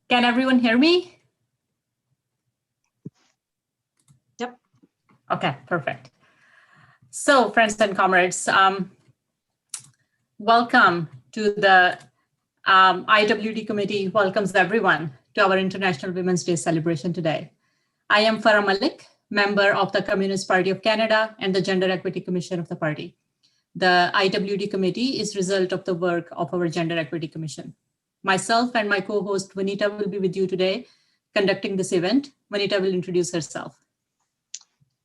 Can everyone hear me? Yep. Okay, perfect. So, friends and comrades, welcome to the IWD committee welcomes everyone to our International Women's Day celebration today. I am Farah Malik, member of the Communist Party of Canada and the Gender Equity Commission of the party. The IWD committee is result of the work of our Gender Equity Commission. Myself and my co-host Vanita will be with you today conducting this event. Vanita will introduce herself.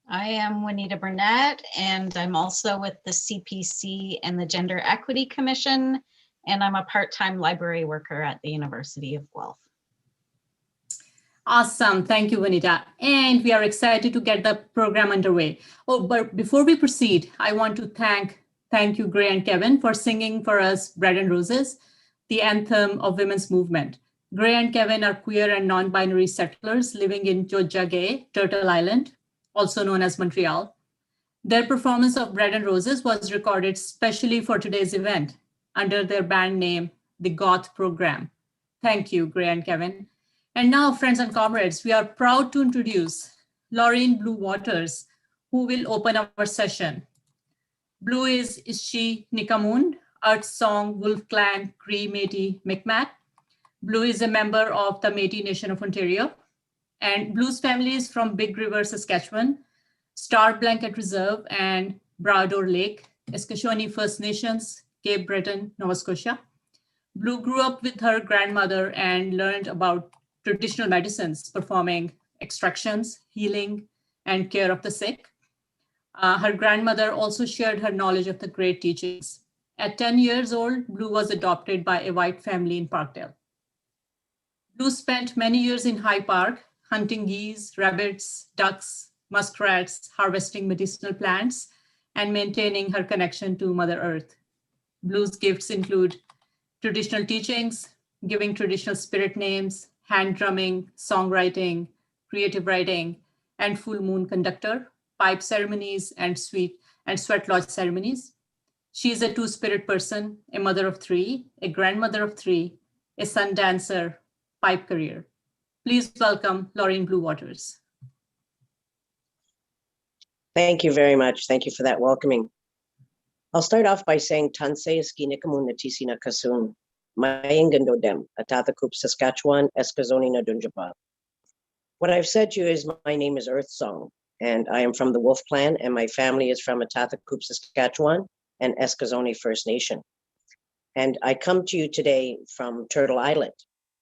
I am Juanita Burnett, and I'm also with the CPC and the Gender Equity Commission, and I'm a part-time library worker at the University of Guelph. Awesome. Thank you, Vanita. And we are excited to get the program underway. Oh, but before we proceed, I want to thank you, Gray and Kevin, for singing for us Bread and Roses, the anthem of women's movement. Gray and Kevin are queer and non-binary settlers living in Jojage, Turtle Island, also known as Montreal. Their performance of Bread and Roses was recorded specially for today's event under their band name, the Goth Program. Thank you, Gray and Kevin. And now, friends and comrades, we are proud to introduce Laureen Blue Waters, who will open our session. Blue is Ishi Nikamun, Earth Song, Wolf Clan, Cree, Métis, Mi'kmaq. Blue is a member of the Métis Nation of Ontario. And Blue's family is from Big River, Saskatchewan, Star Blanket Reserve, and Brador Lake, Eskashoni First Nations, Cape Breton, Nova Scotia. Blue grew up with her grandmother and learned about traditional medicines, performing extractions, healing, and care of the sick. Her grandmother also shared her knowledge of the great teachings. At 10 years old, Blue was adopted by a white family in Parkdale. Blue spent many years in High Park, hunting geese, rabbits, ducks, muskrats, harvesting medicinal plants, and maintaining her connection to Mother Earth. Blue's gifts include traditional teachings, giving traditional spirit names, hand drumming, songwriting, creative writing, and full moon conductor, pipe ceremonies, and sweat lodge ceremonies. She is a two-spirit person, a mother of three, a grandmother of three, a sun dancer, pipe career. Please welcome Laureen Blue Waters. Thank you very much. Thank you for that welcoming. I'll start off by saying Tanse Eskinikamun Natisina Kasun, Maingando Dem, Atathakup, Saskatchewan, Eskazoni Nadunjapa. What I've said to you is my name is Earth Song, and I am from the Wolf Clan, and my family is from Atathakup, Saskatchewan, and Eskazoni First Nation. And I come to you today from Turtle Island,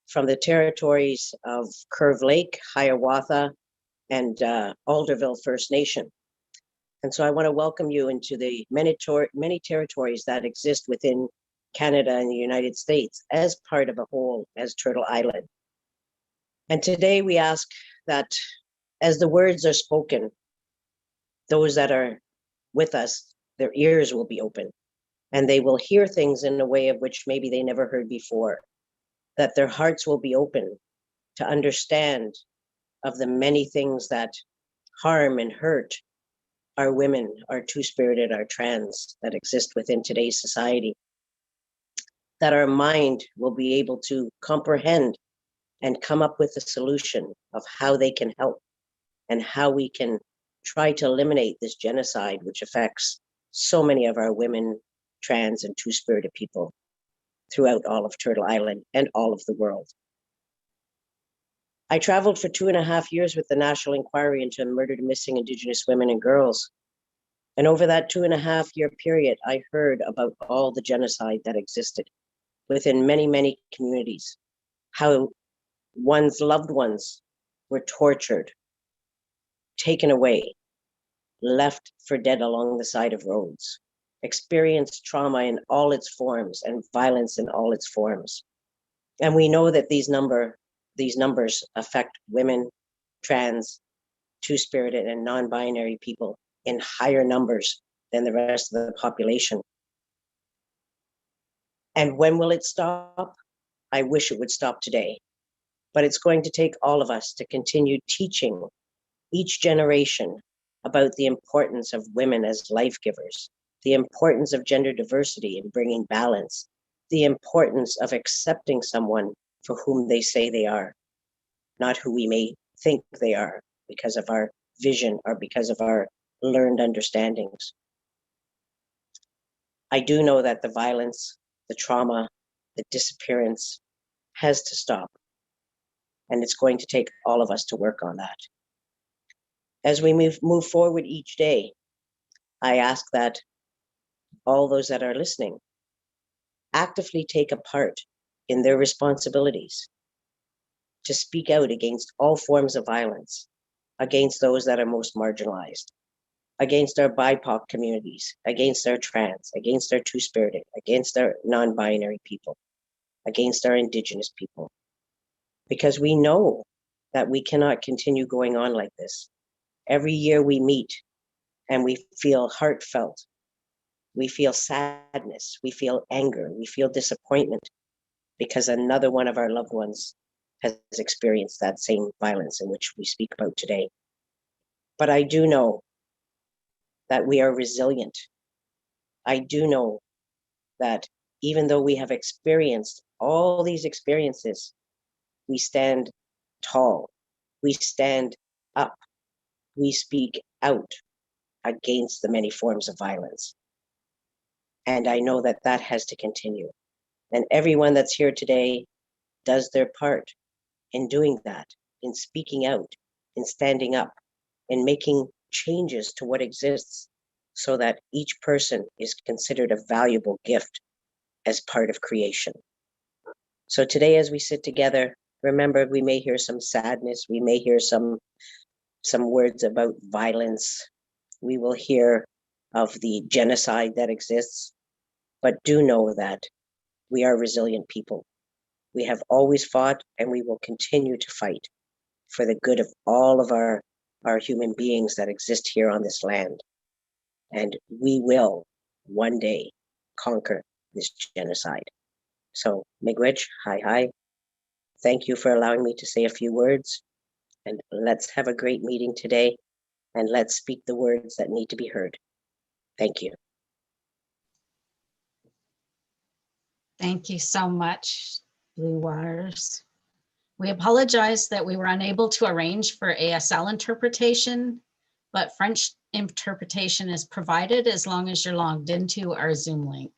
from the territories of Curve Lake, Hiawatha, and Alderville First Nation. And so I want to welcome you into the many territories that exist within Canada and the United States as part of a whole, as Turtle Island. And today we ask that as the words are spoken, those that are with us, their ears will be open and they will hear things in a way of which maybe they never heard before, that their hearts will be open to understand of the many things that harm and hurt our women, our two-spirited, our trans that exist within today's society, that our mind will be able to comprehend and come up with a solution of how they can help and how we can try to eliminate this genocide, which affects so many of our women, trans, and two-spirited people throughout all of Turtle Island and all of the world. I traveled for 2.5 years with the National Inquiry into Murdered and Missing Indigenous Women and Girls. And over that 2.5 year period, I heard about all the genocide that existed within many, many communities, how one's loved ones were tortured, taken away, left for dead along the side of roads, experienced trauma in all its forms and violence in all its forms. And we know that these numbers affect women, trans, two-spirited, and non-binary people in higher numbers than the rest of the population. And when will it stop? I wish it would stop today. But it's going to take all of us to continue teaching each generation about the importance of women as life givers, the importance of gender diversity in bringing balance, the importance of accepting someone for whom they say they are, not who we may think they are because of our vision or because of our learned understandings. I do know that the violence, the trauma, the disappearance has to stop. And it's going to take all of us to work on that. As we move forward each day, I ask that all those that are listening actively take a part in their responsibilities to speak out against all forms of violence, against those that are most marginalized, against our BIPOC communities, against our trans, against our two-spirited, against our non-binary people, against our Indigenous people. Because we know that we cannot continue going on like this. Every year we meet and we feel heartfelt, we feel sadness, we feel anger, we feel disappointment because another one of our loved ones has experienced that same violence in which we speak about today. But I do know that we are resilient. I do know that even though we have experienced all these experiences, we stand tall, we stand up, we speak out against the many forms of violence. And I know that that has to continue. And everyone that's here today does their part in doing that, in speaking out, in standing up, in making changes to what exists so that each person is considered a valuable gift as part of creation. So today, as we sit together, remember, we may hear some sadness, we may hear some words about violence, we will hear of the genocide that exists, but do know that we are resilient people. We have always fought and we will continue to fight for the good of all of our human beings that exist here on this land. And we will one day conquer this genocide. So, Miigwech, hi. Thank you for allowing me to say a few words. And let's have a great meeting today. And let's speak the words that need to be heard. Thank you. Thank you so much, Blue Waters. We apologize that we were unable to arrange for ASL interpretation, but French interpretation is provided as long as you're logged into our Zoom link.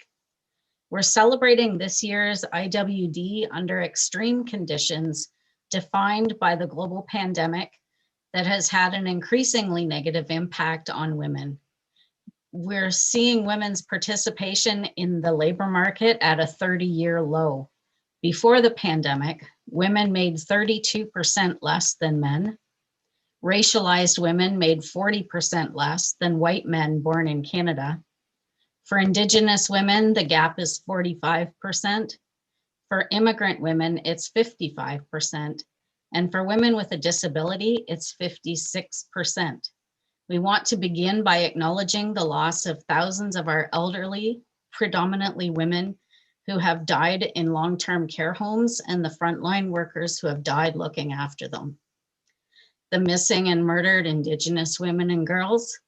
We're celebrating this year's IWD under extreme conditions defined by the global pandemic that has had an increasingly negative impact on women. We're seeing women's participation in the labor market at a 30-year low. Before the pandemic, women made 32% less than men. Racialized women made 40% less than white men born in Canada. For Indigenous women, the gap is 45%. For immigrant women, it's 55%. And for women with a disability, it's 56%. We want to begin by acknowledging the loss of thousands of our elderly, predominantly women, who have died in long-term care homes and the frontline workers who have died looking after them. The missing and murdered Indigenous women and girls,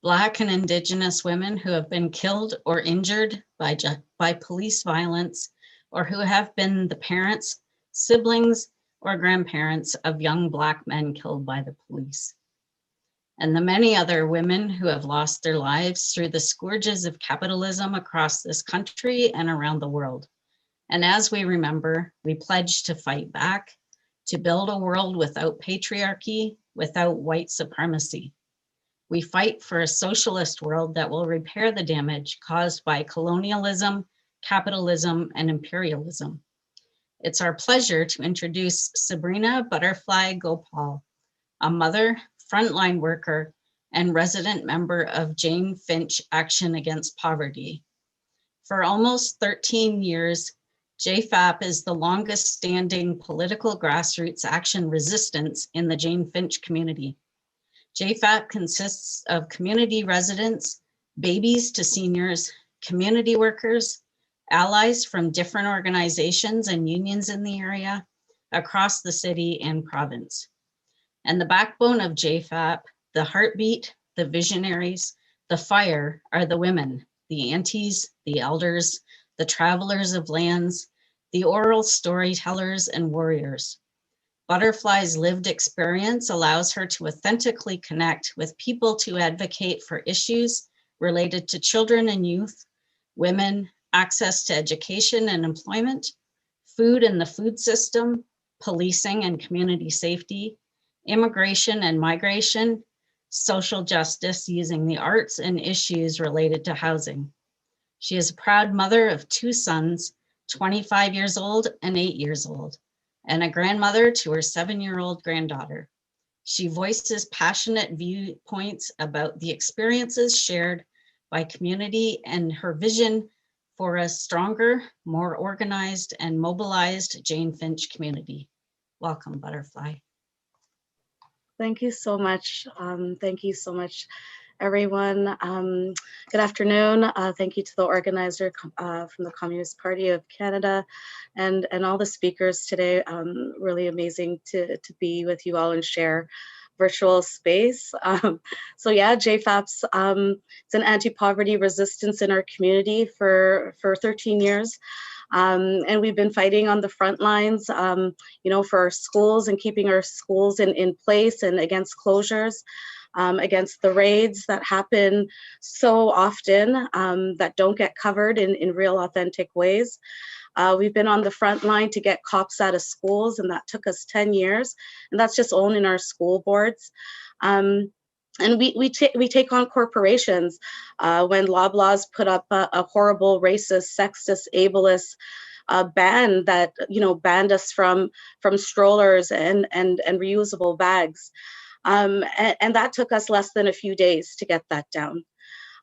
Black and Indigenous women who have been killed or injured by police violence, or who have been the parents, siblings, or grandparents of young Black men killed by the police. And the many other women who have lost their lives through the scourges of capitalism across this country and around the world. And as we remember, we pledge to fight back, to build a world without patriarchy, without white supremacy. We fight for a socialist world that will repair the damage caused by colonialism, capitalism, and imperialism. It's our pleasure to introduce Sabrina Butterfly Gopal, a mother, frontline worker, and resident member of Jane Finch Action Against Poverty. For almost 13 years, JFAP is the longest standing political grassroots action resistance in the Jane Finch community. JFAP consists of community residents, babies to seniors, community workers, allies from different organizations and unions in the area, across the city and province. And the backbone of JFAP, the heartbeat, the visionaries, the fire, are the women, the aunties, the elders, the travelers of lands, the oral storytellers and warriors. Butterfly's lived experience allows her to authentically connect with people to advocate for issues related to children and youth, women, access to education and employment, food and the food system, policing and community safety, immigration and migration, social justice using the arts, and issues related to housing. She is a proud mother of 2 sons, 25 years old and 8 years old, and a grandmother to her 7-year-old granddaughter. She voices passionate viewpoints about the experiences shared by community and her vision for a stronger, more organized and mobilized Jane Finch community. Welcome, Butterfly. Thank you so much. Thank you so much, everyone. Good afternoon. Thank you to the organizer from the Communist Party of Canada and all the speakers today. Really amazing to be with you all and share virtual space. So yeah, JFAP's it's an anti-poverty resistance in our community for 13 years. And we've been fighting on the front lines, you know, for our schools and keeping our schools in place and against closures, against the raids that happen so often that don't get covered in real authentic ways. We've been on the front line to get cops out of schools, and that took us 10 years. And that's just owning our school boards. And we take on corporations. When Loblaws put up a horrible, racist, sexist, ableist ban that, you know, banned us from strollers and reusable bags. And that took us less than a few days to get that down.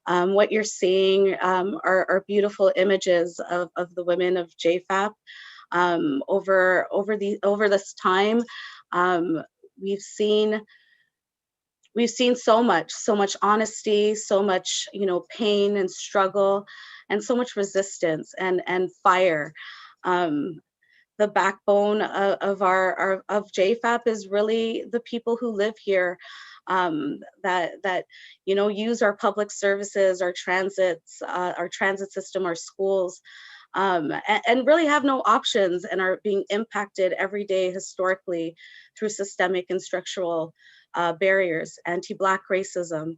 What you're seeing are beautiful images of the women of JFAP. Over this time, we've seen so much honesty, so much, you know, pain and struggle, and so much resistance and fire. The backbone of JFAP is really the people who live here, that you know, use our public services, our transit system, our schools, and really have no options and are being impacted every day historically through systemic and structural barriers, anti-Black racism.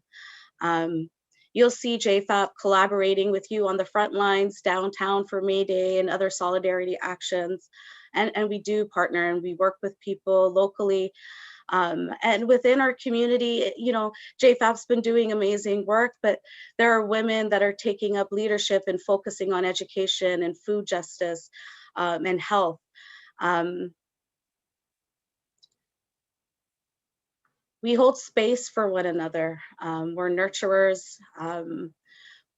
You'll see JFAP collaborating with you on the front lines downtown for May Day and other solidarity actions. And we do partner and we work with people locally. And within our community, you know, JFAP's been doing amazing work, but there are women that are taking up leadership and focusing on education and food justice and health. We hold space for one another. We're nurturers.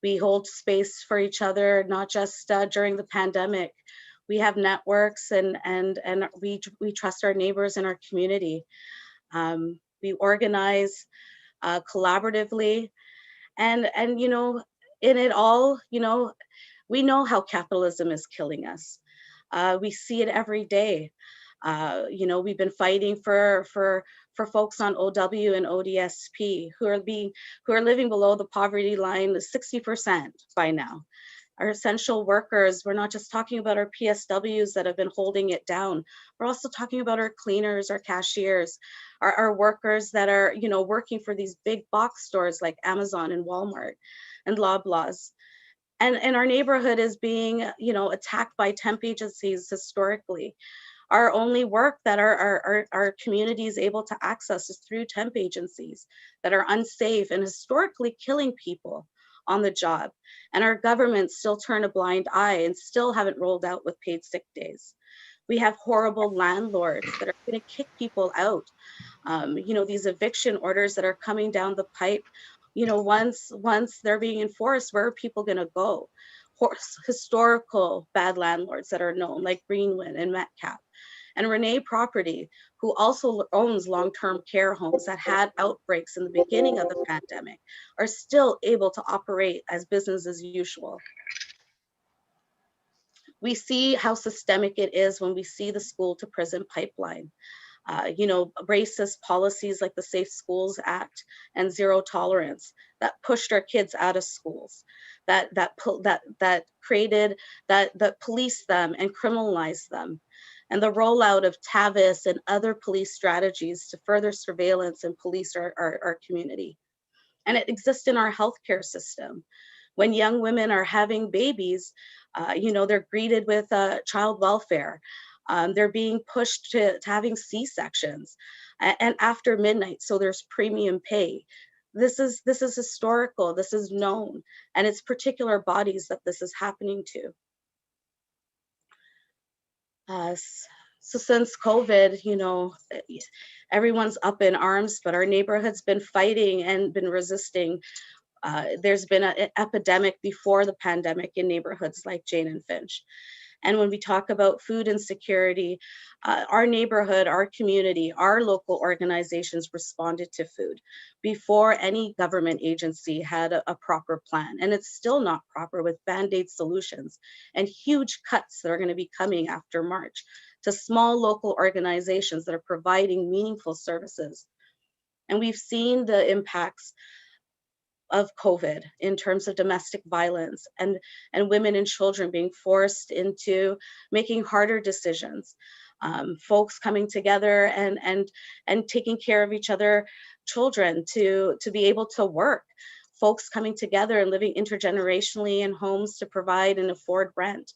We hold space for each other, not just during the pandemic. We have networks and we trust our neighbors in our community. We organize collaboratively, and you know, in it all, you know, we know how capitalism is killing us. We see it every day. You know, we've been fighting for folks on OW and ODSP who are living below the poverty line 60% by now. Our essential workers, we're not just talking about our PSWs that have been holding it down. We're also talking about our cleaners, our cashiers, our workers that are, you know, working for these big box stores like Amazon and Walmart and Loblaws. And our neighborhood is being, you know, attacked by temp agencies historically. Our only work that our community is able to access is through temp agencies that are unsafe and historically killing people on the job. And our government still turn a blind eye and still haven't rolled out with paid sick days. We have horrible landlords that are going to kick people out. You know, these eviction orders that are coming down the pipe, you know, once they're being enforced, where are people going to go? Historical bad landlords that are known, like Greenwood and Metcalf. And Renee Property, who also owns long-term care homes that had outbreaks in the beginning of the pandemic, are still able to operate as business as usual. We see how systemic it is when we see the school to prison pipeline. You know, racist policies like the Safe Schools Act and zero tolerance that pushed our kids out of schools. that created that policed them and criminalized them, and the rollout of TAVIS and other police strategies to further surveillance and police our community. And it exists in our healthcare system. When young women are having babies, they're greeted with child welfare. They're being pushed to having C-sections and after midnight, so there's premium pay. This is historical, this is known, and it's particular bodies that this is happening to. So since COVID, everyone's up in arms, but our neighborhood's been fighting and been resisting. There's been an epidemic before the pandemic in neighborhoods like Jane and Finch. And when we talk about food insecurity, our neighborhood, our community, our local organizations responded to food before any government agency had a proper plan. And it's still not proper with Band-Aid solutions and huge cuts that are going to be coming after March to small local organizations that are providing meaningful services. And we've seen the impacts of COVID in terms of domestic violence and women and children being forced into making harder decisions. Folks coming together and taking care of each other, children to be able to work. Folks coming together and living intergenerationally in homes to provide and afford rent.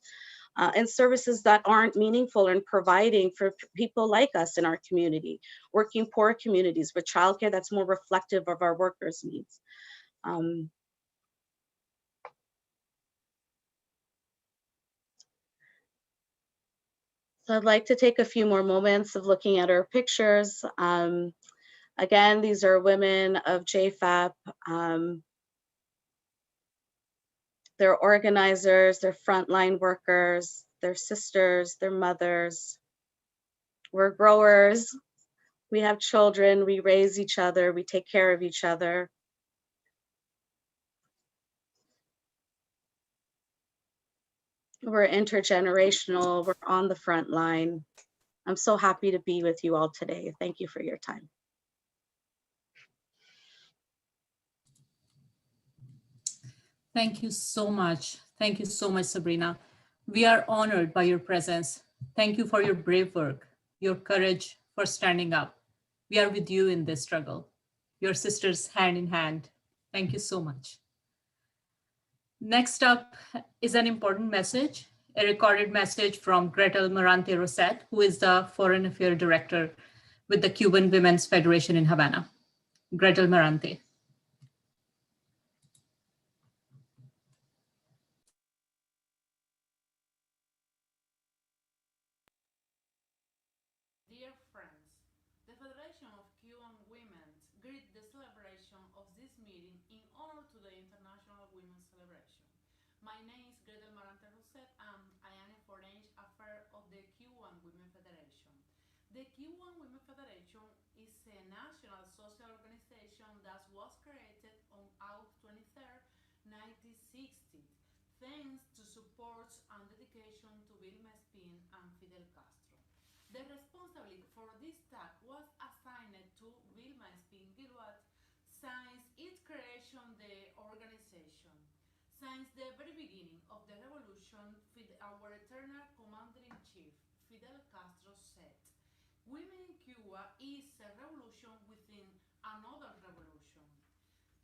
And services that aren't meaningful and providing for people like us in our community, working poor communities with childcare that's more reflective of our workers' needs. So I'd like to take a few more moments of looking at our pictures. Again, these are women of JFAP. They're organizers, they're frontline workers, they're sisters, they're mothers. We're growers, we have children, we raise each other, we take care of each other. We're intergenerational, we're on the front line. I'm so happy to be with you all today. Thank you for your time. Thank you so much. Thank you so much, Sabrina. We are honored by your presence. Thank you for your brave work, your courage for standing up. We are with you in this struggle. Your sisters hand in hand. Thank you so much. Next up is an important message, a recorded message from Gretel Morante Rosette, who is the Foreign Affairs Director with the Cuban Women's Federation in Havana. Gretel Morante. Dear friends, the Federation of Cuban Women greet the celebration of this meeting in honor to the International Women's Celebration. My name is Gretel Marante Roset and I am a Foreign Affairs of the Cuban Women Federation. The Cuban Women Federation is a national social organization that was created on August 23rd, 1960, thanks to support and dedication to Vilma Espin and Fidel Castro. The responsibility for this task was assigned to Vilma Espin Gilbert since its creation the organization. Since the very beginning of the revolution, our eternal commander-in-chief, Fidel Castro, said, "Women in Cuba is a revolution within another revolution."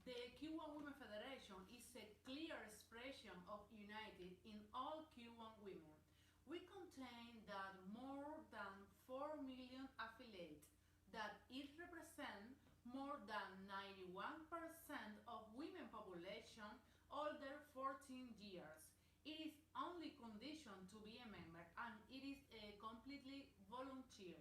The Cuban Women Federation is a clear expression of unity in all Cuban women. We contain that more than 4 million affiliates, that it represents more than 91% of women population older 14 years. It is only condition to be a member and it is a completely volunteer.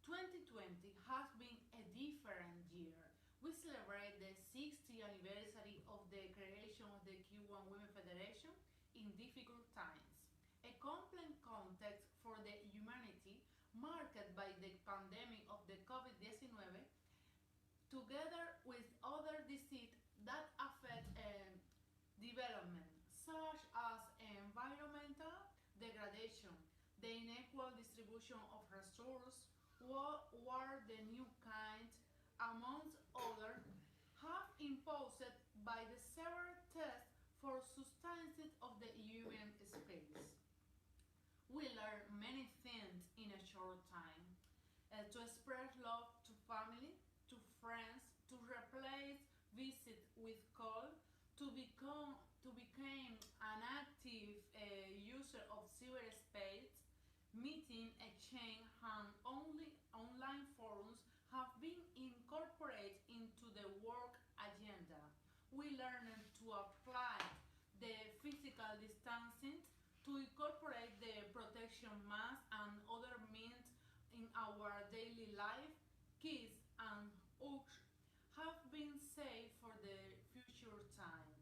2020 has been a different year. We celebrate the 60th anniversary of the creation of the Cuban Women Federation in difficult times. A complex context for the humanity marked by the pandemic of the COVID-19 together with other diseases that affect development, such as environmental degradation, the unequal distribution of resources, war, the new kind, amongst others, have imposed by the severe test for sustenance of the human space. We learn many things in a short time. To express love to family, to friends, to replace visit with call, to become an active user of cyberspace, meeting, exchange, and only online forums have been incorporated into the work agenda. We learned to apply the physical distancing, to incorporate the protection mask and other means in our daily life. Kids and hugs have been saved for the future times.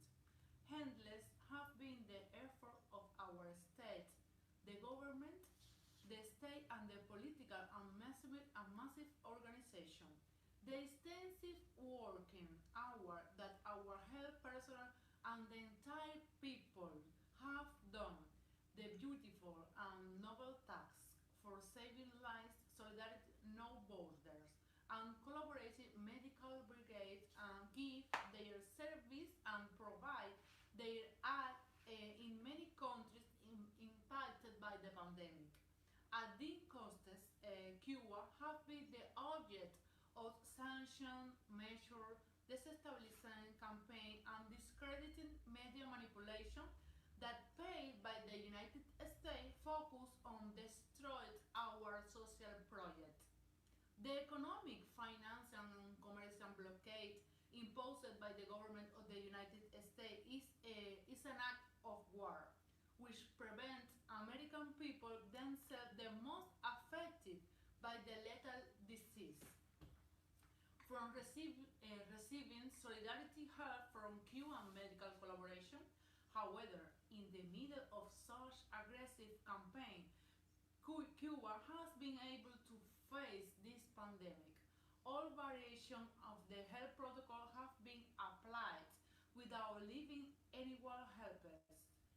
Endless have been the effort of our state, the government, the state and the political and massive organization. The extensive working hour that our health personnel and the entire people have done, the beautiful and noble task for saving lives, solidarity, no borders, and collaborative medical brigades and give their service and provide their aid in many countries impacted by the pandemic. At these costs, Cuba have been the object of sanction measure, destabilizing campaign, and discrediting media manipulation that paid by the United States focus on destroyed our social project. The economic, financial, and commercial blockade imposed by the government of the United States is an act of war, which prevents American people themselves the most affected by the lethal disease from receiving solidarity help from Cuban medical collaboration. However, in the middle of such aggressive campaign, Cuba has been able to face this pandemic. All variations of the health protocol have been applied without leaving anyone helpless.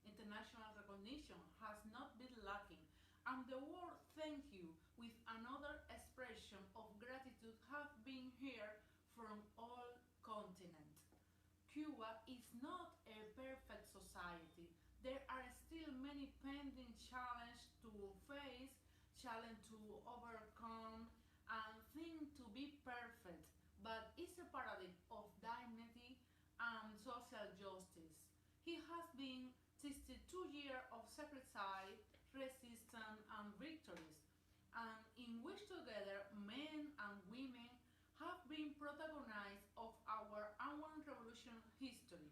International recognition has not been lacking, and the word thank you with another expression of gratitude have been heard from all continents. Cuba is not a perfect society. There are still many pending challenges to face, challenges to overcome, and things to be perfect, but it's a paradigm of dignity and social justice. He has been 62 years of sacrifice, resistance, and victories, and in which together men and women have been protagonists of our annual revolution history.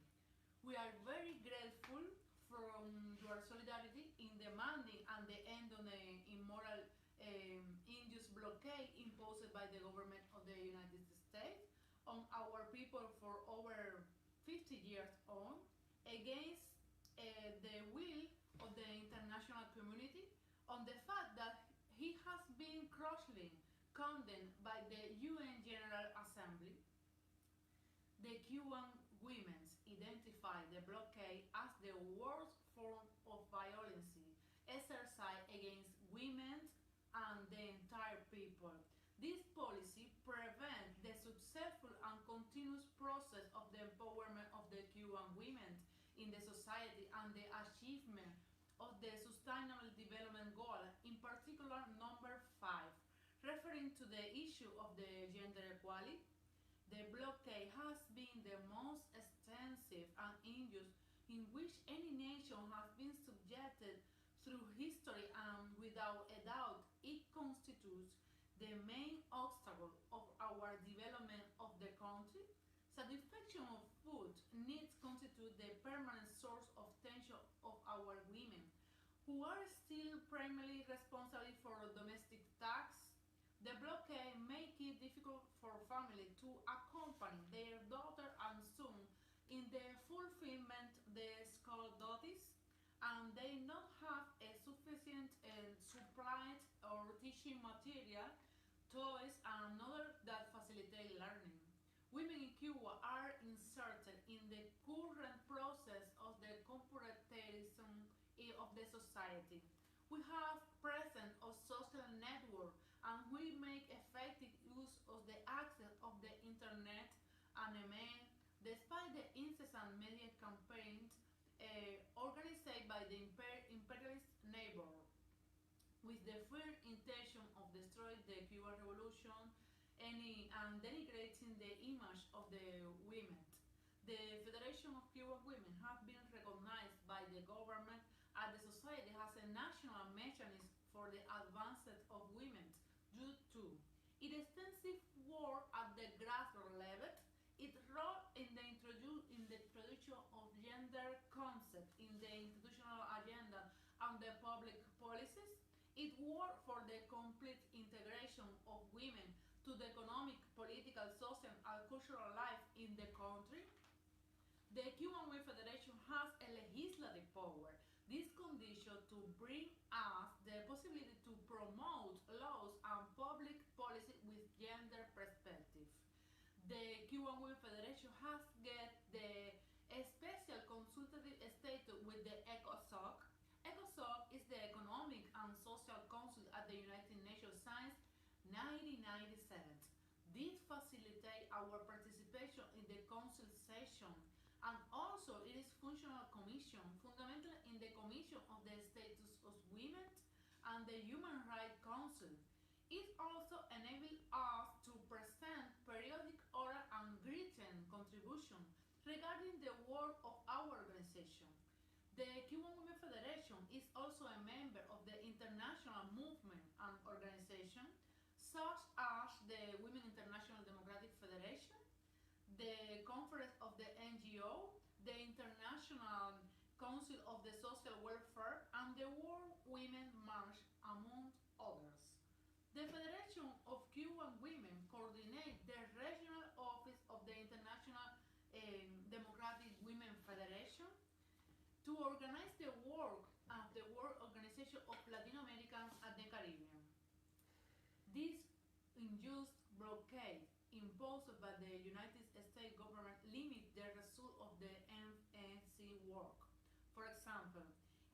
We are very grateful from your solidarity in demanding and the end of the immoral unjust blockade imposed by the government of the United States on our people for over 50 years on against the will of the international community, on the fact that he has been crushingly condemned by the UN General Assembly. The Cuban women identify the blockade as the worst form of violence exercised against women and the entire people. This policy prevents the successful and continuous process of the empowerment of the Cuban women in the society and the achievement of the Sustainable Development Goal, in particular number 5, referring to the issue of the gender equality. The blockade has been the most extensive and injust in which any nation has been subjected through history, and without a doubt it constitutes the main obstacle of our development of the country. Satisfaction of food needs constitute the permanent source of tension of our women, who are still primarily responsible for domestic tasks. The blockade makes it difficult for families to accompany their daughter and son in the fulfillment of the school duties, and they not have a sufficient supply or teaching material, toys, and other that facilitate learning. Women in Cuba are inserted in the current process of the corporatization of the society. We have presence of social network, and we make effective use of the access of the internet and email. Despite the incessant media campaigns, organized by the imperialist neighbor with the firm intention of destroying the Cuban Revolution and denigrating the image of the women. The Federation of Cuban Women has been recognized by the government and the society has a national mechanism for the advancement of women due to its extensive work at the grassroots level, its role in the introduction of gender concept in the institutional agenda and the public policies, it worked for the complete integration of women to the economic, political, social, and cultural life in the country. The Cuban Women Federation has a legislative power. This condition to bring us the possibility to promote laws and public policy with gender perspective. The Cuban Women Federation has get the special consultative status with the ECOSOC. ECOSOC is the Economic and Social Council at the United Nations since 1997. This facilitates our participation in the council session and also it is functional commission, fundamentally in the Commission of the Status of Women and the Human Rights Council. It also enables us to present periodic oral and written contribution regarding the work of our organization. The Cuban Women Federation is also a member of the international movement and organization such as the Women International Democratic Federation, the Conference of the NGO, the International Council of the Social Welfare, and the World Women March, among others. The Federation of Cuban Women coordinates the regional office of the International Democratic Women Federation to organize the work of the World Organization of Latin Americans and the Caribbean. This unjust blockade imposed by the United States government limit the result of the MNC work. For example,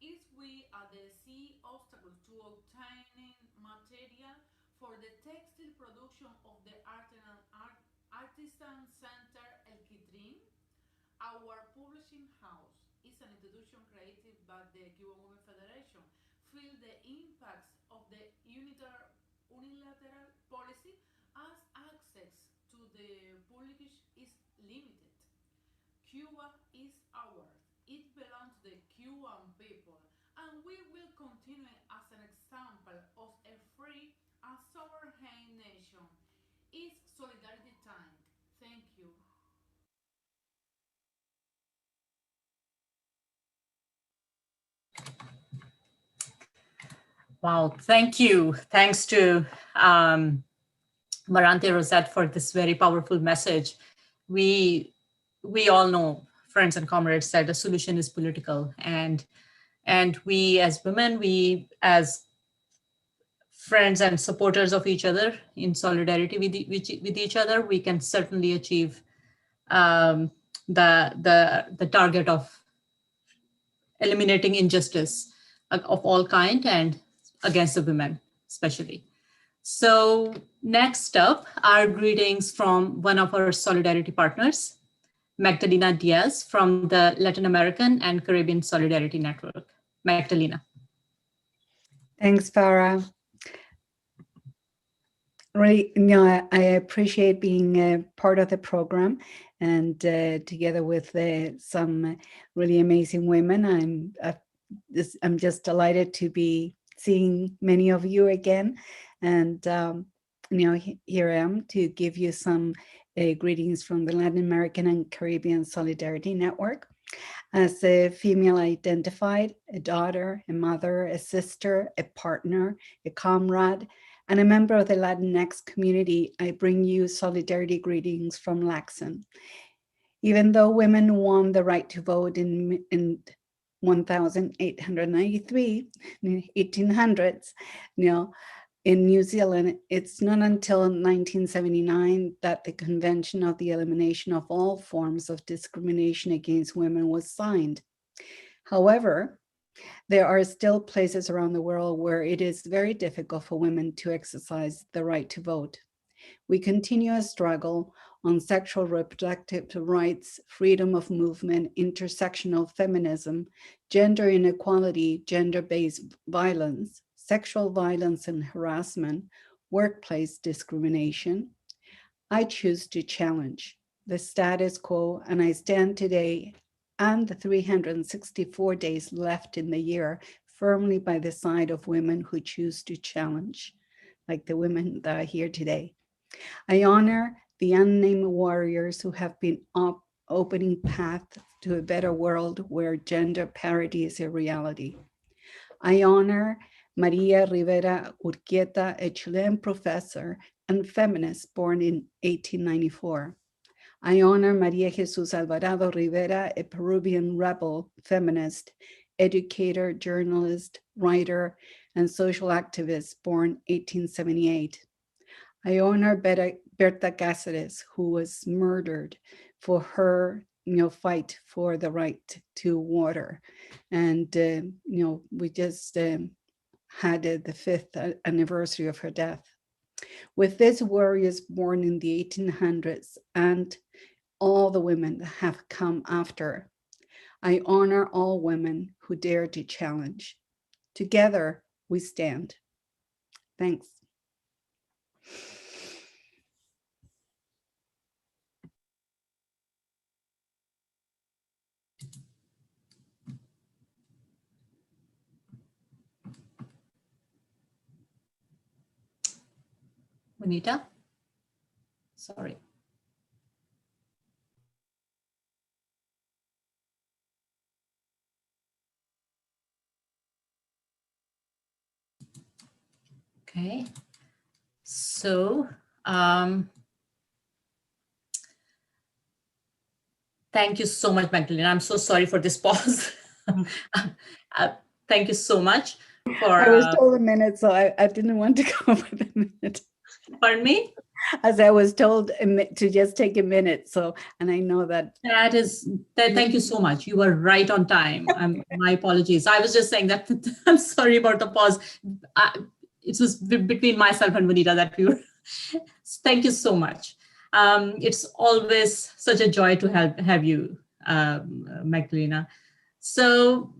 if we are the sea obstacle to obtaining material for the textile production of the Artisan Center El Quitrin, our publishing house is an institution created by the Cuban Women Federation, feel the impacts of the unilateral policy as access to the publication is limited. Cuba is ours. It belongs to the Cuban people, and we will continue as an example of a free and sovereign nation. It's solidarity time. Thank you. Wow, thank you. Thanks to Marante Rosette for this very powerful message. We all know, friends and comrades, that the solution is political, and we as women, we as friends and supporters of each other in solidarity with each other, we can certainly achieve the target of eliminating injustice of all kind and against the women especially. So next up are greetings from one of our solidarity partners, Magdalena Diaz from the Latin American and Caribbean Solidarity Network. Magdalena. Thanks, Farah. Really, I appreciate being a part of the program, and together with some really amazing women, I'm just delighted to be seeing many of you again, and here I am to give you some greetings from the Latin American and Caribbean Solidarity Network. As a female identified, a daughter, a mother, a sister, a partner, a comrade, and a member of the Latinx community, I bring you solidarity greetings from Laxon. Even though women won the right to vote in 1893, 1800s, in New Zealand, it's not until 1979 that the Convention of the Elimination of All Forms of Discrimination Against Women was signed. However, there are still places around the world where it is very difficult for women to exercise the right to vote. We continue a struggle on sexual reproductive rights, freedom of movement, intersectional feminism, gender inequality, gender-based violence, sexual violence and harassment, workplace discrimination. I choose to challenge the status quo, and I stand today and the 364 days left in the year firmly by the side of women who choose to challenge, like the women that are here today. I honor the unnamed warriors who have been opening path to a better world where gender parity is a reality. I honor Maria Rivera Urquieta, a Chilean professor and feminist born in 1894. I honor Maria Jesus Alvarado Rivera, a Peruvian rebel, feminist, educator, journalist, writer, and social activist born 1878. I honor Berta Cáceres, who was murdered for her fight for the right to water. And, we just had the 5th anniversary of her death. With these warriors born in the 1800s and all the women that have come after, I honor all women who dare to challenge. Together we stand. Thanks. Juanita? Sorry. Okay. So, thank you so much, Magdalena. I'm so sorry for this pause. Thank you so much for. I was told a minute, so I didn't want to go over the minute. Pardon me? As I was told to just take a minute. So, and I know that. Thank you so much. You were right on time. My apologies. I was just saying that I'm sorry about the pause. It was between myself and Vanita that we were. Thank you so much. It's always such a joy to have you, Magdalena. So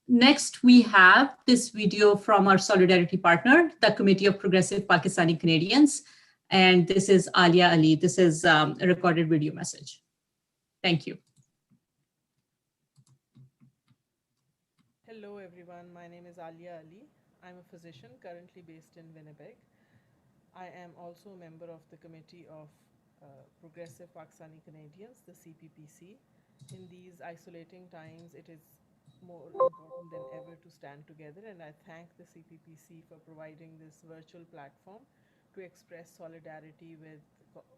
next we have this video from our solidarity partner, the Committee of Progressive Pakistani Canadians. And this is Alia Ali. This is a recorded video message. Thank you. Hello everyone, my name is Alia Ali. I'm a physician currently based in Winnipeg. I am also a member of the Committee of Progressive Pakistani Canadians, the CPPC. In these isolating times, it is more important than ever to stand together, and I thank the CPPC for providing this virtual platform to express solidarity with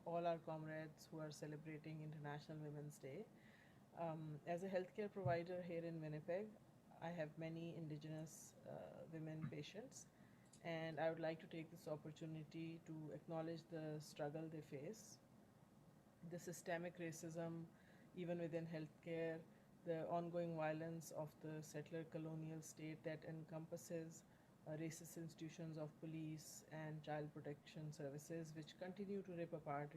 all our comrades who are celebrating International Women's Day. As a healthcare provider here in Winnipeg, I have many Indigenous women patients, and I would like to take this opportunity to acknowledge the struggle they face, the systemic racism even within healthcare, the ongoing violence of the settler colonial state that encompasses racist institutions of police and child protection services, which continue to rip apart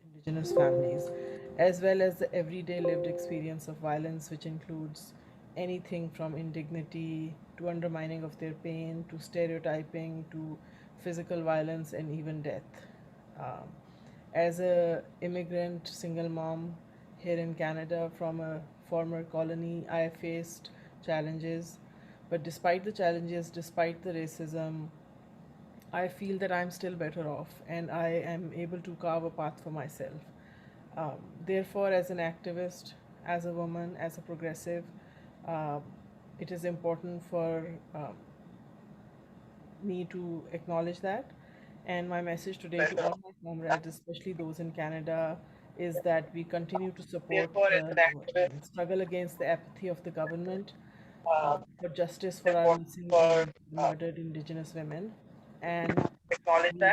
Indigenous families, as well as the everyday lived experience of violence, which includes anything from indignity to undermining of their pain to stereotyping to physical violence and even death. As a immigrant single mom here in Canada from a former colony, I faced challenges. But despite the challenges, despite the racism, I feel that I'm still better off and I am able to carve a path for myself. Therefore, as an activist, as a woman, as a progressive, it is important for me to acknowledge that. And my message today to all my comrades, especially those in Canada, is that we continue to support the struggle against the apathy of the government, for justice for our missing and murdered Indigenous women, and we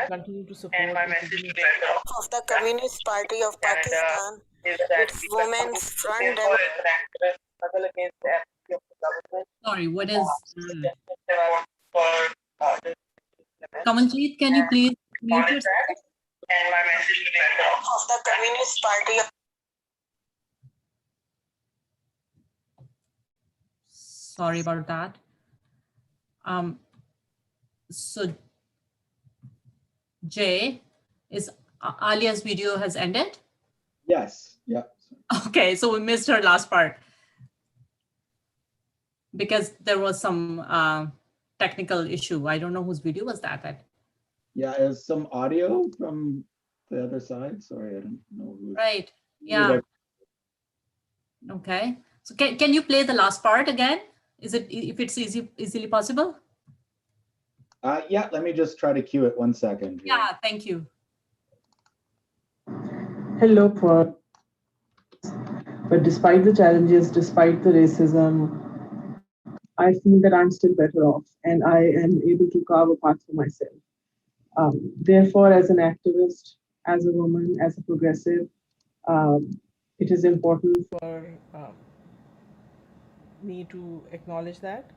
continue to support of the Communist Party of Pakistan, its Women's Front Sorry, what is Kamaljeet, can you please mute yourself? And my message today of the Communist Party of Sorry about that. So Jay, is Alia's video has ended? Yes, yeah. Okay, so we missed her last part because there was some technical issue. I don't know whose video was that. Yeah, is some audio from the other side? Sorry, I don't know who. Right, yeah. Okay, so can you play the last part again? Is it, if it's easily possible? Yeah, let me just try to cue it 1 second. here. Yeah, thank you. Hello, but despite the challenges, despite the racism, I feel that I'm still better off and I am able to carve a path for myself. Therefore, as an activist, as a woman, as a progressive, it is important for me to acknowledge that.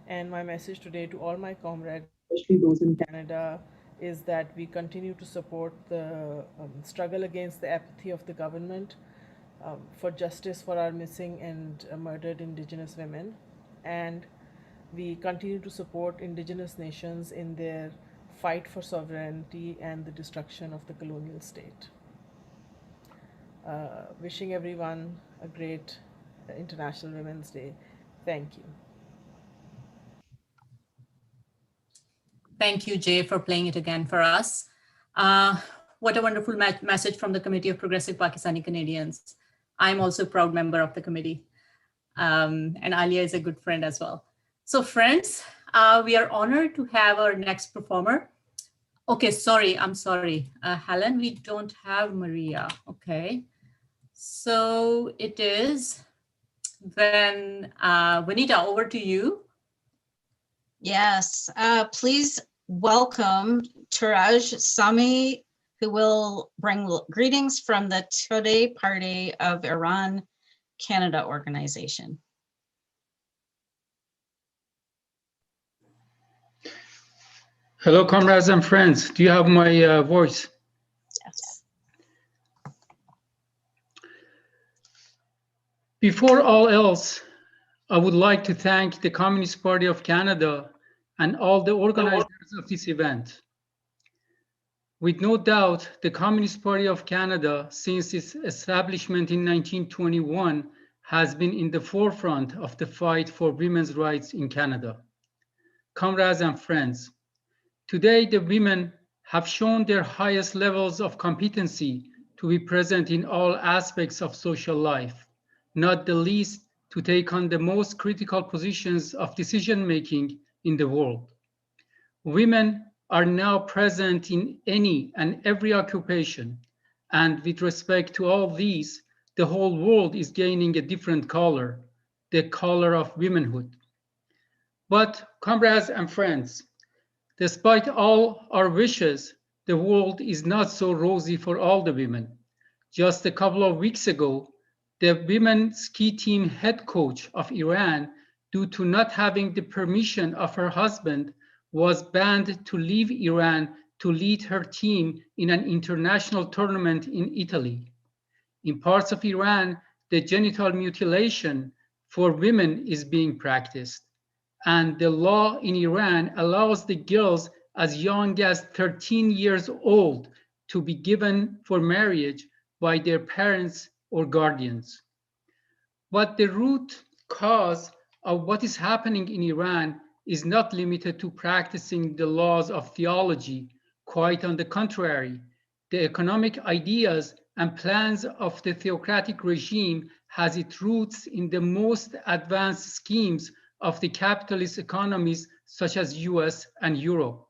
And my message today to all my comrades, especially those in Canada, is that we continue to support the struggle against the apathy of the government for justice for our missing and murdered Indigenous women. And we continue to support Indigenous nations in their fight for sovereignty and the destruction of the colonial state. Wishing everyone a great International Women's Day. Thank you. Thank you, Jay, for playing it again for us. What a wonderful message from the Committee of Progressive Pakistani Canadians. I'm also a proud member of the committee. And Alia is a good friend as well. So friends, we are honored to have our next performer. Okay, sorry, I'm sorry. Helen, we don't have Maria, okay. So it is then, Vanita, over to you. Yes, please welcome Turaj Sami, who will bring greetings from the Today Party of Iran Canada organization. Hello, comrades and friends. Do you have my voice? Yes. Before all else, I would like to thank the Communist Party of Canada and all the organizers of this event. With no doubt, the Communist Party of Canada, since its establishment in 1921, has been in the forefront of the fight for women's rights in Canada. Comrades and friends, today the women have shown their highest levels of competency to be present in all aspects of social life, not the least to take on the most critical positions of decision-making in the world. Women are now present in any and every occupation, and with respect to all these, the whole world is gaining a different color, the color of womanhood. But comrades and friends, despite all our wishes, the world is not so rosy for all the women. Just a couple of weeks ago, the women's ski team head coach of Iran, due to not having the permission of her husband, was banned to leave Iran to lead her team in an international tournament in Italy. In parts of Iran, the genital mutilation for women is being practiced, and the law in Iran allows the girls as young as 13 years old to be given for marriage by their parents or guardians. But the root cause of what is happening in Iran is not limited to practicing the laws of theology. Quite on the contrary, the economic ideas and plans of the theocratic regime has its roots in the most advanced schemes of the capitalist economies such as US and Europe.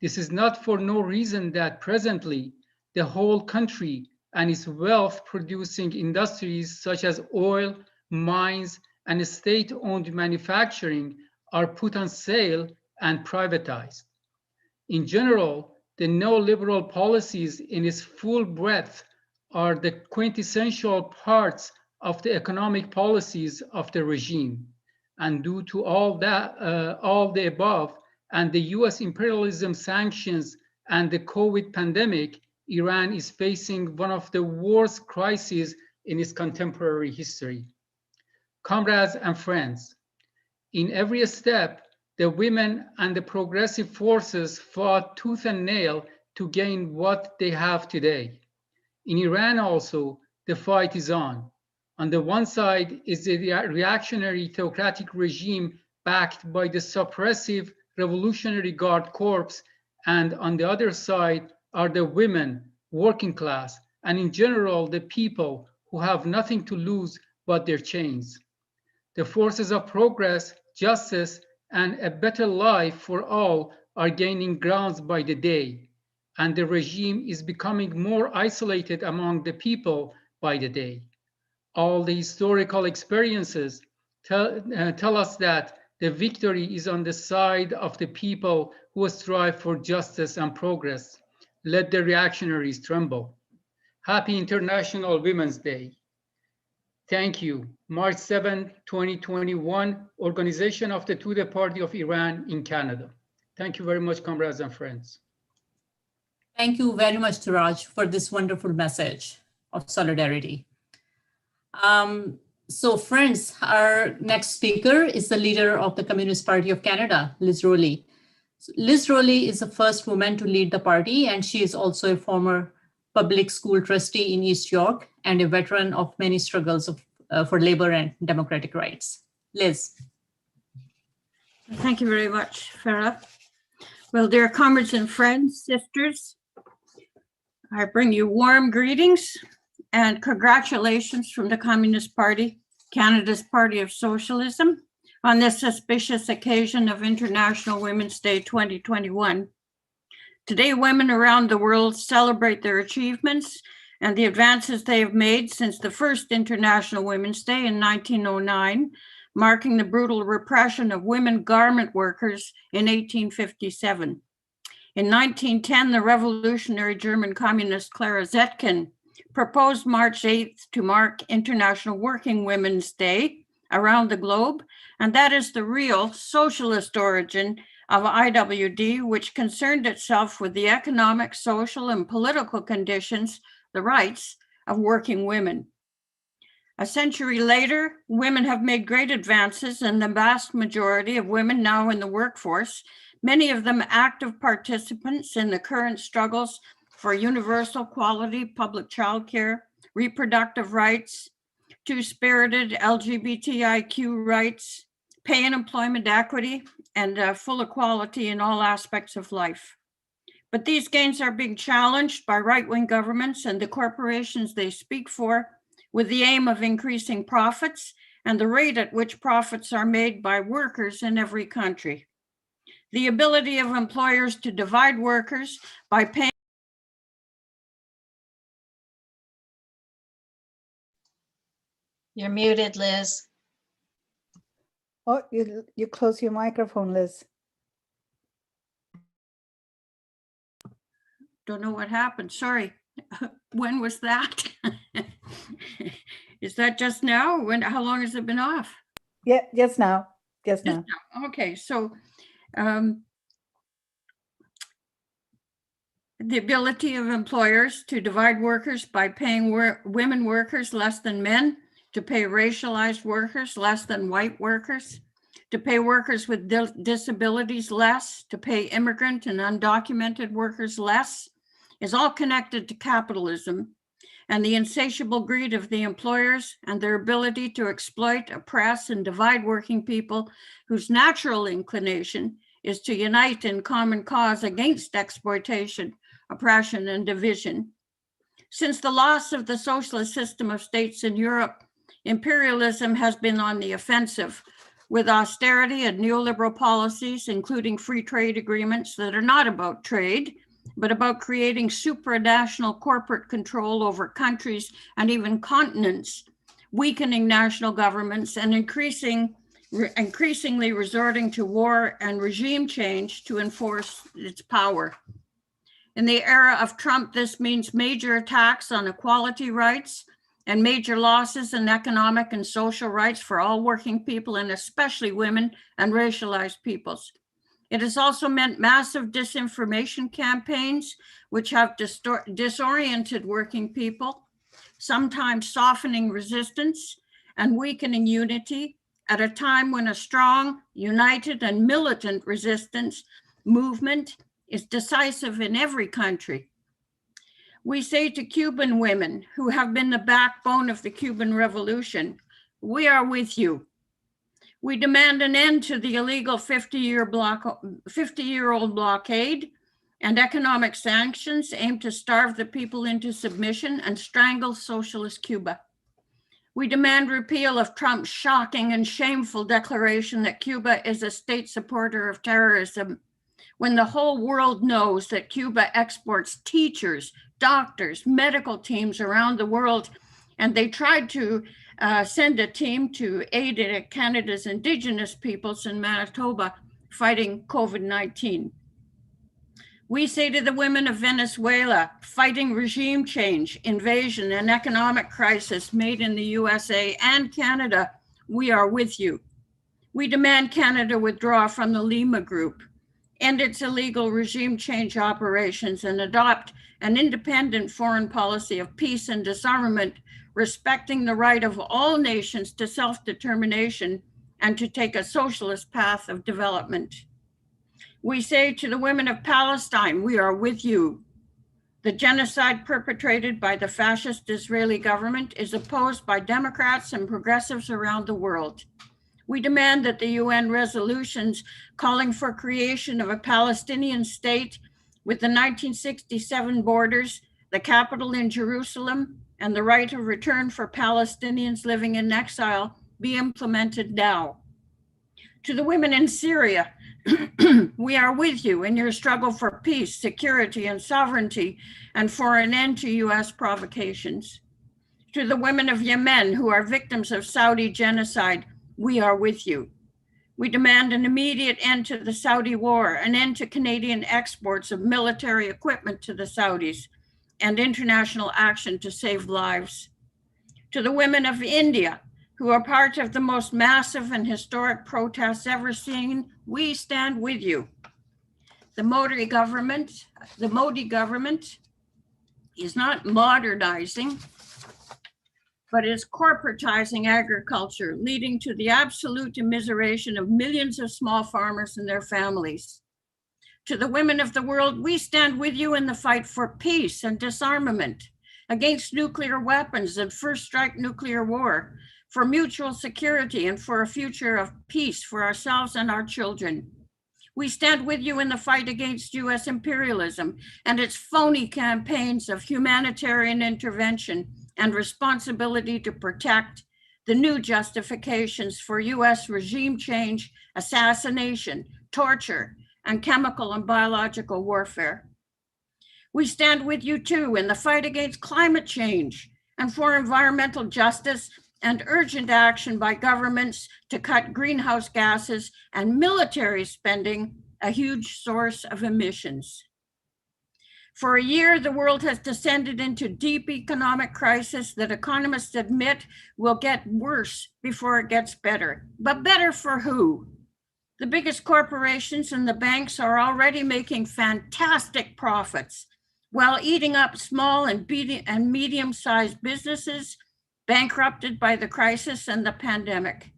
This is not for no reason that presently the whole country and its wealth-producing industries such as oil, mines, and state-owned manufacturing are put on sale and privatized. In general, the neoliberal policies in its full breadth are the quintessential parts of the economic policies of the regime. And due to all the above, and the US imperialism sanctions and the COVID pandemic, Iran is facing one of the worst crises in its contemporary history. Comrades and friends, in every step, the women and the progressive forces fought tooth and nail to gain what they have today. In Iran also, the fight is on. On the one side is the reactionary theocratic regime backed by the suppressive Revolutionary Guard Corps, and on the other side are the women, working class, and in general, the people who have nothing to lose but their chains. The forces of progress, justice, and a better life for all are gaining grounds by the day, and the regime is becoming more isolated among the people by the day. All the historical experiences tell us that the victory is on the side of the people who strive for justice and progress. Let the reactionaries tremble. Happy International Women's Day. Thank you. March 7, 2021, Organization of the Tudeh Party of Iran in Canada. Thank you very much, comrades and friends. Thank you very much, Turaj, for this wonderful message of solidarity. So friends, our next speaker is the leader of the Communist Party of Canada, Liz Rowley. Liz Rowley is the first woman to lead the party, and she is also a former public school trustee in East York and a veteran of many struggles for labor and democratic rights. Liz. Thank you very much, Farah. Well, dear comrades and friends, sisters, I bring you warm greetings and congratulations from the Communist Party, Canada's Party of Socialism, on this auspicious occasion of International Women's Day 2021. Today, women around the world celebrate their achievements and the advances they have made since the first International Women's Day in 1909, marking the brutal repression of women garment workers in 1857. In 1910, the revolutionary German communist Clara Zetkin proposed March 8th to mark International Working Women's Day around the globe, and that is the real socialist origin of IWD, which concerned itself with the economic, social, and political conditions, the rights of working women. A century later, women have made great advances, and the vast majority of women now in the workforce, many of them active participants in the current struggles for universal quality public childcare, reproductive rights, two-spirited LGBTIQ rights, pay and employment equity, and full equality in all aspects of life. But these gains are being challenged by right-wing governments and the corporations they speak for, with the aim of increasing profits and the rate at which profits are made by workers in every country. The ability of employers to divide workers by paying. You're muted, Liz. Oh, you close your microphone, Liz. Don't know what happened. Sorry. When was that? Is that just now? How long has it been off? Yeah, just now. Just now. Okay, so the ability of employers to divide workers by paying women workers less than men, to pay racialized workers less than white workers, to pay workers with disabilities less, to pay immigrant and undocumented workers less, is all connected to capitalism and the insatiable greed of the employers and their ability to exploit, oppress, and divide working people whose natural inclination is to unite in common cause against exploitation, oppression, and division. Since the loss of the socialist system of states in Europe, imperialism has been on the offensive, with austerity and neoliberal policies, including free trade agreements that are not about trade, but about creating supranational corporate control over countries and even continents, weakening national governments and increasingly resorting to war and regime change to enforce its power. In the era of Trump, this means major attacks on equality rights and major losses in economic and social rights for all working people, and especially women and racialized peoples. It has also meant massive disinformation campaigns, which have disoriented working people, sometimes softening resistance and weakening unity at a time when a strong, united, and militant resistance movement is decisive in every country. We say to Cuban women who have been the backbone of the Cuban Revolution, we are with you. We demand an end to the illegal 50-year-old blockade and economic sanctions aimed to starve the people into submission and strangle socialist Cuba. We demand repeal of Trump's shocking and shameful declaration that Cuba is a state supporter of terrorism, when the whole world knows that Cuba exports teachers, doctors, medical teams around the world, and they tried to send a team to aid Canada's Indigenous peoples in Manitoba fighting COVID-19. We say to the women of Venezuela fighting regime change, invasion, and economic crisis made in the USA and Canada, we are with you. We demand Canada withdraw from the Lima Group, end its illegal regime change operations, and adopt an independent foreign policy of peace and disarmament, respecting the right of all nations to self-determination and to take a socialist path of development. We say to the women of Palestine, we are with you. The genocide perpetrated by the fascist Israeli government is opposed by Democrats and progressives around the world. We demand that the UN resolutions calling for creation of a Palestinian state with the 1967 borders, the capital in Jerusalem, and the right of return for Palestinians living in exile be implemented now. To the women in Syria, we are with you in your struggle for peace, security, and sovereignty, and for an end to US provocations. To the women of Yemen who are victims of Saudi genocide, we are with you. We demand an immediate end to the Saudi war, an end to Canadian exports of military equipment to the Saudis, and international action to save lives. To the women of India, who are part of the most massive and historic protests ever seen, we stand with you. The Modi government is not modernizing, but is corporatizing agriculture, leading to the absolute immiseration of millions of small farmers and their families. To the women of the world, we stand with you in the fight for peace and disarmament, against nuclear weapons and first strike nuclear war, for mutual security and for a future of peace for ourselves and our children. We stand with you in the fight against US imperialism and its phony campaigns of humanitarian intervention and responsibility to protect, the new justifications for US regime change, assassination, torture, and chemical and biological warfare. We stand with you too in the fight against climate change and for environmental justice and urgent action by governments to cut greenhouse gases and military spending, a huge source of emissions. For a year, the world has descended into deep economic crisis that economists admit will get worse before it gets better. But better for who? The biggest corporations and the banks are already making fantastic profits while eating up small and medium-sized businesses bankrupted by the crisis and the pandemic.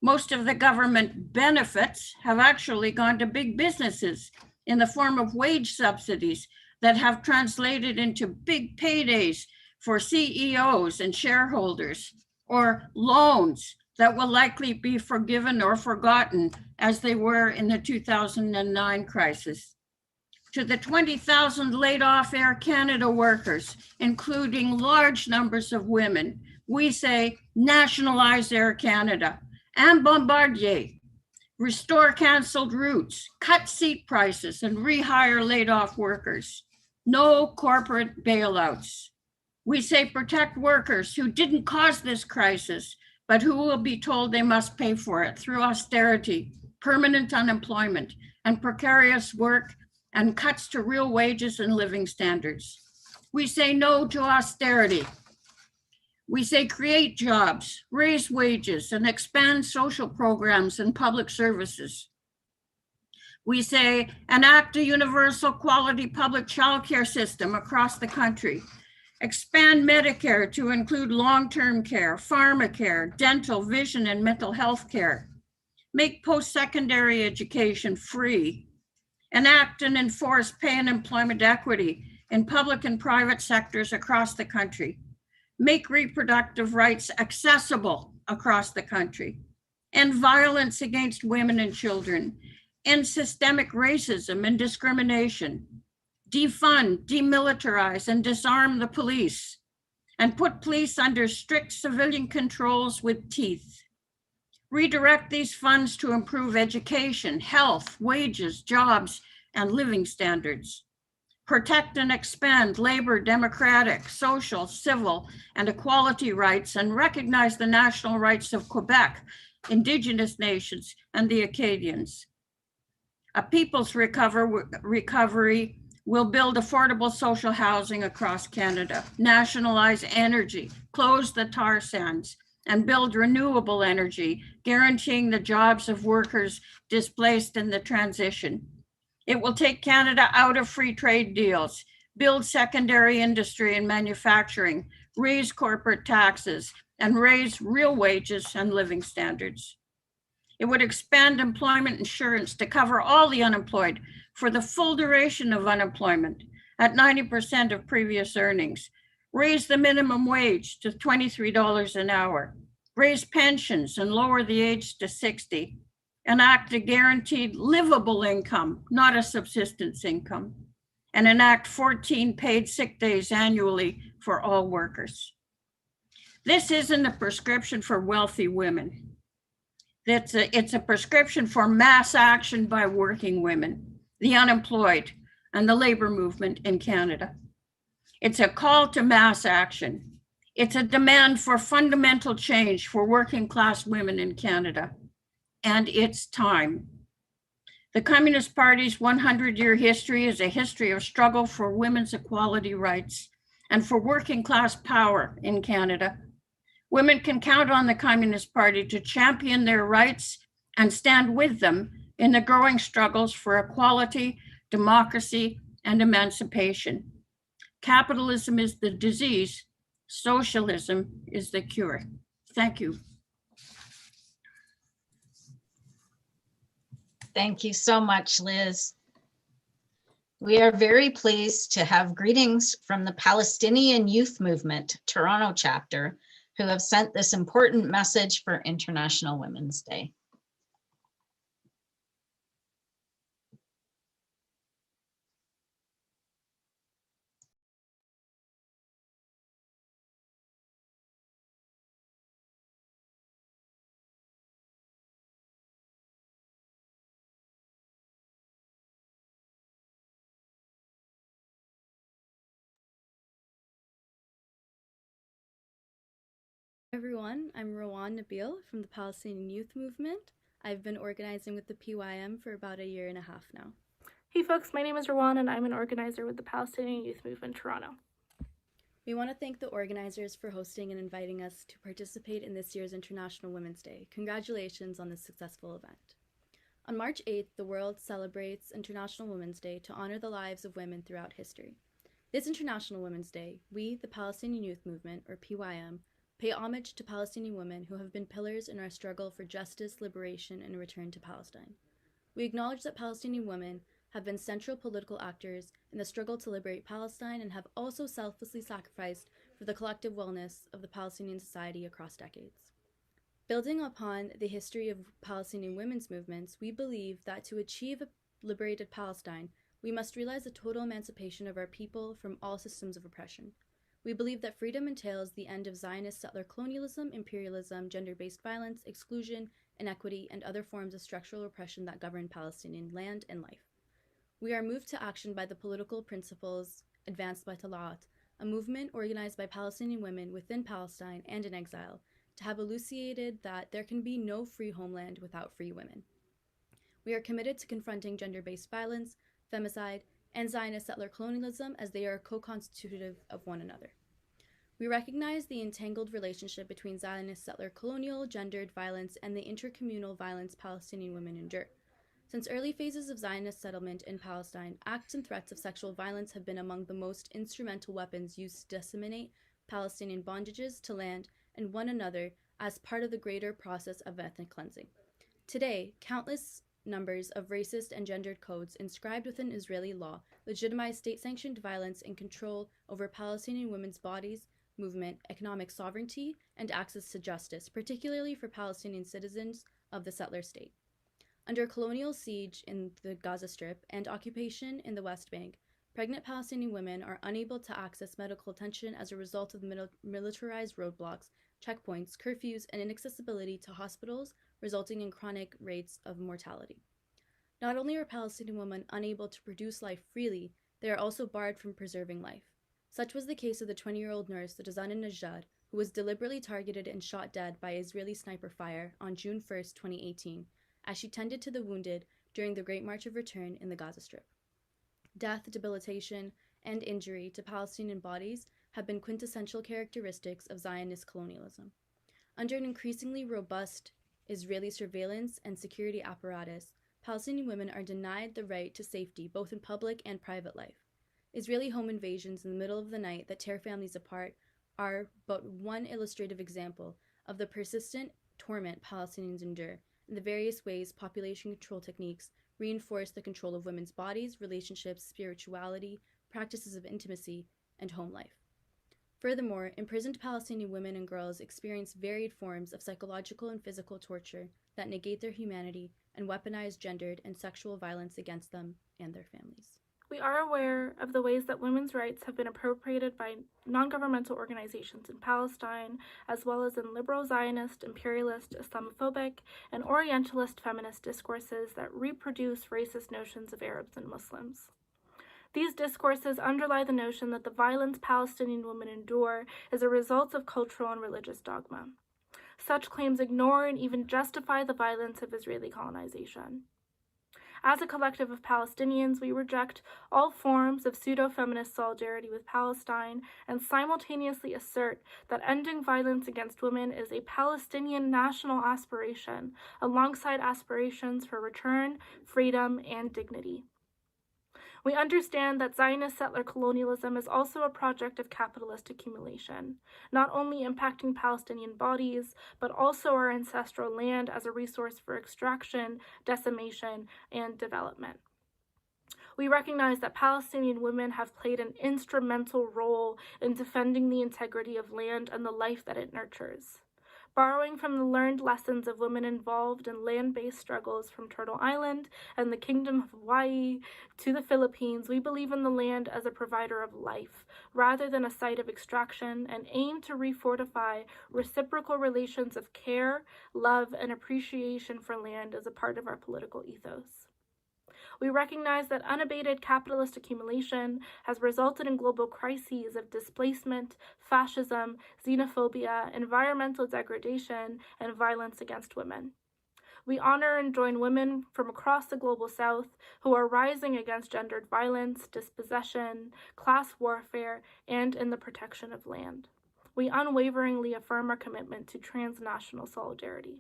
Most of the government benefits have actually gone to big businesses in the form of wage subsidies that have translated into big paydays for CEOs and shareholders, or loans that will likely be forgiven or forgotten as they were in the 2009 crisis. To the 20,000 laid off Air Canada workers, including large numbers of women, we say nationalize Air Canada and Bombardier, restore canceled routes, cut seat prices, and rehire laid off workers. No corporate bailouts. We say protect workers who didn't cause this crisis, but who will be told they must pay for it through austerity, permanent unemployment, and precarious work, and cuts to real wages and living standards. We say no to austerity. We say create jobs, raise wages, and expand social programs and public services. We say enact a universal quality public childcare system across the country. Expand Medicare to include long-term care, pharmacare, dental, vision, and mental health care. Make post-secondary education free. Enact and enforce pay and employment equity in public and private sectors across the country. Make reproductive rights accessible across the country. End violence against women and children. End systemic racism and discrimination. Defund, demilitarize, and disarm the police. And put police under strict civilian controls with teeth. Redirect these funds to improve education, health, wages, jobs, and living standards. Protect and expand labor, democratic, social, civil, and equality rights, and recognize the national rights of Quebec, Indigenous nations, and the Acadians. A people's recovery will build affordable social housing across Canada, nationalize energy, close the tar sands, and build renewable energy, guaranteeing the jobs of workers displaced in the transition. It will take Canada out of free trade deals, build secondary industry and manufacturing, raise corporate taxes, and raise real wages and living standards. It would expand employment insurance to cover all the unemployed for the full duration of unemployment at 90% of previous earnings, raise the minimum wage to $23 an hour, raise pensions and lower the age to 60, enact a guaranteed livable income, not a subsistence income, and enact 14 paid sick days annually for all workers. This isn't a prescription for wealthy women. It's a prescription for mass action by working women, the unemployed, and the labor movement in Canada. It's a call to mass action. It's a demand for fundamental change for working class women in Canada. And it's time. The Communist Party's 100-year history is a history of struggle for women's equality rights and for working class power in Canada. Women can count on the Communist Party to champion their rights and stand with them in the growing struggles for equality, democracy, and emancipation. Capitalism is the disease, socialism is the cure. Thank you. Thank you so much, Liz. We are very pleased to have greetings from the Palestinian Youth Movement Toronto chapter, who have sent this important message for International Women's Day. Everyone, I'm Rowan Nabil from the Palestinian Youth Movement. I've been organizing with the PYM for about a year and a half now. Hey folks, my name is Rowan and I'm an organizer with the Palestinian Youth Movement Toronto. We want to thank the organizers for hosting and inviting us to participate in this year's International Women's Day. Congratulations on this successful event. On March 8th, the world celebrates International Women's Day to honor the lives of women throughout history. This International Women's Day, we, the Palestinian Youth Movement, or PYM, pay homage to Palestinian women who have been pillars in our struggle for justice, liberation, and a return to Palestine. We acknowledge that Palestinian women have been central political actors in the struggle to liberate Palestine and have also selflessly sacrificed for the collective wellness of the Palestinian society across decades. Building upon the history of Palestinian women's movements, we believe that to achieve a liberated Palestine, we must realize the total emancipation of our people from all systems of oppression. We believe that freedom entails the end of Zionist settler colonialism, imperialism, gender-based violence, exclusion, inequity, and other forms of structural oppression that govern Palestinian land and life. We are moved to action by the political principles advanced by Talat, a movement organized by Palestinian women within Palestine and in exile, to have elucidated that there can be no free homeland without free women. We are committed to confronting gender-based violence, femicide, and Zionist settler colonialism as they are co-constitutive of one another. We recognize the entangled relationship between Zionist settler colonial, gendered violence and the intercommunal violence Palestinian women endure. Since early phases of Zionist settlement in Palestine, acts and threats of sexual violence have been among the most instrumental weapons used to disseminate Palestinian bondages to land and one another as part of the greater process of ethnic cleansing. Today, countless numbers of racist and gendered codes inscribed within Israeli law legitimize state-sanctioned violence and control over Palestinian women's bodies, movement, economic sovereignty, and access to justice, particularly for Palestinian citizens of the settler state. Under colonial siege in the Gaza Strip and occupation in the West Bank, pregnant Palestinian women are unable to access medical attention as a result of militarized roadblocks, checkpoints, curfews, and inaccessibility to hospitals, resulting in chronic rates of mortality. Not only are Palestinian women unable to produce life freely, they are also barred from preserving life. Such was the case of the 20-year-old nurse, Dazana Najjar, who was deliberately targeted and shot dead by Israeli sniper fire on June 1, 2018, as she tended to the wounded during the Great March of Return in the Gaza Strip. Death, debilitation, and injury to Palestinian bodies have been quintessential characteristics of Zionist colonialism. Under an increasingly robust Israeli surveillance and security apparatus, Palestinian women are denied the right to safety both in public and private life. Israeli home invasions in the middle of the night that tear families apart are but one illustrative example of the persistent torment Palestinians endure and the various ways population control techniques reinforce the control of women's bodies, relationships, spirituality, practices of intimacy, and home life. Furthermore, imprisoned Palestinian women and girls experience varied forms of psychological and physical torture that negate their humanity and weaponize gendered and sexual violence against them and their families. We are aware of the ways that women's rights have been appropriated by non-governmental organizations in Palestine, as well as in liberal Zionist, imperialist, Islamophobic, and Orientalist feminist discourses that reproduce racist notions of Arabs and Muslims. These discourses underlie the notion that the violence Palestinian women endure is a result of cultural and religious dogma. Such claims ignore and even justify the violence of Israeli colonization. As a collective of Palestinians, we reject all forms of pseudo-feminist solidarity with Palestine and simultaneously assert that ending violence against women is a Palestinian national aspiration, alongside aspirations for return, freedom, and dignity. We understand that Zionist settler colonialism is also a project of capitalist accumulation, not only impacting Palestinian bodies, but also our ancestral land as a resource for extraction, decimation, and development. We recognize that Palestinian women have played an instrumental role in defending the integrity of land and the life that it nurtures. Borrowing from the learned lessons of women involved in land-based struggles from Turtle Island and the Kingdom of Hawaii to the Philippines, we believe in the land as a provider of life, rather than a site of extraction, and aim to refortify reciprocal relations of care, love, and appreciation for land as a part of our political ethos. We recognize that unabated capitalist accumulation has resulted in global crises of displacement, fascism, xenophobia, environmental degradation, and violence against women. We honor and join women from across the global South who are rising against gendered violence, dispossession, class warfare, and in the protection of land. We unwaveringly affirm our commitment to transnational solidarity.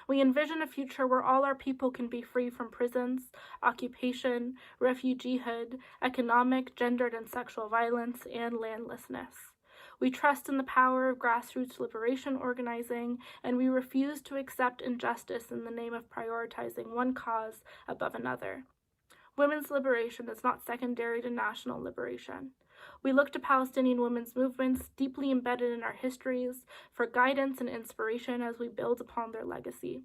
We envision a future where all our people can be free from prisons, occupation, refugeehood, economic, gendered, and sexual violence, and landlessness. We trust in the power of grassroots liberation organizing, and we refuse to accept injustice in the name of prioritizing one cause above another. Women's liberation is not secondary to national liberation. We look to Palestinian women's movements, deeply embedded in our histories, for guidance and inspiration as we build upon their legacy.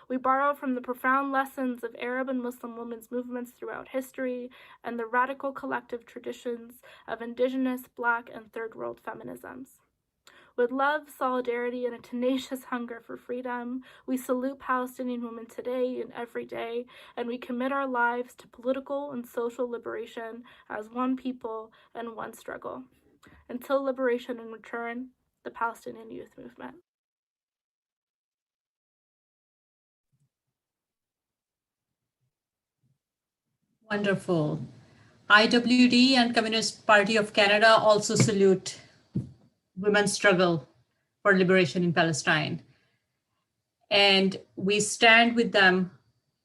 We borrow from the profound lessons of Arab and Muslim women's movements throughout history and the radical collective traditions of indigenous, Black, and Third World feminisms. With love, solidarity, and a tenacious hunger for freedom, we salute Palestinian women today and every day, and we commit our lives to political and social liberation as one people and one struggle. Until liberation and return, the Palestinian Youth Movement. Wonderful. IWD and Communist Party of Canada also salute women's struggle for liberation in Palestine. And we stand with them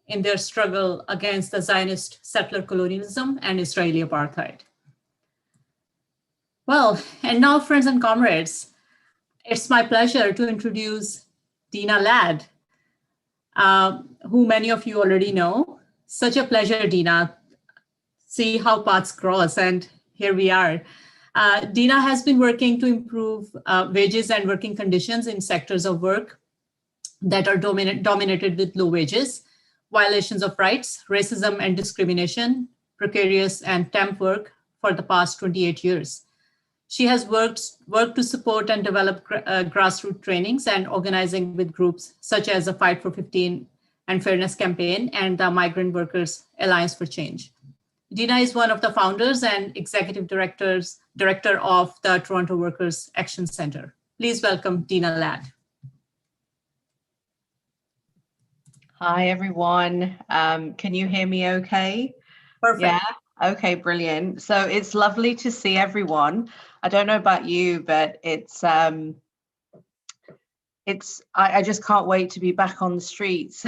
in their struggle against the Zionist settler colonialism and Israeli apartheid. Well, and now, friends and comrades, it's my pleasure to introduce Dina Ladd, who many of you already know. Such a pleasure, Dina. See how paths cross, and here we are. Dina has been working to improve wages and working conditions in sectors of work that are dominated with low wages, violations of rights, racism and discrimination, precarious and temp work for the past 28 years. She has worked to support and develop grassroots trainings and organizing with groups such as the Fight for 15 and Fairness Campaign and the Migrant Workers Alliance for Change. Dina is one of the founders and executive director of the Toronto Workers Action Center. Please welcome Dina Ladd. Hi, everyone. Can you hear me okay? Perfect. Yeah. Okay, brilliant. So it's lovely to see everyone. I don't know about you, but I just can't wait to be back on the streets.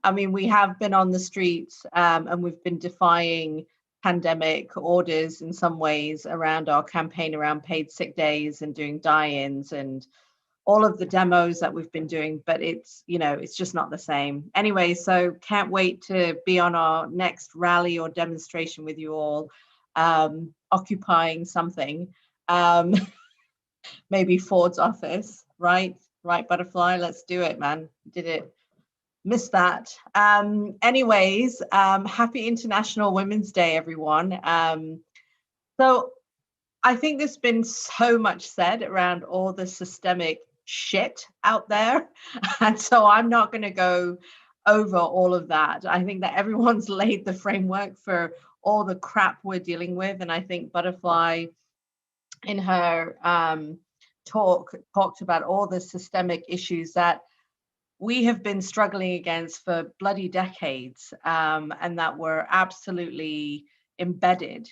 I mean, we have been on the streets and we've been defying pandemic orders in some ways around our campaign around paid sick days and doing die-ins and all of the demos that we've been doing, but it's, you know, it's just not the same. Anyway, so can't wait to be on our next rally or demonstration with you all, occupying something, maybe Ford's office, right? Right, Butterfly, let's do it, man. Did it. Missed that. Anyways, happy International Women's Day, everyone. So I think there's been so much said around all the systemic shit out there. And so I'm not going to go over all of that. I think that everyone's laid the framework for all the crap we're dealing with. And I think Butterfly in her talked about all the systemic issues that we have been struggling against for bloody decades, and that were absolutely embedded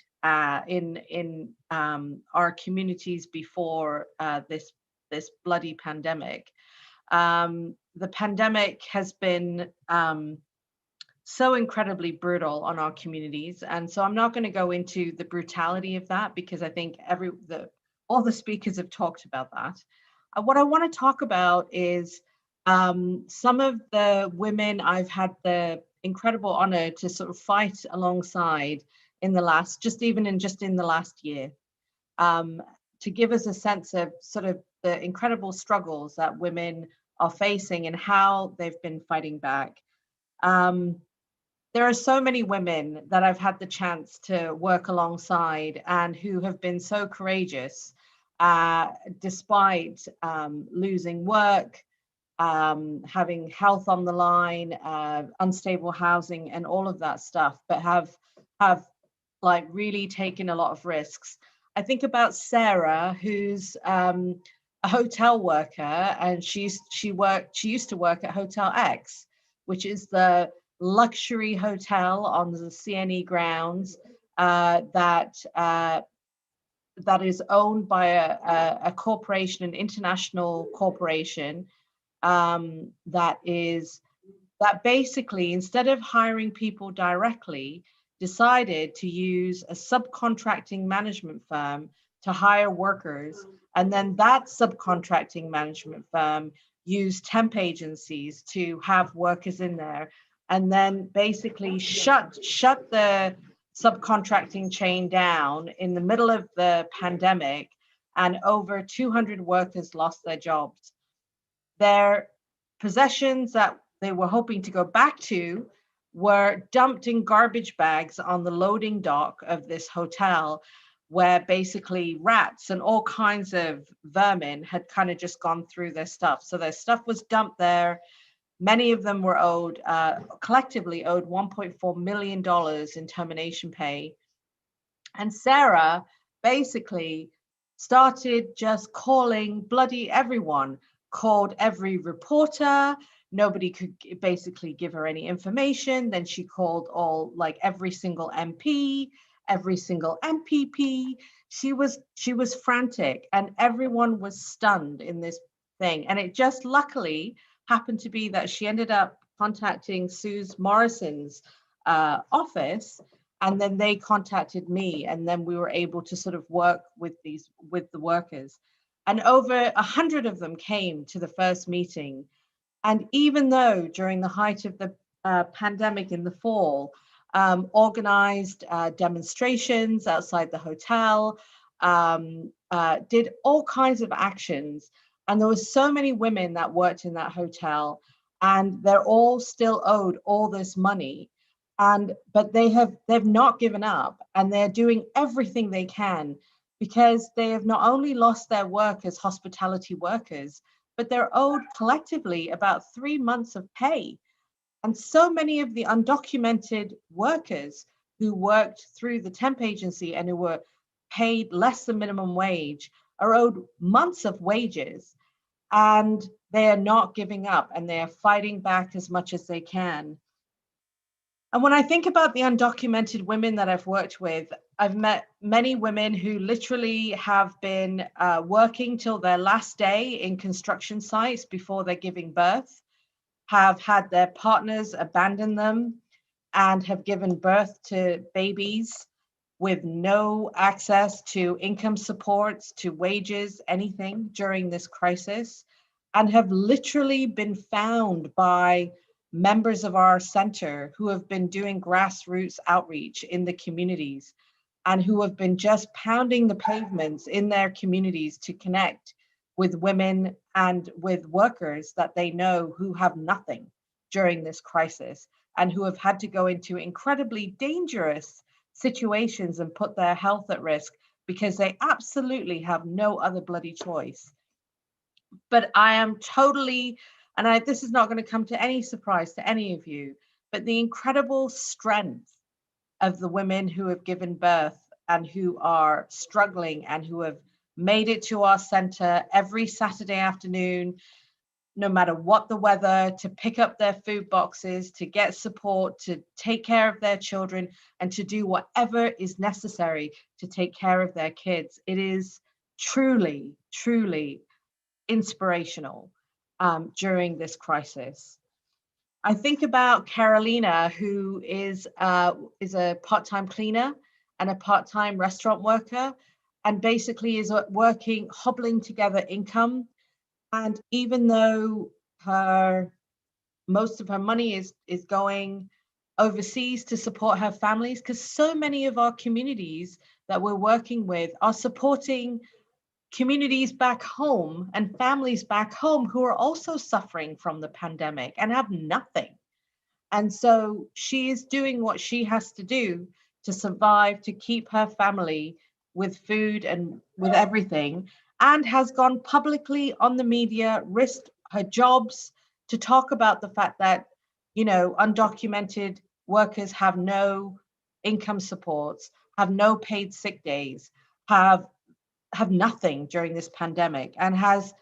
in our communities before this bloody pandemic. The pandemic has been so incredibly brutal on our communities, and so I'm not going to go into the brutality of that because I think all the speakers have talked about that. What I want to talk about is some of the women I've had the incredible honor to sort of fight alongside in the last, just in the last year, to give us a sense of sort of the incredible struggles that women are facing and how they've been fighting back. There are so many women that I've had the chance to work alongside and who have been so courageous despite losing work, having health on the line, unstable housing and all of that stuff, but have like really taken a lot of risks. I think about Sarah, who's a hotel worker, and she used to work at Hotel X, which is the luxury hotel on the CNE grounds that is owned by a corporation, an international corporation, that basically, instead of hiring people directly, decided to use a subcontracting management firm to hire workers, and then that subcontracting management firm used temp agencies to have workers in there, and then basically shut the subcontracting chain down in the middle of the pandemic, and over 200 workers lost their jobs. Their possessions that they were hoping to go back to were dumped in garbage bags on the loading dock of this hotel, where basically rats and all kinds of vermin had kind of just gone through their stuff. So their stuff was dumped there. Many of them were collectively owed $1.4 million in termination pay. And Sarah basically started just calling bloody everyone, called every reporter. Nobody could basically give her any information. Then she called every single MP, every single MPP. She was frantic, and everyone was stunned in this thing. And it just luckily happened to be that she ended up contacting Suze Morrison's office, and then they contacted me, and then we were able to sort of work with the workers. And over 100 of them came to the first meeting. And even though during the height of the pandemic in the fall, organized demonstrations outside the hotel, did all kinds of actions. And there were so many women that worked in that hotel, and they're all still owed all this money. But they've not given up, and they're doing everything they can, because they have not only lost their work as hospitality workers, but they're owed collectively about 3 months of pay. And so many of the undocumented workers who worked through the temp agency and who were paid less than minimum wage are owed months of wages, and they are not giving up, and they are fighting back as much as they can. And when I think about the undocumented women that I've worked with, I've met many women who literally have been working till their last day in construction sites before they're giving birth, have had their partners abandon them, and have given birth to babies with no access to income supports, to wages, anything during this crisis, and have literally been found by members of our center who have been doing grassroots outreach in the communities, and who have been just pounding the pavements in their communities to connect with women and with workers that they know who have nothing during this crisis, and who have had to go into incredibly dangerous situations and put their health at risk because they absolutely have no other bloody choice. But I am totally, and this is not going to come to any surprise to any of you, but the incredible strength of the women who have given birth and who are struggling and who have made it to our center every Saturday afternoon, no matter what the weather, to pick up their food boxes, to get support, to take care of their children, and to do whatever is necessary to take care of their kids. It is truly, truly inspirational during this crisis. I think about Carolina, who is a part-time cleaner and a part-time restaurant worker, and basically is working, hobbling together income. And even though most of her money is going overseas to support her families, because so many of our communities that we're working with are supporting communities back home and families back home who are also suffering from the pandemic and have nothing. And so she is doing what she has to do to survive, to keep her family with food and with everything, and has gone publicly on the media, risked her jobs to talk about the fact that, undocumented workers have no income supports, have no paid sick days, have nothing during this pandemic, and has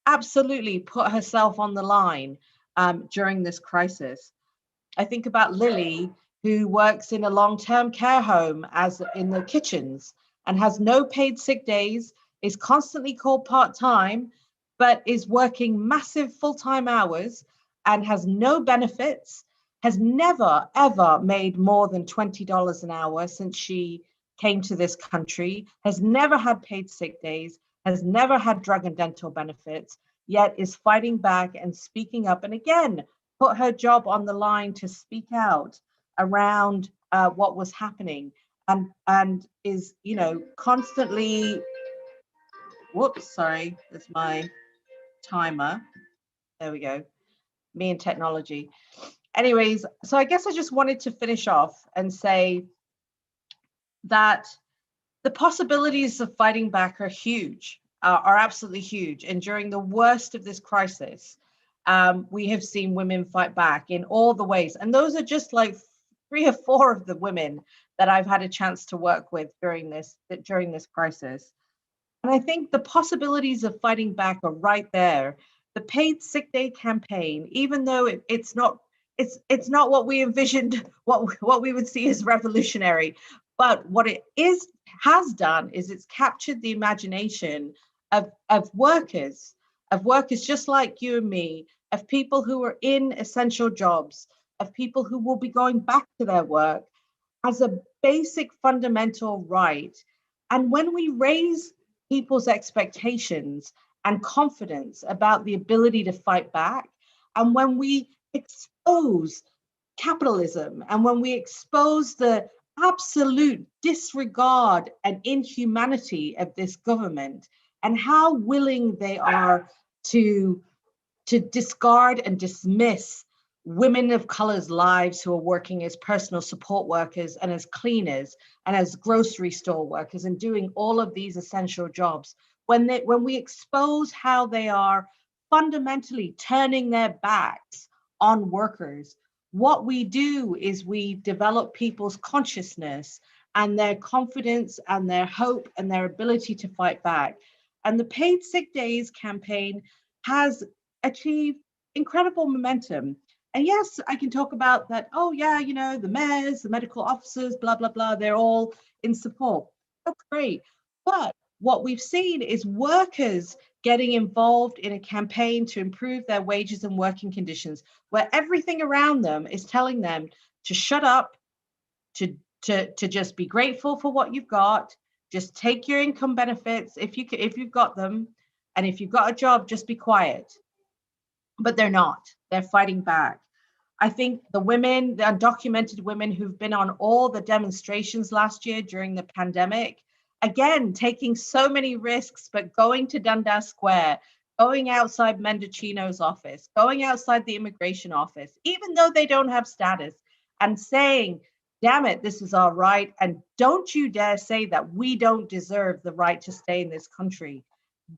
absolutely put herself on the line during this crisis. I think about Lily, who works in a long-term care home as in the kitchens and has no paid sick days, is constantly called part-time, but is working massive full-time hours and has no benefits, has never, ever made more than $20 an hour since she came to this country, has never had paid sick days, has never had drug and dental benefits, yet is fighting back and speaking up, and again, put her job on the line to speak out around what was happening, and is, constantly, whoops, sorry, that's my timer. There we go. Me and technology. Anyways, so I guess I just wanted to finish off and say that the possibilities of fighting back are huge, are absolutely huge. And during the worst of this crisis, we have seen women fight back in all the ways. And those are just like 3 or 4 of the women that I've had a chance to work with during this crisis. And I think the possibilities of fighting back are right there. The paid sick day campaign, even though it's not what we envisioned, what we would see as revolutionary, but what it has done is it's captured the imagination of workers just like you and me, of people who are in essential jobs, of people who will be going back to their work as a basic fundamental right. And when we raise people's expectations and confidence about the ability to fight back, and when we expose capitalism, and when we expose the absolute disregard and inhumanity of this government, and how willing they are to discard and dismiss women of color's lives who are working as personal support workers and as cleaners and as grocery store workers and doing all of these essential jobs, when we expose how they are fundamentally turning their backs on workers, what we do is we develop people's consciousness and their confidence and their hope and their ability to fight back. And the Paid Sick Days campaign has achieved incredible momentum. And yes, I can talk about that. Oh yeah, you know, the mayors, the medical officers, blah, blah, blah, they're all in support. That's great. But what we've seen is workers getting involved in a campaign to improve their wages and working conditions, where everything around them is telling them to shut up, to just be grateful for what you've got, just take your income benefits if you've got them, and if you've got a job, just be quiet. But they're not. They're fighting back. I think the women, the undocumented women who've been on all the demonstrations last year during the pandemic, again, taking so many risks, but going to Dundas Square, going outside Mendocino's office, going outside the immigration office, even though they don't have status, and saying, damn it, this is our right. And don't you dare say that we don't deserve the right to stay in this country.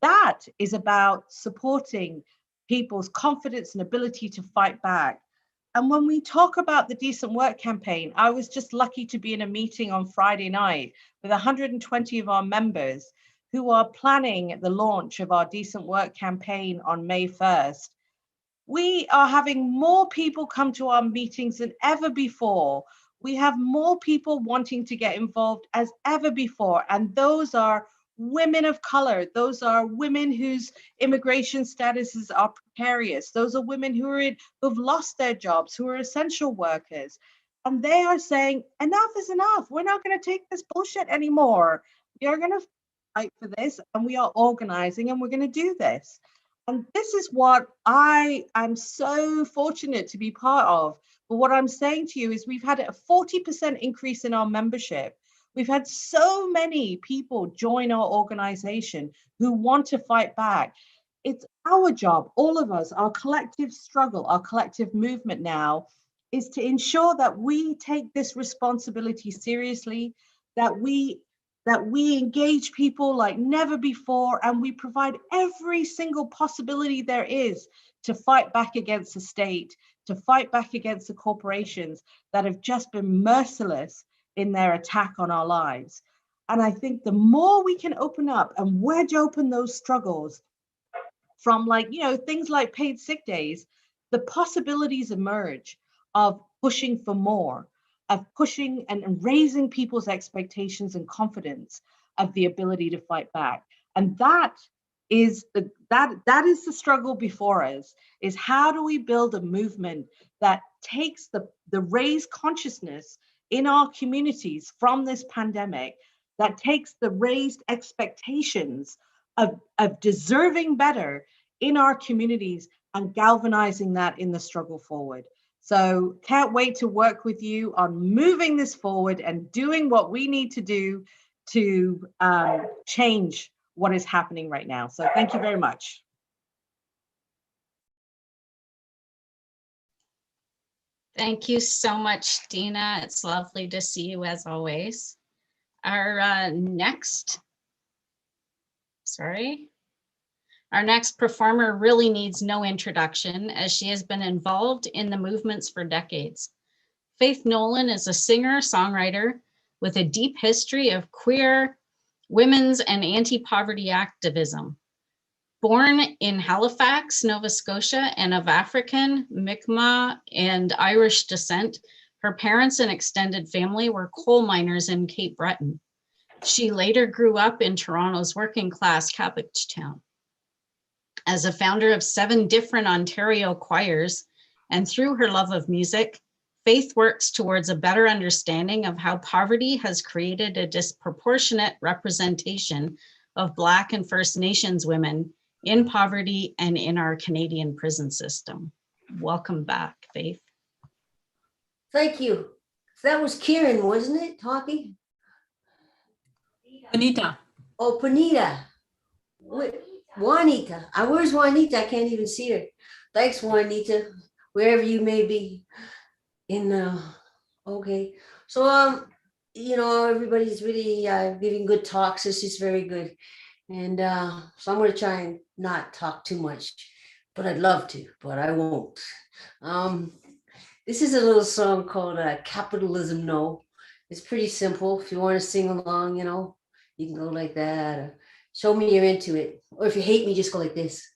That is about supporting people's confidence and ability to fight back. And when we talk about the Decent Work campaign, I was just lucky to be in a meeting on Friday night with 120 of our members who are planning the launch of our Decent Work campaign on May 1st. We are having more people come to our meetings than ever before. We have more people wanting to get involved as ever before. And those are women of color. Those are women whose immigration statuses are precarious. Those are women who've lost their jobs, who are essential workers. And they are saying, enough is enough. We're not going to take this bullshit anymore. We are going to fight for this, and we are organizing, and we're going to do this. And this is what I am so fortunate to be part of. But what I'm saying to you is we've had a 40% increase in our membership. We've had so many people join our organization who want to fight back. It's our job, all of us, our collective struggle, our collective movement now is to ensure that we take this responsibility seriously, that we engage people like never before, and we provide every single possibility there is to fight back against the state, to fight back against the corporations that have just been merciless in their attack on our lives. And I think the more we can open up and wedge open those struggles from, like, you know, things like paid sick days, the possibilities emerge of pushing for more, of pushing and raising people's expectations and confidence of the ability to fight back. And that is the struggle before us, is how do we build a movement that takes the raised consciousness in our communities from this pandemic, that takes the raised expectations of deserving better in our communities and galvanizing that in the struggle forward. So can't wait to work with you on moving this forward and doing what we need to do to change what is happening right now. So thank you very much. Thank you so much, Dina. It's lovely to see you as always. Our next performer really needs no introduction, as she has been involved in the movements for decades. Faith Nolan is a singer-songwriter with a deep history of queer, women's, and anti-poverty activism. Born in Halifax, Nova Scotia, and of African, Mi'kmaq, and Irish descent, her parents and extended family were coal miners in Cape Breton. She later grew up in Toronto's working class Cabbagetown. As a founder of 7 different Ontario choirs, and through her love of music, Faith works towards a better understanding of how poverty has created a disproportionate representation of Black and First Nations women in poverty and in our Canadian prison system. Welcome back, Faith. Thank you. That was Kieran, wasn't it, talking? Anita. Oh, Panita. Juanita. Where's Juanita? I can't even see her. Thanks, Juanita, wherever you may be. Okay. So, you know, everybody's really giving good talks. This is very good. And so I'm going to try and not talk too much, but I'd love to, but I won't. This is a little song called Capitalism No. It's pretty simple. If you want to sing along, you know, you can go like that. Or show me you're into it. Or if you hate me, just go like this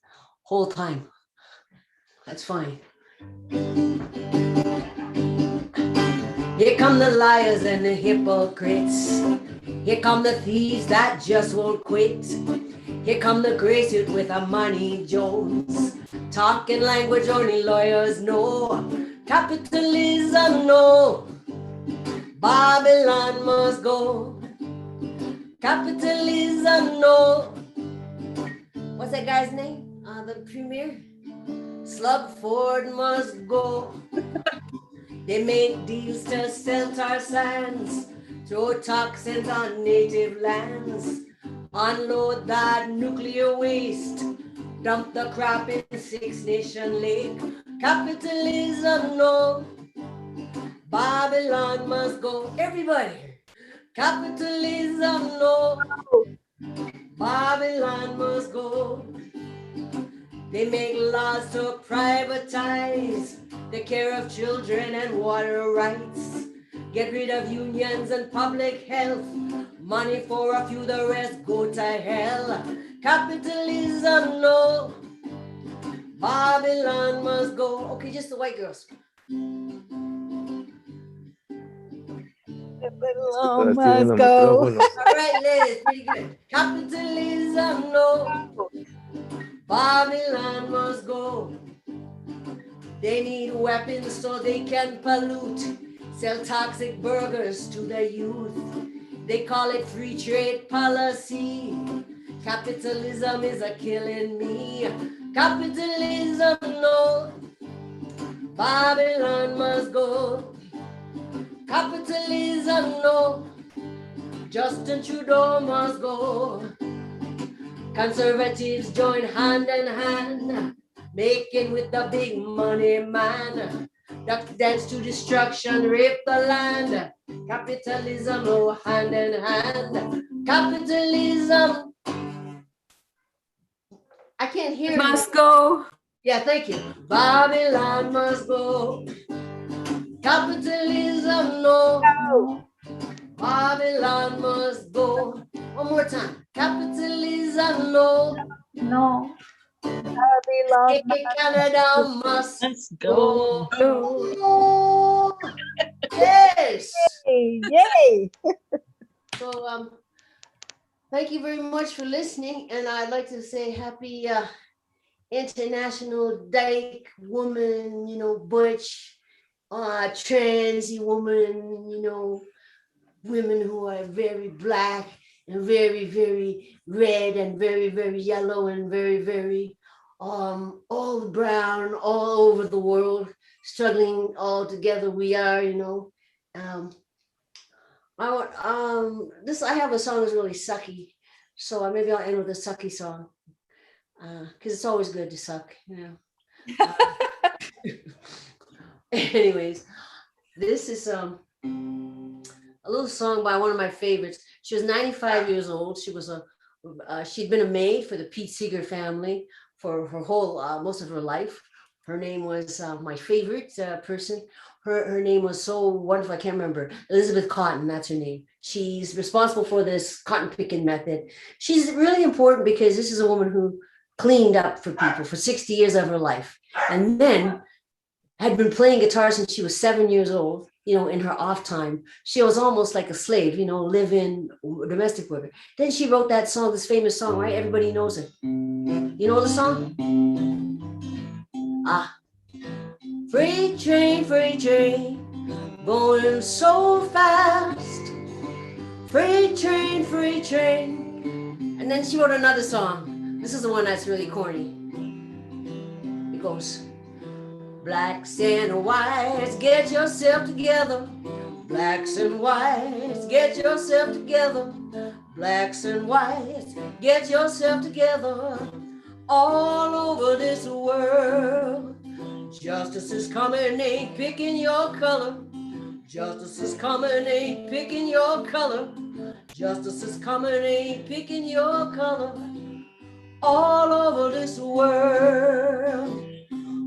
whole time. That's fine. Here come the liars and the hypocrites. Here come the thieves that just won't quit. Here come the gray suit with a money Jones. Talking language only lawyers know. Capitalism no. Babylon must go. Capitalism no. What's that guy's name? The premier? Slug Ford must go. They make deals to sell tar sands, throw toxins on native lands, unload that nuclear waste, dump the crap in Six Nation Lake. Capitalism no. Babylon must go. Everybody. Capitalism no. Babylon must go. They make laws to privatize the care of children and water rights. Get rid of unions and public health. Money for a few, the rest go to hell. Capitalism no. Babylon must go. Okay, just the white girls. Babylon must go. All right, Liz, pretty good. Capitalism no. Babylon must go. They need weapons so they can pollute, sell toxic burgers to the youth. They call it free trade policy. Capitalism is a killing me. Capitalism no. Babylon must go. Capitalism no. Justin Trudeau must go. Conservatives join hand in hand, making with the big money man. Duck dance to destruction, rape the land. Capitalism, oh, hand in hand. Capitalism. I can't hear. Must go. Yeah, thank you. Babylon must go. Capitalism, no. Babylon must go. One more time. Capitalism, no. No. Babylon Canada must go. Yes. Yay. So thank you very much for listening, and I'd like to say happy International Dyke Woman, you know, butch, transy woman, you know, women who are very black and very, very red and very, very yellow and very, very all brown, all over the world, struggling all together. We are, you know. I have a song that's really sucky, so maybe I'll end with a sucky song, because it's always good to suck, you know. Anyways, this is a little song by one of my favorites. She was 95 years old. She was she'd been a maid for the Pete Seeger family for her whole most of her life. Her name was my favorite person. Her name was so wonderful. I can't remember. Elizabeth Cotton, that's her name. She's responsible for this cotton picking method. She's really important because this is a woman who cleaned up for people for 60 years of her life, and then had been playing guitar since she was 7 years old, you know, in her off time. She was almost like a slave, you know, live-in domestic worker. Then she wrote that song, this famous song, right? Everybody knows it. You know the song? Ah. Freight train, going so fast. Freight train. And then she wrote another song. This is the one that's really corny. It goes, blacks and whites, get yourself together. Blacks and whites, get yourself together. Blacks and whites, get yourself together. All over this world, justice is coming, ain't picking your color. Justice is coming, ain't picking your color. Justice is coming, ain't picking your color. All over this world,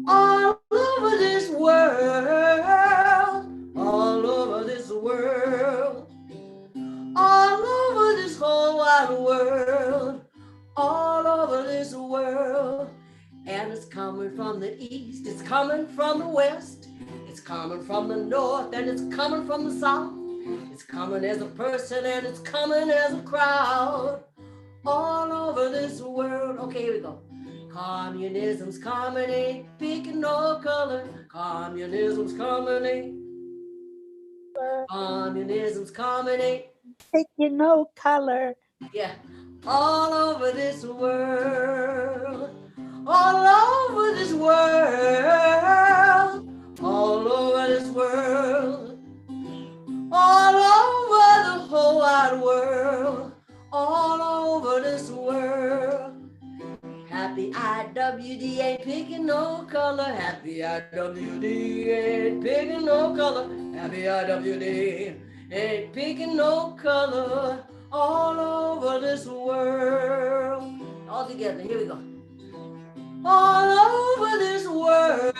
all over this world, all over this world, all over this whole wide world, all over this world. And it's coming from the east, it's coming from the west, it's coming from the north, and it's coming from the south. It's coming as a person and it's coming as a crowd. All over this world. Okay, here we go. Communism's coming, ain't picking no color. Communism's coming, ain't. Communism's coming, ain't picking no color. Yeah. All over this world. All over this world. All over this world. All over the whole wide world. All over this world. Happy IWD ain't picking no color. Happy IWD ain't picking no color. Happy IWD ain't picking no color. All over this world. All together, here we go. All over this world.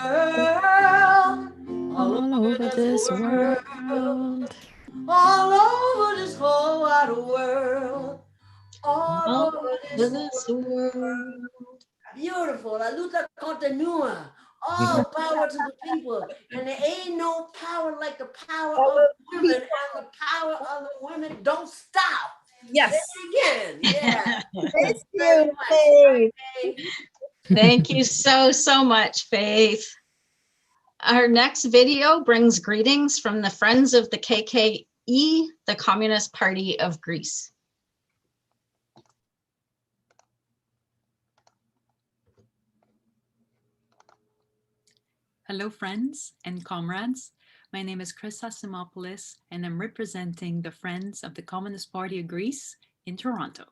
All over this world. All over this whole wide world. All over this world. Beautiful. La luta continua. All power to the people. And there ain't no power like the power of women. And the power of the women don't stop. Yes. Say it again. Yeah. Thank you, Faith. Thank you so much, Faith. Our next video brings greetings from the Friends of the KKE, the Communist Party of Greece. Hello, friends and comrades. My name is Christa Simopoulos, and I'm representing the Friends of the Communist Party of Greece in Toronto.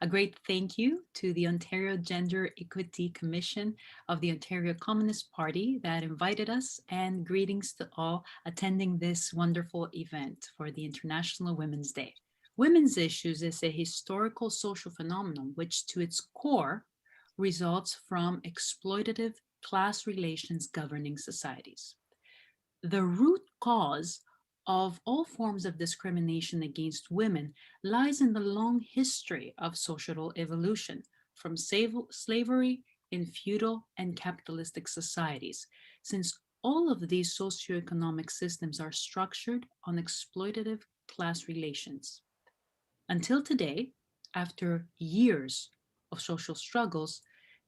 A great thank you to the Ontario Gender Equity Commission of the Ontario Communist Party that invited us, and greetings to all attending this wonderful event for the International Women's Day. Women's issues is a historical social phenomenon which to its core results from exploitative class relations governing societies. The root cause of all forms of discrimination against women lies in the long history of social evolution, from slavery in feudal and capitalistic societies, since all of these socioeconomic systems are structured on exploitative class relations. Until today, after years of social struggles,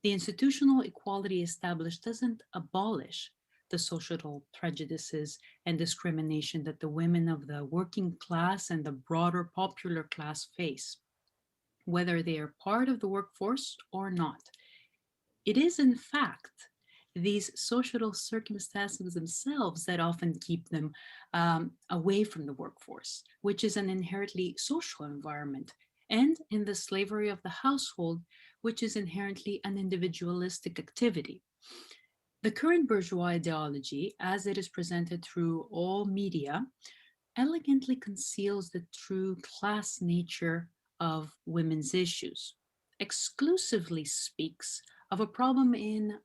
the institutional equality established doesn't abolish the social prejudices and discrimination that the women of the working class and the broader popular class face, whether they are part of the workforce or not. It is, in fact, these social circumstances themselves that often keep them away from the workforce, which is an inherently social environment, and in the slavery of the household, which is inherently an individualistic activity. The current bourgeois ideology, as it is presented through all media, elegantly conceals the true class nature of women's issues, exclusively speaks of a problem in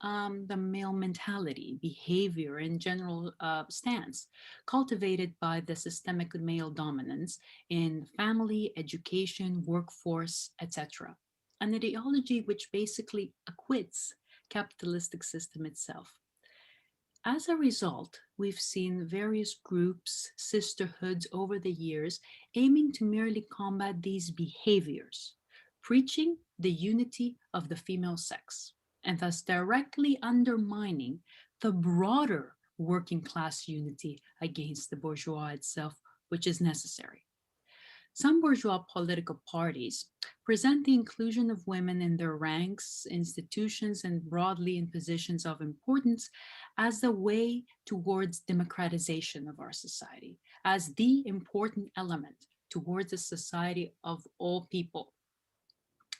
the male mentality, behavior, and general stance cultivated by the systemic male dominance in family, education, workforce, etc. An ideology which basically acquits capitalistic system itself. As a result, we've seen various groups, sisterhoods over the years aiming to merely combat these behaviors, preaching the unity of the female sex, and thus directly undermining the broader working class unity against the bourgeois itself, which is necessary. Some bourgeois political parties present the inclusion of women in their ranks, institutions, and broadly in positions of importance as the way towards democratization of our society, as the important element towards a society of all people.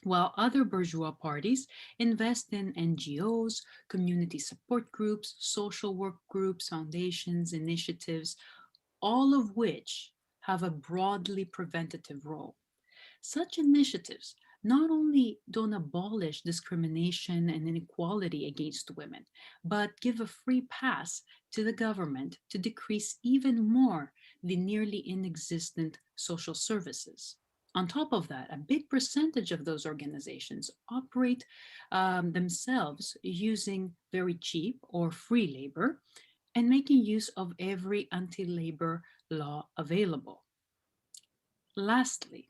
While other bourgeois parties invest in NGOs, community support groups, social work groups, foundations, initiatives, all of which have a broadly preventative role. Such initiatives not only don't abolish discrimination and inequality against women, but give a free pass to the government to decrease even more the nearly inexistent social services. On top of that, a big percentage of those organizations operate themselves using very cheap or free labor and making use of every anti-labor law available. Lastly,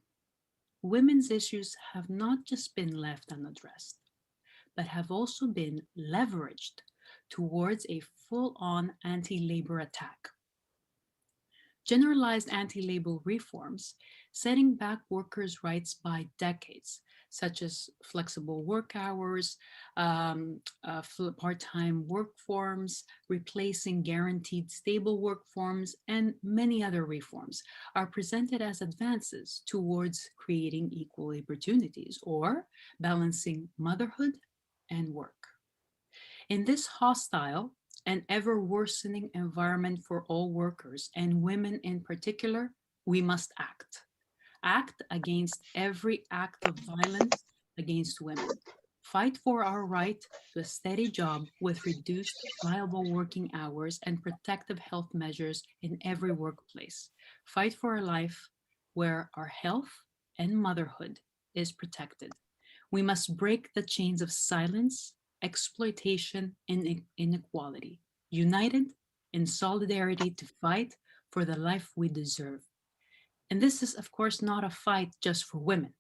women's issues have not just been left unaddressed, but have also been leveraged towards a full-on anti-labor attack. Generalized anti-labor reforms, setting back workers' rights by decades, such as flexible work hours, part-time work forms, replacing guaranteed stable work forms, and many other reforms are presented as advances towards creating equal opportunities or balancing motherhood and work. In this hostile and ever worsening environment for all workers and women in particular, we must act. Act against every act of violence against women. Fight for our right to a steady job with reduced viable working hours and protective health measures in every workplace. Fight for a life where our health and motherhood is protected. We must break the chains of silence, exploitation, and inequality, united in solidarity to fight for the life we deserve. And this is, of course, not a fight just for women,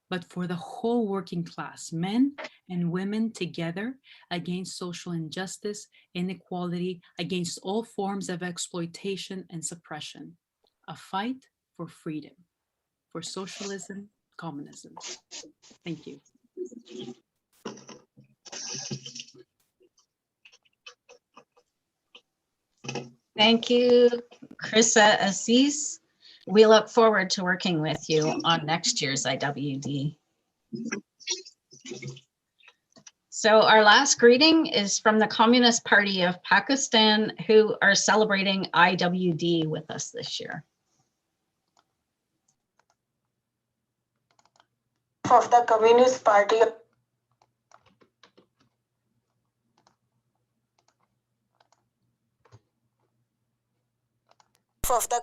but for the whole working class, men and women together against social injustice, inequality, against all forms of exploitation and suppression. A fight for freedom, for socialism, communism. Thank you. Thank you, Krissa Aziz. We look forward to working with you on next year's IWD. So our last greeting is from the Communist Party of Pakistan, who are celebrating IWD with us this year. Of the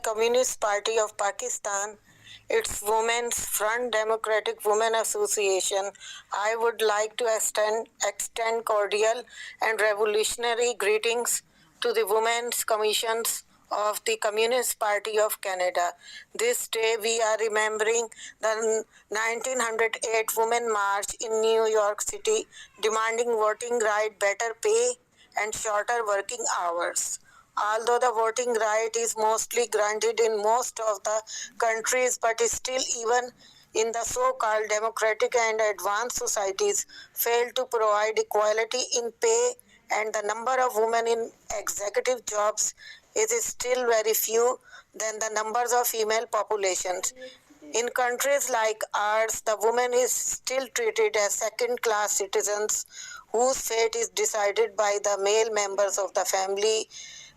Communist Party of Pakistan, its Women's Front Democratic Women Association, I would like to extend cordial and revolutionary greetings to the Women's Commissions of the Communist Party of Canada. This day we are remembering the 1908 Women March in New York City, demanding voting right, better pay, and shorter working hours. Although the voting right is mostly granted in most of the countries, but still even in the so-called democratic and advanced societies fail to provide equality in pay, and the number of women in executive jobs is still very few than the numbers of female populations. In countries like ours, the woman is still treated as second-class citizens whose fate is decided by the male members of the family.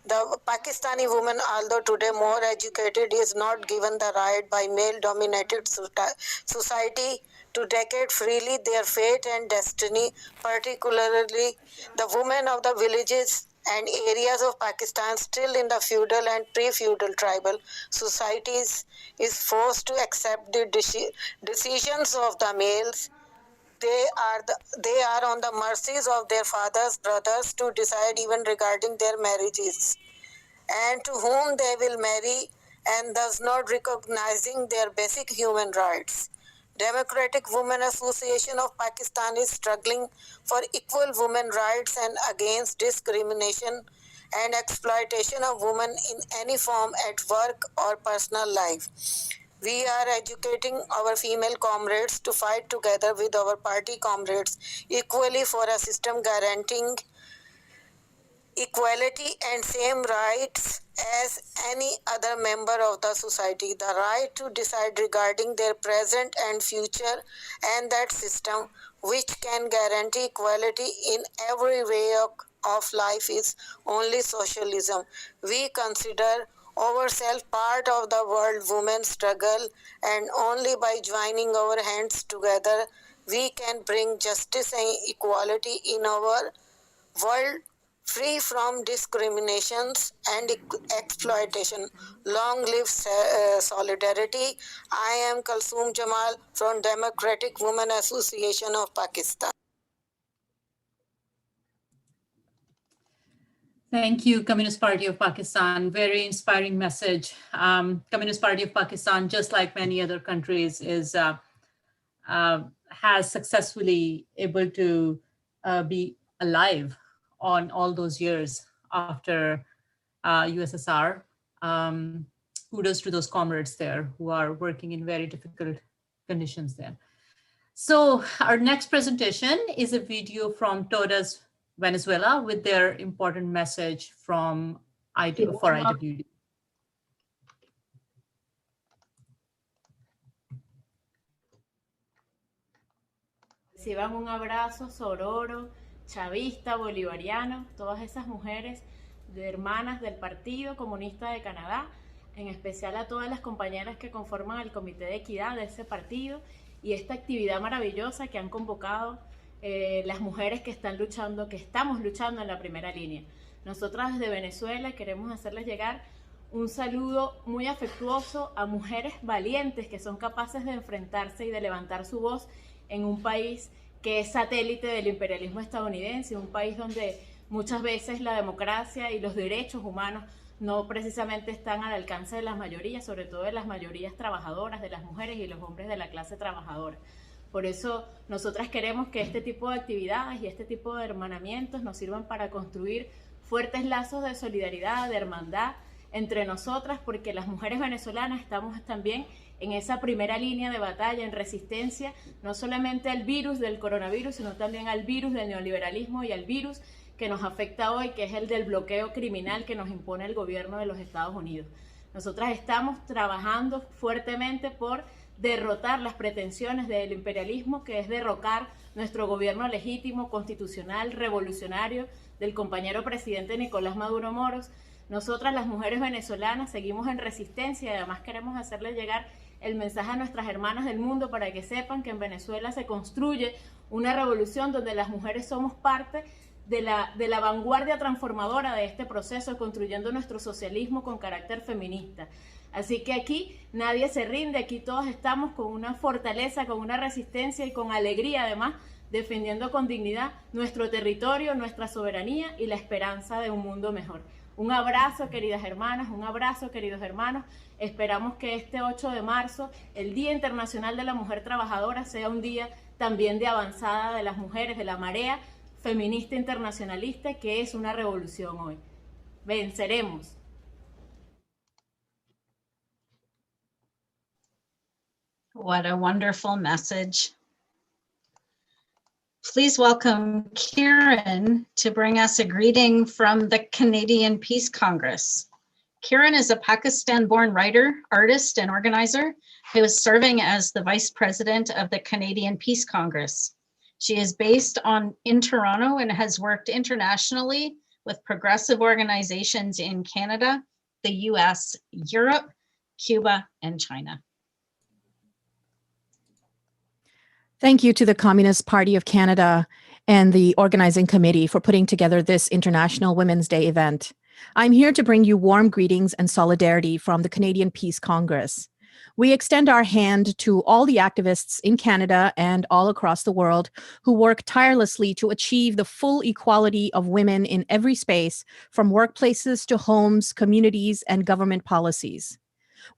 The Pakistani woman, although today more educated, is not given the right by male-dominated society to dictate freely their fate and destiny. Particularly, the women of the villages and areas of Pakistan still in the feudal and pre-feudal tribal societies is forced to accept the decisions of the males. They are on the mercies of their fathers, brothers to decide even regarding their marriages, and to whom they will marry, and thus not recognizing their basic human rights. Democratic Women Association of Pakistan is struggling for equal women rights and against discrimination and exploitation of women in any form at work or personal life. We are educating our female comrades to fight together with our party comrades equally for a system guaranteeing equality and same rights as any other member of the society, the right to decide regarding their present and future, and that system which can guarantee equality in every way of life is only socialism. We consider ourselves part of the world women's struggle, and only by joining our hands together we can bring justice and equality in our world, free from discriminations and exploitation. Long live solidarity. I am Kalsoom Jamal from Democratic Women Association of Pakistan. Thank you, Communist Party of Pakistan. Very inspiring message. Communist Party of Pakistan, just like many other countries, has successfully able to be alive on all those years after USSR. Kudos to those comrades there who are working in very difficult conditions there. So our next presentation is a video from Tous, Venezuela, with their important message for IWD. Reciban un abrazo sororo, chavista, bolivariano, todas esas mujeres de hermanas del Partido Comunista de Canadá, en especial a todas las compañeras que conforman el Comité de Equidad de ese partido y esta actividad maravillosa que han convocado las mujeres que estamos luchando en la primera línea. Nosotras desde Venezuela queremos hacerles llegar un saludo muy afectuoso a mujeres valientes que son capaces de enfrentarse y de levantar su voz en un país que es satélite del imperialismo estadounidense, un país donde muchas veces la democracia y los derechos humanos no precisamente están al alcance de las mayorías, sobre todo de las mayorías trabajadoras, de las mujeres y los hombres de la clase trabajadora. Por eso nosotras queremos que este tipo de actividades y este tipo de hermanamientos nos sirvan para construir fuertes lazos de solidaridad, de hermandad entre nosotras, porque las mujeres venezolanas estamos también en esa primera línea de batalla, en resistencia, no solamente al virus del coronavirus, sino también al virus del neoliberalismo y al virus que nos afecta hoy, que es el del bloqueo criminal que nos impone el gobierno de los Estados Unidos. Nosotras estamos trabajando fuertemente por derrotar las pretensiones del imperialismo, que es derrocar nuestro gobierno legítimo, constitucional, revolucionario, del compañero presidente Nicolás Maduro Moros. Nosotras, las mujeres venezolanas, seguimos en resistencia y además queremos hacerles llegar el mensaje a nuestras hermanas del mundo para que sepan que en Venezuela se construye una revolución donde las mujeres somos parte de la vanguardia transformadora de este proceso, construyendo nuestro socialismo con carácter feminista. Así que aquí nadie se rinde, aquí todos estamos con una fortaleza, con una resistencia y con alegría además, defendiendo con dignidad nuestro territorio, nuestra soberanía y la esperanza de un mundo mejor. Un abrazo, queridas hermanas, un abrazo, queridos hermanos. Esperamos que este 8 de marzo, el Día Internacional de la Mujer Trabajadora, sea un día también de avanzada de las mujeres, de la marea feminista internacionalista, que es una revolución hoy. Venceremos. What a wonderful message. Please welcome Kieran to bring us a greeting from the Canadian Peace Congress. Kieran is a Pakistan-born writer, artist, and organizer who is serving as the Vice President of the Canadian Peace Congress. She is based in Toronto and has worked internationally with progressive organizations in Canada, the US, Europe, Cuba, and China. Thank you to the Communist Party of Canada and the organizing committee for putting together this International Women's Day event. I'm here to bring you warm greetings and solidarity from the Canadian Peace Congress. We extend our hand to all the activists in Canada and all across the world who work tirelessly to achieve the full equality of women in every space, from workplaces to homes, communities, and government policies.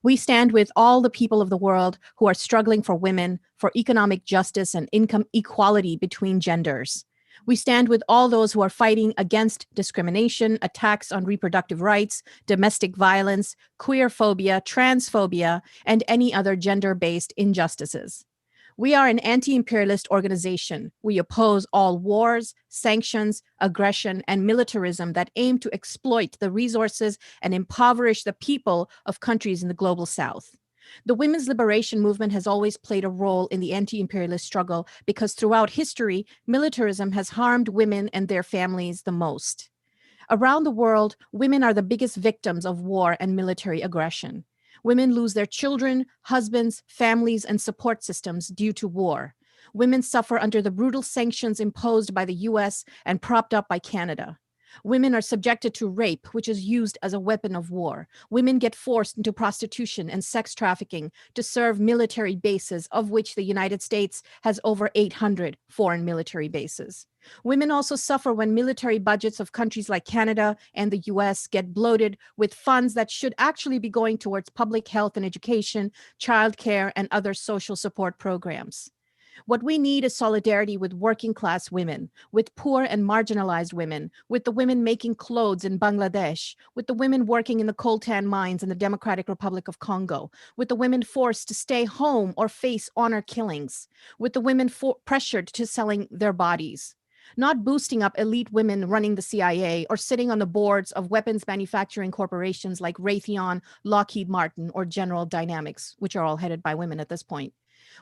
We stand with all the people of the world who are struggling for women, for economic justice and income equality between genders. We stand with all those who are fighting against discrimination, attacks on reproductive rights, domestic violence, queerphobia, transphobia, and any other gender-based injustices. We are an anti-imperialist organization. We oppose all wars, sanctions, aggression, and militarism that aim to exploit the resources and impoverish the people of countries in the global south. The women's liberation movement has always played a role in the anti-imperialist struggle because throughout history, militarism has harmed women and their families the most. Around the world, women are the biggest victims of war and military aggression. Women lose their children, husbands, families, and support systems due to war. Women suffer under the brutal sanctions imposed by the US and propped up by Canada. Women are subjected to rape, which is used as a weapon of war. Women get forced into prostitution and sex trafficking to serve military bases, of which the United States has over 800 foreign military bases. Women also suffer when military budgets of countries like Canada and the US get bloated with funds that should actually be going towards public health and education, childcare, and other social support programs. What we need is solidarity with working class women, with poor and marginalized women, with the women making clothes in Bangladesh, with the women working in the coltan mines in the Democratic Republic of Congo, with the women forced to stay home or face honor killings, with the women pressured to selling their bodies. Not boosting up elite women running the CIA or sitting on the boards of weapons manufacturing corporations like Raytheon, Lockheed Martin, or General Dynamics, which are all headed by women at this point.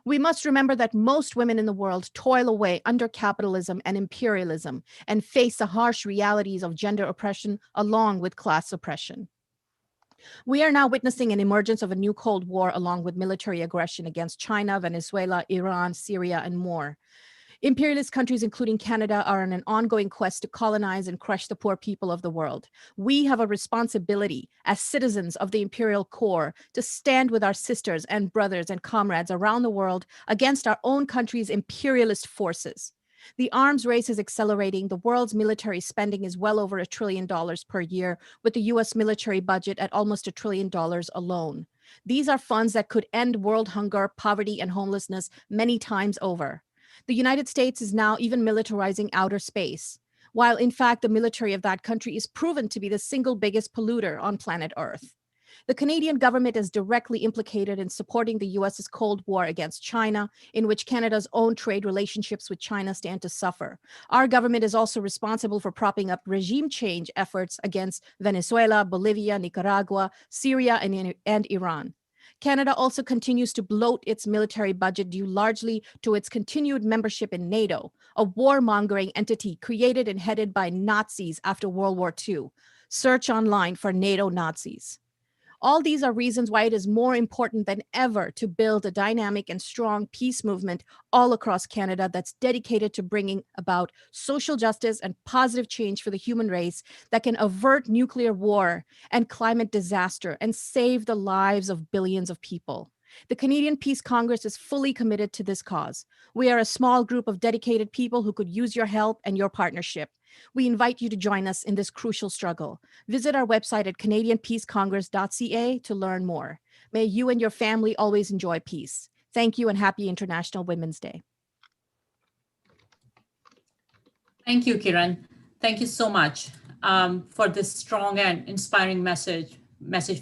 We must remember that most women in the world toil away under capitalism and imperialism and face the harsh realities of gender oppression along with class oppression. We are now witnessing an emergence of a new Cold War along with military aggression against China, Venezuela, Iran, Syria, and more. Imperialist countries, including Canada, are on an ongoing quest to colonize and crush the poor people of the world. We have a responsibility as citizens of the imperial core to stand with our sisters and brothers and comrades around the world against our own country's imperialist forces. The arms race is accelerating. The world's military spending is well over $1 trillion per year, with the US military budget at almost $1 trillion alone. These are funds that could end world hunger, poverty, and homelessness many times over. The United States is now even militarizing outer space, while in fact the military of that country is proven to be the single biggest polluter on planet Earth. The Canadian government is directly implicated in supporting the US's Cold War against China, in which Canada's own trade relationships with China stand to suffer. Our government is also responsible for propping up regime change efforts against Venezuela, Bolivia, Nicaragua, Syria, and Iran. Canada also continues to bloat its military budget due largely to its continued membership in NATO, a warmongering entity created and headed by Nazis after World War II. Search online for NATO Nazis. All these are reasons why it is more important than ever to build a dynamic and strong peace movement all across Canada that's dedicated to bringing about social justice and positive change for the human race that can avert nuclear war and climate disaster and save the lives of billions of people. The Canadian Peace Congress is fully committed to this cause. We are a small group of dedicated people who could use your help and your partnership. We invite you to join us in this crucial struggle. Visit our website at canadianpeacecongress.ca to learn more. May you and your family always enjoy peace. Thank you and happy International Women's Day. Thank you, Kiran. Thank you so much for this strong and inspiring message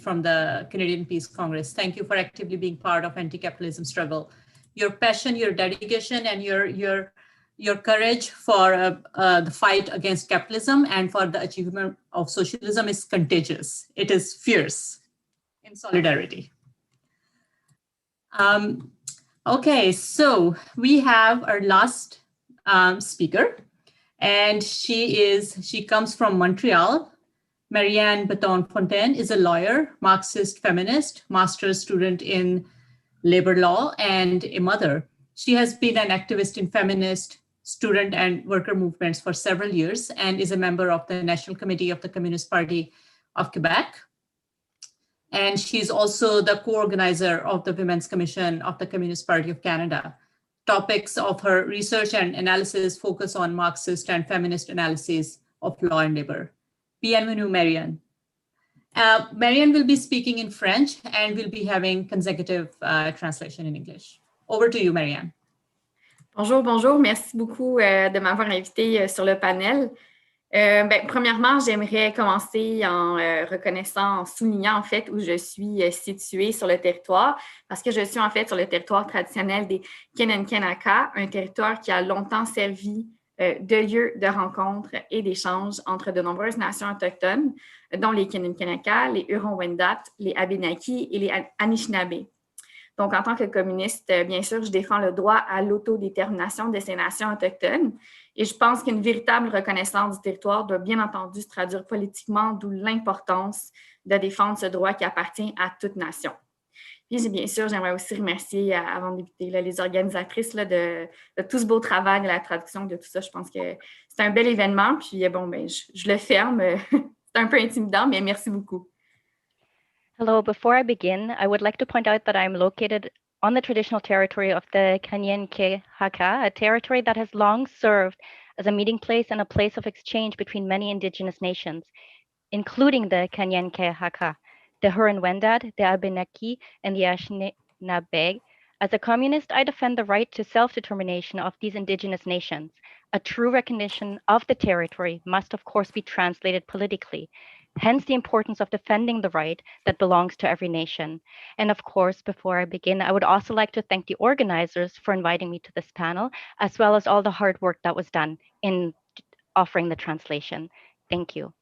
from the Canadian Peace Congress. Thank you for actively being part of anti-capitalism struggle. Your passion, your dedication, and your courage for the fight against capitalism and for the achievement of socialism is contagious. It is fierce in solidarity. Okay, so we have our last speaker, and she comes from Montreal. Marianne Baton-Fontaine is a lawyer, Marxist feminist, master's student in labor law, and a mother. She has been an activist in feminist, student, and worker movements for several years and is a member of the National Committee of the Communist Party of Quebec. And she's also the co-organizer of the Women's Commission of the Communist Party of Canada. Topics of her research and analysis focus on Marxist and feminist analysis of law and labor. Bienvenue, Marianne. Marianne will be speaking in French and we'll be having consecutive translation in English. Over to you, Marianne. Bonjour, bonjour. Merci beaucoup de m'avoir invité sur le panel. Premièrement, j'aimerais commencer en reconnaissant, en soulignant en fait où je suis située sur le territoire, parce que je suis en fait sur le territoire traditionnel des Kenan-Kenaka, un territoire qui a longtemps servi de lieu de rencontre et d'échange entre de nombreuses nations autochtones, dont les Kenan-Kenaka, les Huron-Wendat, les Abénaquis et les Anishinaabe. Donc, en tant que communiste, bien sûr, je défends le droit à l'autodétermination de ces nations autochtones et je pense qu'une véritable reconnaissance du territoire doit bien entendu se traduire politiquement, d'où l'importance de défendre ce droit qui appartient à toute nation. Puis, bien sûr, j'aimerais aussi remercier, avant de débuter, les organisatrices de tout ce beau travail, de la traduction, de tout ça. Je pense que c'est un bel événement. Puis, je le ferme. C'est un peu intimidant, mais merci beaucoup. Hello, before I begin, I would like to point out that I'm located on the traditional territory of the Kanyen'kehá:ka, a territory that has long served as a meeting place and a place of exchange between many indigenous nations, including the Kanyen'kehá:ka, the Huron-Wendat, the Abenaki, and the Anishinaabe. As a communist, I defend the right to self-determination of these indigenous nations. A true recognition of the territory must, of course, be translated politically. Hence the importance of defending the right that belongs to every nation. And of course, before I begin, I would also like to thank the organizers for inviting me to this panel, as well as all the hard work that was done in offering the translation. Thank you.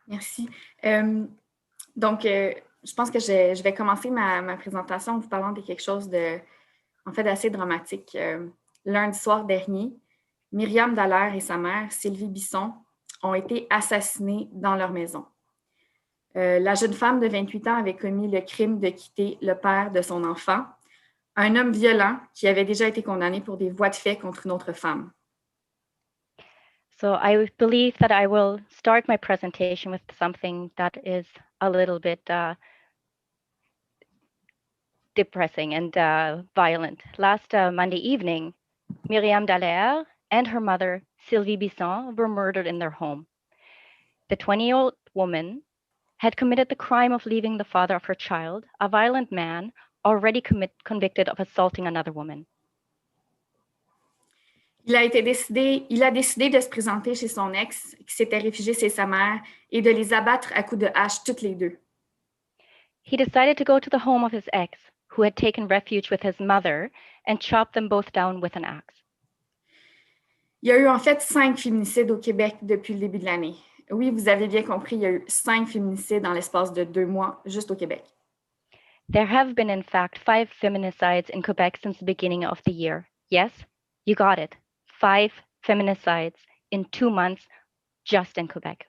Merci. Donc, je pense que je vais commencer ma présentation en vous parlant de quelque chose d'assez dramatique. Lundi soir dernier, Myriam Dallaire et sa mère, Sylvie Bisson, ont été assassinés dans leur maison. La jeune femme de 28 ans avait commis le crime de quitter le père de son enfant, un homme violent qui avait déjà été condamné pour des voies de fait contre une autre femme. So I believe that I will start my presentation with something that is a little bit depressing and violent. Last Monday evening, Myriam Dallaire and her mother, Sylvie Bisson, were murdered in their home. The 20-year-old woman had committed the crime of leaving the father of her child, a violent man already convicted of assaulting another woman. Il a décidé de se présenter chez son ex, qui s'était réfugié chez sa mère, et de les abattre à coups de hache toutes les deux. He decided to go to the home of his ex, who had taken refuge with his mother, and chop them both down with an axe. Il y a eu en fait 5 féminicides au Québec depuis le début de l'année. Oui, vous avez bien compris, il y a eu 5 féminicides dans l'espace de 2 mois, juste au Québec. There have been, in fact, 5 feminicides in Quebec since the beginning of the year. Yes, you got it. 5 feminicides in 2 months just in Quebec.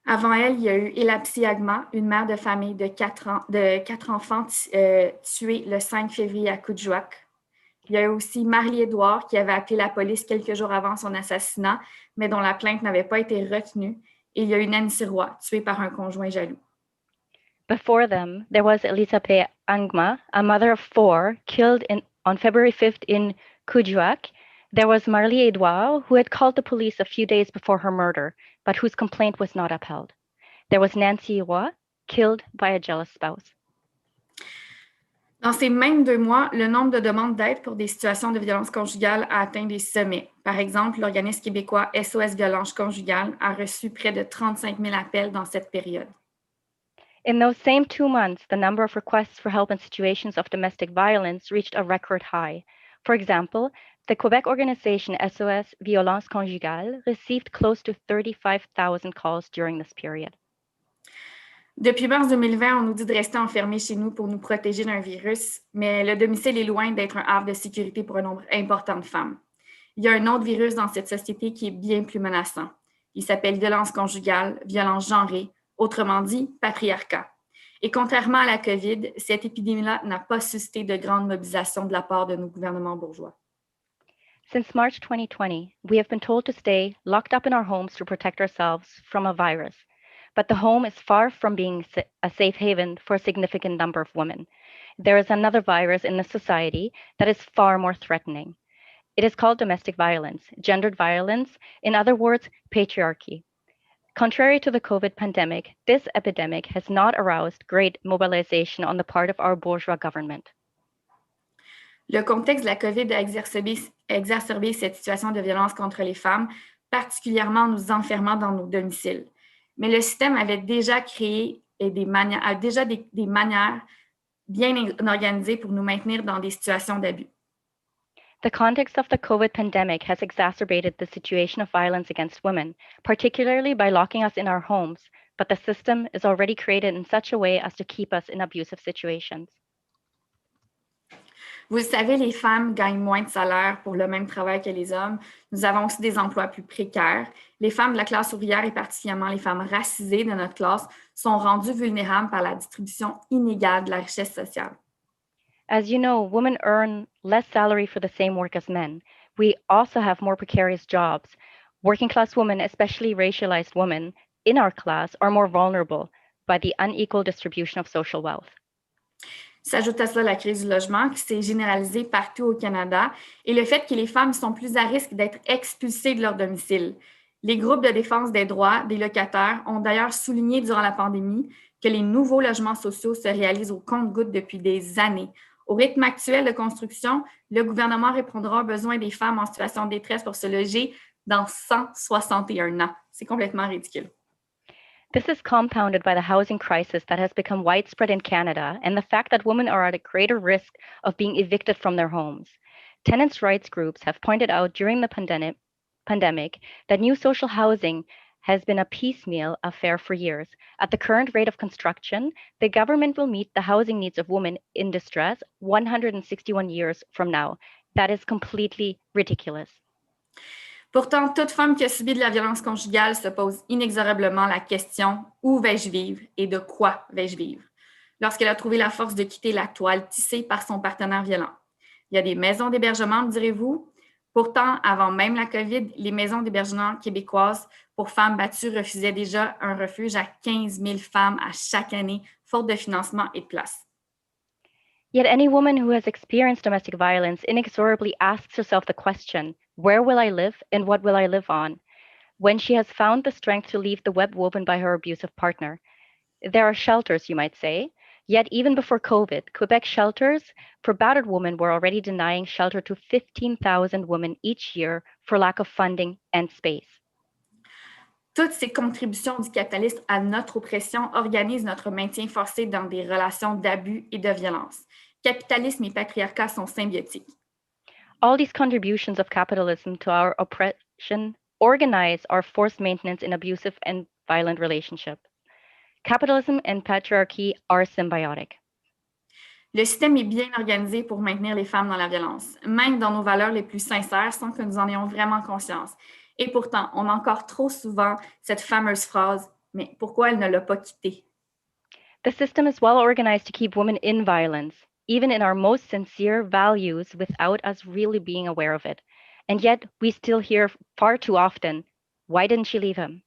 Avant elle, il y a eu Elapsi Agma, une mère de famille de 4 enfants tuée le 5 février à Coudjouac. Il y a eu aussi Marlie-Édouard qui avait appelé la police quelques jours avant son assassinat, mais dont la plainte n'avait pas été retenue. Et il y a eu Nancy Roy, tuée par un conjoint jaloux. Before them, there was Elisabeth Angma, a mother of 4, killed on February 5th in Coudjouac. There was Marlie Édouard, who had called the police a few days before her murder, but whose complaint was not upheld. There was Nancy Roy, killed by a jealous spouse. Dans ces mêmes 2 mois, le nombre de demandes d'aide pour des situations de violence conjugale a atteint des sommets. Par exemple, l'organisme québécois SOS Violence Conjugale a reçu près de 35 000 appels dans cette période. In those same 2 months, the number of requests for help in situations of domestic violence reached a record high. For example, the Quebec organization SOS Violence Conjugale received close to 35,000 calls during this period. Depuis mars 2020, on nous dit de rester enfermés chez nous pour nous protéger d'un virus, mais le domicile est loin d'être un havre de sécurité pour un nombre important de femmes. Il y a un autre virus dans cette société qui est bien plus menaçant. Il s'appelle violence conjugale, violence genrée, autrement dit, patriarcat. Et contrairement à la COVID, cette épidémie-là n'a pas suscité de grande mobilisation de la part de nos gouvernements bourgeois. Since March 2020, we have been told to stay locked up in our homes to protect ourselves from a virus. But the home is far from being a safe haven for a significant number of women. There is another virus in the society that is far more threatening. It is called domestic violence, gendered violence, in other words, patriarchy. Contrary to the COVID pandemic, this epidemic has not aroused great mobilization on the part of our bourgeois government. Le contexte de la COVID a exacerbé cette situation de violence contre les femmes, particulièrement en nous enfermant dans nos domiciles. Mais le système avait déjà créé des manières bien organisées pour nous maintenir dans des situations d'abus. The context of the COVID pandemic has exacerbated the situation of violence against women, particularly by locking us in our homes, but the system is already created in such a way as to keep us in abusive situations. Vous le savez, les femmes gagnent moins de salaire pour le même travail que les hommes. Nous avons aussi des emplois plus précaires. Les femmes de la classe ouvrière et particulièrement les femmes racisées de notre classe sont rendues vulnérables par la distribution inégale de la richesse sociale. As you know, women earn less salary for the same work as men. We also have more precarious jobs. Working class women, especially racialized women in our class, are more vulnerable by the unequal distribution of social wealth. S'ajoute à cela la crise du logement qui s'est généralisée partout au Canada et le fait que les femmes sont plus à risque d'être expulsées de leur domicile. Les groupes de défense des droits des locataires ont d'ailleurs souligné durant la pandémie que les nouveaux logements sociaux se réalisent au compte-gouttes depuis des années. Au rythme actuel de construction, le gouvernement répondra aux besoins des femmes en situation de détresse pour se loger dans 161 ans. C'est complètement ridicule. This is compounded by the housing crisis that has become widespread in Canada and the fact that women are at a greater risk of being evicted from their homes. Tenants' rights groups have pointed out during the pandemic that new social housing has been a piecemeal affair for years. At the current rate of construction, the government will meet the housing needs of women in distress 161 years from now. That is completely ridiculous. Pourtant, toute femme qui a subi de la violence conjugale se pose inexorablement la question « Où vais-je vivre et de quoi vais-je vivre ?» lorsqu'elle a trouvé la force de quitter la toile tissée par son partenaire violent. Il y a des maisons d'hébergement, me direz-vous? Pourtant, avant même la COVID, les maisons d'hébergement québécoises pour femmes battues refusaient déjà un refuge à 15 000 femmes à chaque année, faute de financement et de place. Yet any woman who has experienced domestic violence inexorably asks herself the question, where will I live and what will I live on? When she has found the strength to leave the web woven by her abusive partner. There are shelters, you might say. Yet even before COVID, Quebec shelters for battered women were already denying shelter to 15,000 women each year for lack of funding and space. Toutes ces contributions du capitalisme à notre oppression organisent notre maintien forcé dans des relations d'abus et de violence. Capitalisme et patriarcat sont symbiotiques. All these contributions of capitalism to our oppression organize our forced maintenance in abusive and violent relationships. Capitalism and patriarchy are symbiotic. Le système est bien organisé pour maintenir les femmes dans la violence, même dans nos valeurs les plus sincères sans que nous en ayons vraiment conscience. Et pourtant, on a encore trop souvent cette fameuse phrase « Mais pourquoi elle ne l'a pas quitté? » The system is well organized to keep women in violence, even in our most sincere values, without us really being aware of it. And yet, we still hear far too often, why didn't she leave him?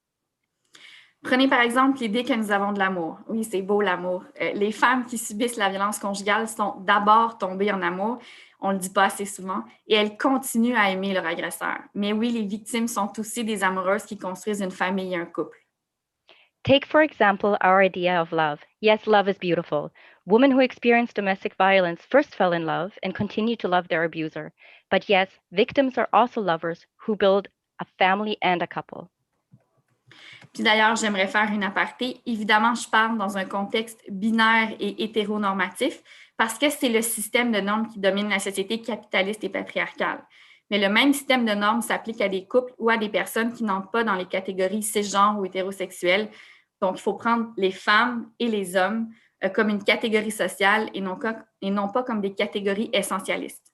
Prenez par exemple l'idée que nous avons de l'amour. Oui, c'est beau l'amour. Les femmes qui subissent la violence conjugale sont d'abord tombées en amour, on ne le dit pas assez souvent, et elles continuent à aimer leur agresseur. Mais oui, les victimes sont aussi des amoureuses qui construisent une famille et un couple. Take, for example, our idea of love. Yes, love is beautiful. Women who experience domestic violence first fell in love and continue to love their abuser. But yes, victims are also lovers who build a family and a couple. Puis d'ailleurs, j'aimerais faire une aparté. Évidemment, je parle dans un contexte binaire et hétéronormatif parce que c'est le système de normes qui domine la société capitaliste et patriarcale. Mais le même système de normes s'applique à des couples ou à des personnes qui n'entrent pas dans les catégories cisgenres ou hétérosexuelles. Donc, il faut prendre les femmes et les hommes comme une catégorie sociale et non pas comme des catégories essentialistes.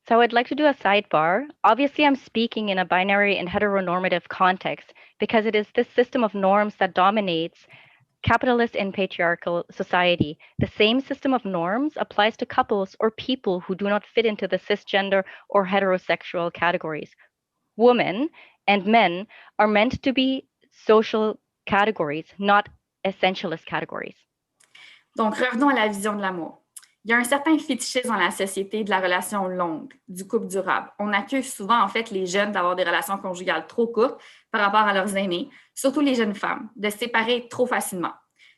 So I'd like to do a sidebar. Obviously, I'm speaking in a binary and heteronormative context because it is this system of norms that dominates capitalist and patriarchal society. The same system of norms applies to couples or people who do not fit into the cisgender or heterosexual categories. Women and men are meant to be social categories, not essentialist categories. Donc, revenons à la vision de l'amour. Il y a un certain fétichisme dans la société de la relation longue, du couple durable. On accuse souvent, en fait, les jeunes d'avoir des relations conjugales trop courtes par rapport à leurs aînés, surtout les jeunes femmes, de se séparer trop facilement.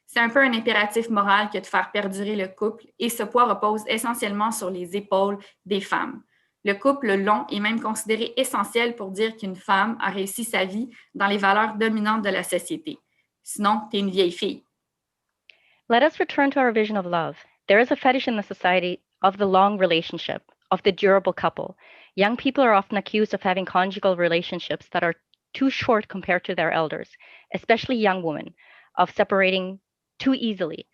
C'est un peu un impératif moral que de faire perdurer le couple et ce poids repose essentiellement sur les épaules des femmes. Le couple long est même considéré essentiel pour dire qu'une femme a réussi sa vie dans les valeurs dominantes de la société. Sinon, t'es une vieille fille. Let us return to our vision of love. There is a fetish in the society of the long relationship, of the durable couple. Young people are often accused of having conjugal relationships that are too short compared to their elders, especially young women, of separating too easily.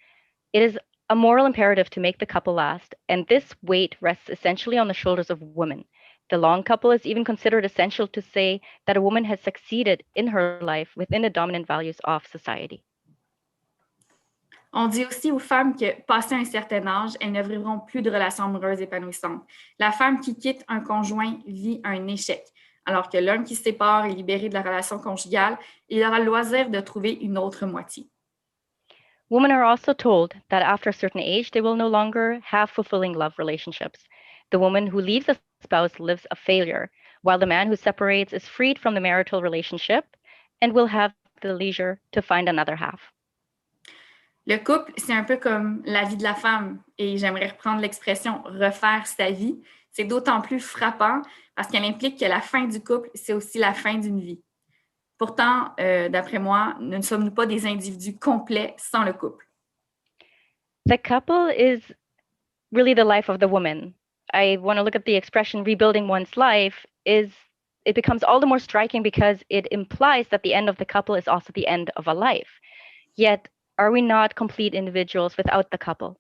It is a moral imperative to make the couple last, and this weight rests essentially on the shoulders of women. The long couple is even considered essential to say that a woman has succeeded in her life within the dominant values of society. On dit aussi aux femmes que, passé un certain âge, elles ne vivront plus de relations amoureuses épanouissantes. La femme qui quitte un conjoint vit un échec, alors que l'homme qui se sépare est libéré de la relation conjugale, il aura le loisir de trouver une autre moitié. Women are also told that after a certain age, they will no longer have fulfilling love relationships. The woman who leaves a spouse lives a failure, while the man who separates is freed from the marital relationship and will have the leisure to find another half. Le couple, c'est un peu comme la vie de la femme, et j'aimerais reprendre l'expression « refaire sa vie ». C'est d'autant plus frappant parce qu'elle implique que la fin du couple, c'est aussi la fin d'une vie. Pourtant, d'après moi, ne sommes-nous pas des individus complets sans le couple? The couple is really the life of the woman. I want to look at the expression rebuilding one's life it becomes all the more striking because it implies that the end of the couple is also the end of a life. Yet, are we not complete individuals without the couple?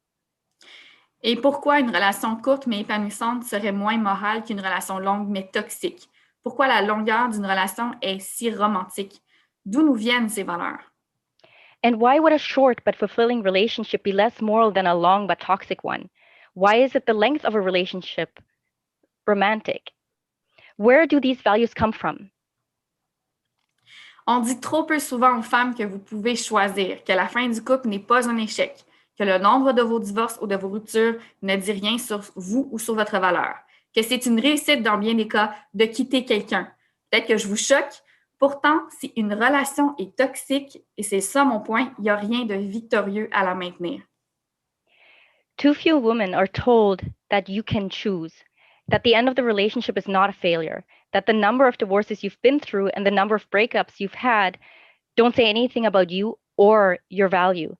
Et pourquoi une relation courte mais épanouissante serait moins morale qu'une relation longue mais toxique? Pourquoi la longueur d'une relation est si romantique? D'où nous viennent ces valeurs? And why would a short but fulfilling relationship be less moral than a long but toxic one? Why is it the length of a relationship romantic? Where do these values come from? On dit trop peu souvent aux femmes que vous pouvez choisir, que la fin du couple n'est pas un échec, que le nombre de vos divorces ou de vos ruptures ne dit rien sur vous ou sur votre valeur, que c'est une réussite dans bien des cas de quitter quelqu'un. Peut-être que je vous choque, pourtant, si une relation est toxique, et c'est ça mon point, il n'y a rien de victorieux à la maintenir. Too few women are told that you can choose, that the end of the relationship is not a failure, that the number of divorces you've been through and the number of breakups you've had don't say anything about you or your value,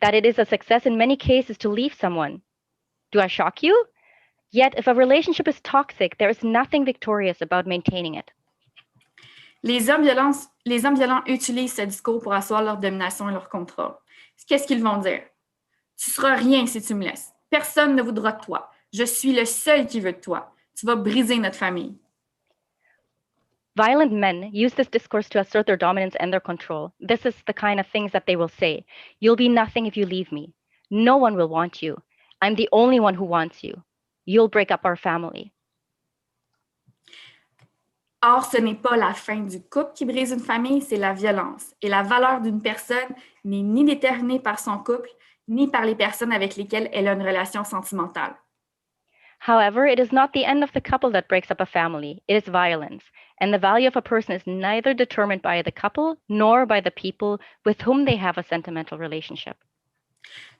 that it is a success in many cases to leave someone. Do I shock you? Yet, if a relationship is toxic, there is nothing victorious about maintaining it. Les hommes violents utilisent ce discours pour asseoir leur domination et leur contrôle. Qu'est-ce qu'ils vont dire? Tu seras rien si tu me laisses. Personne ne voudra de toi. Je suis le seul qui veut de toi. Tu vas briser notre famille. Violent men use this discourse to assert their dominance and their control. This is the kind of things that they will say. You'll be nothing if you leave me. No one will want you. I'm the only one who wants you. You'll break up our family. Or, ce n'est pas la fin du couple qui brise une famille, c'est la violence. Et la valeur d'une personne n'est ni déterminée par son couple, ni par les personnes avec lesquelles elle a une relation sentimentale. However, it is not the end of the couple that breaks up a family. It is violence. And the value of a person is neither determined by the couple nor by the people with whom they have a sentimental relationship.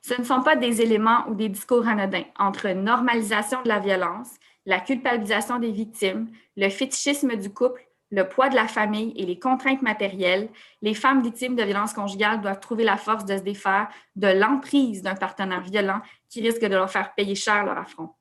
Ce ne sont pas des éléments ou des discours anodins entre normalisation de la violence, la culpabilisation des victimes, le fétichisme du couple, le poids de la famille et les contraintes matérielles. Les femmes victimes de violences conjugales doivent trouver la force de se défaire de l'emprise d'un partenaire violent qui risque de leur faire payer cher leur affront.